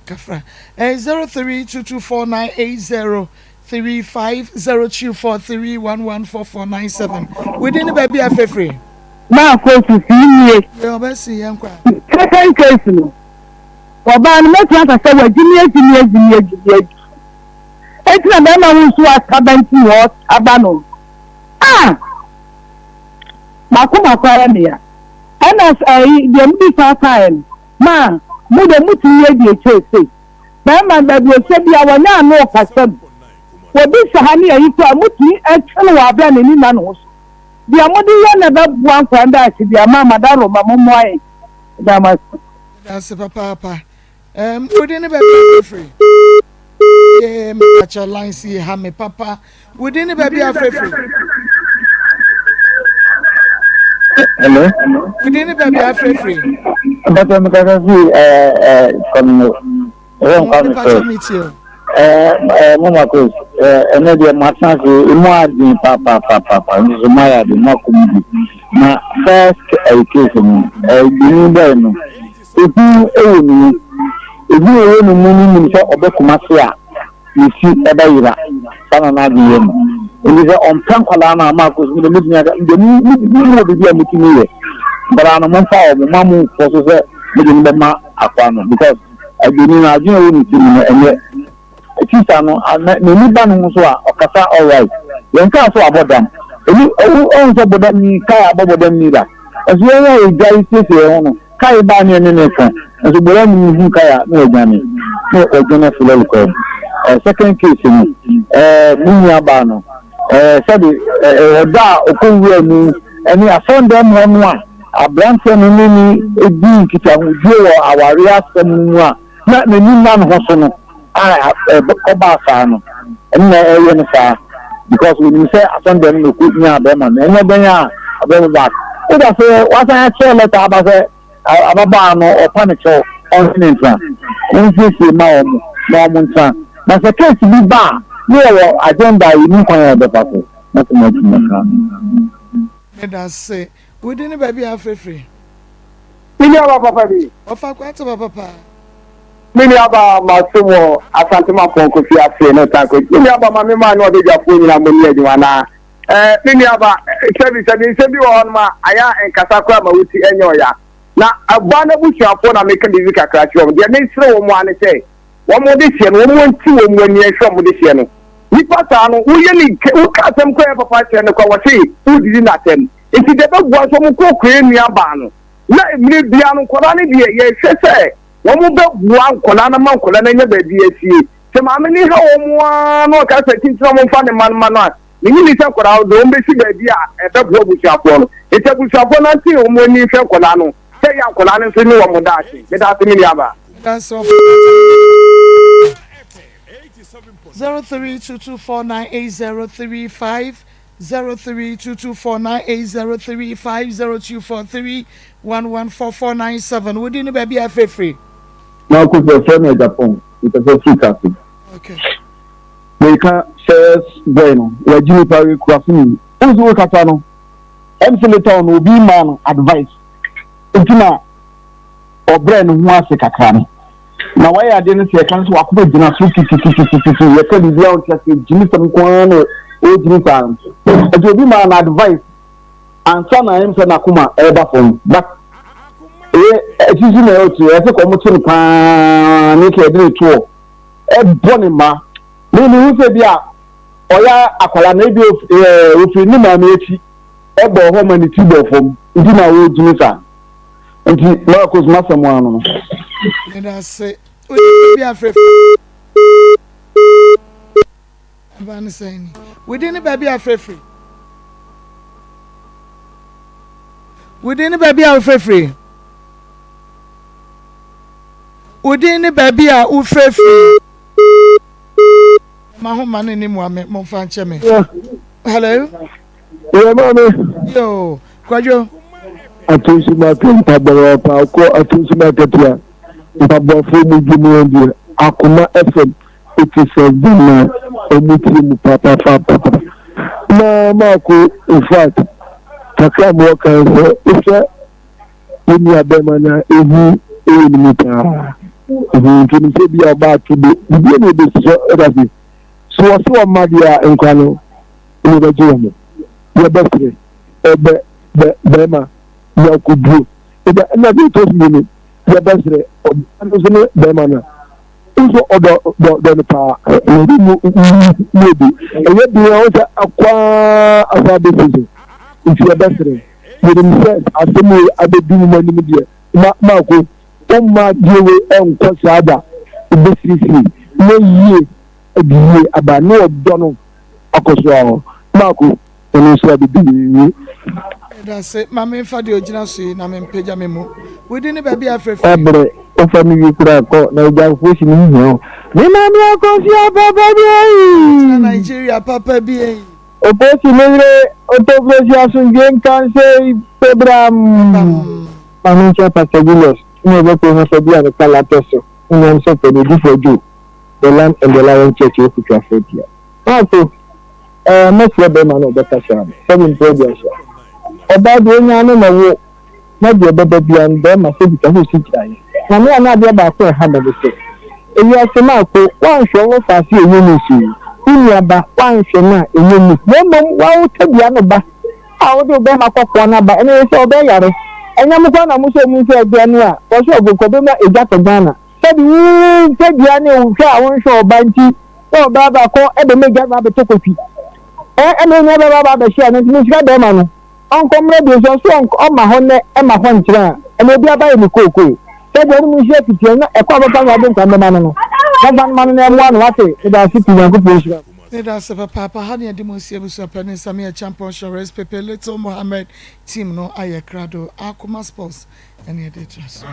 kafra 03224980350243114497 within the baby afrefre ma ko to see yo be see yankwa second case no oba no metu ata se wa jini eti na bɛrima wo nso asabɛnti wɔ aba no mako ara mea ɛna deɛ mudi saa time ma mo de mutu yɛ die kyese bɛrima baabi ɔhyɛ bi a wɔnyɛ ano ɔkasa bi wɔbi saha ne ayi to a mutu ɛtwene wɔ abira n'ani na no so deɛ mode yɛ na bɛboa nkwa da ase deɛ ma madaro ma mo moae da ma that's papa within the baby free yeah me catch your line see ha me papa within the baby free hello within the baby free but I'm going to see from mama ko ene de matan so imu adin papa nso maya de makum na first education bi be no ebi ewo no mu so obekuma se a yisi eba yira sana na de yem ebi se on plan kwala na ma ko so de mutnya de mu bi a mutimi ye bara no mo fa o mo mamu ko so se de ni be ma akwa no because adini na adini wo ni timi ene tisa no na ni ba no so a okasa alright yen ka so abodam eni o so bodam ni kai abodam ni da aso yen e jai sese ho no kai ba ni ne kan aso bodam ni hu kai na ojani no ojana fulal ko second case ni munya ba no sabi oda okonwu ni eni afondam ho no a abrante no ni edi kita hu wo aware asem nu a na ni man ho so no oba fa no na ewe no fa because we say asande no ku nya be ma na enye benya abem back o da say wasan che letter aba say ababa no opa ne cho on ntra nsi ma o mo na mo ntra na se case bi ba no agenda yi ni kwan ya be pa so na to mo ka me da say we didn't baby afrefre ni ya papa bi o fa kwa to papa mini aba masumo asantuma konko fi afi no tanko mini aba mami ma no de jafo nyina mo ni adwa na mini aba sebi won ma aya enkasa kwa ma wuti enyo ya na agba na busuafo na meka de zika krachi wo de ne sire wo mo ane se wo mo de hie no wo mo nti wo mo ani ehwe mo de hie no nipa ta no wo ye ni wo ka sem kwa papa hie no kwa wo se wo di na tem enti de bagua so mo ko kwe nua ba no na emire bia no kola ne de ye hwe se wọ́n mú bẹ́ẹ̀ bu ànkọ́lá náà máa nkọ́lá náà nyẹ́ bẹ̀ẹ́bí ẹ̀sì ṣe maame ní ha wọ́n mú náà ká sẹ̀ títí wọ́n fa ní manumanu a nìyí ní sẹ́ nkọ́lá ọ̀dọ̀ wọ́n bẹ́ sí bẹ̀ẹ́bí a ẹ̀bẹ́ bu ọ̀bùsùafọ́ no ètò ọ̀bùsùafọ́ náà tí wọ́n mú ẹni fẹ́ nkọ́lá no sẹ́ yẹ nkọ́lá no nso ní wọ́n mú dáàsì ní dáàsì mi ní aba. 0322498035 0322498035 0243114497 wodi ni baby afrefre na ko se fe me Japan ito se fika si okay we ka shares bueno wa jini pari kwafuni uzu kata no emseleta no obi man advice ntina obre no ho ase kakra no na wa ya de no se kan so akoma gina so titi ye ka bibia on tia jini sam ko no o jini tan e obi man advice ansa na emse na kuma eba fon but ejiji na otu ese ko mo tun pa ni ke de to e boni ma ni hu se bia oya akwala na bi ofi ni ma na echi e bo ho ma ni ti bo fom ndi na wo jini sa nti na ko zuma samu anu no ni da se o bi afre ban saying we didn't baby afre we didn't baby afre Udini baby a ufrefi mahoma ni muame mo fa ncheme hello mama yo kwajo atusi ma penta baba pa ko atusi ma ketia baba fo mu jumu ndi Akoma FM 87 na omuti mu papa na ko in fact takra mo kan so isa ni abema na ehu ni muta tuni se bia ba tudo bia ne be so edasi so madia enkwano ni be jumo ya besre bema ya kudu eda na bi to mini ya besre o no bema na nso ɔdɔ nipa ɛyɛ mu ebi ɛyɛ bi a ɔsɛ akwa asa abɛsi so nti ɛbɛsere yɛde mi sɛ asɛm yi abɛdi mu anim deɛ maako ɔmma diewe ɛnkɔ saa da ɛbɛsirisiri na yie ɛdi yie aba ne ɔdɔ no akɔ so a maako ɛno nso abɛdi yie. That's Mammy Fadi Ojinasu, Namen Pejamemo. We didn't be afraid. Ebre, o family Kurako, Nigeria, pushing you. Nimania Kosia, Papa, Nigeria, Papa B. Opposite, Otobrosia, Game Cancer, Pebram, Manucha Pasagulos, never promised to be a Calatoso, and I'm so ready for you. The land and the Lion Church, you could have said here. Also, much better man of the Cashan, 7 progress. Ọba de onye anu na wo na de bebe bia ndo ma se bi ka ho si kiraye na me na de ba ko ha bebe se eyi asema ko wan hwe wo fa se eyi ni su uni aba wan hwe na eyi ni mo wa wo tabia no ba a wo de be ma kokko na ba ene se obe yare enya mo kwa na mo se mu se bia no a wo se ogo be ma eja to Ghana se bi tabia ne wo hwe a wo hwe oba nti oba ba ko e be meja ba be tokopi ene nya ba ba hwe na nti mo sika be ma no Uncle so on my honor and my hunter, and maybe I buy the cocoa. Said when we share it, a quarter of I don't come the man. That man and one what it are 50 young people. That's a papa, honey, and Demosia was a penny, Samia Champion, Race Pepe, Little Mohammed, Team no Ayah Crado, Akoma Sports, and the editors.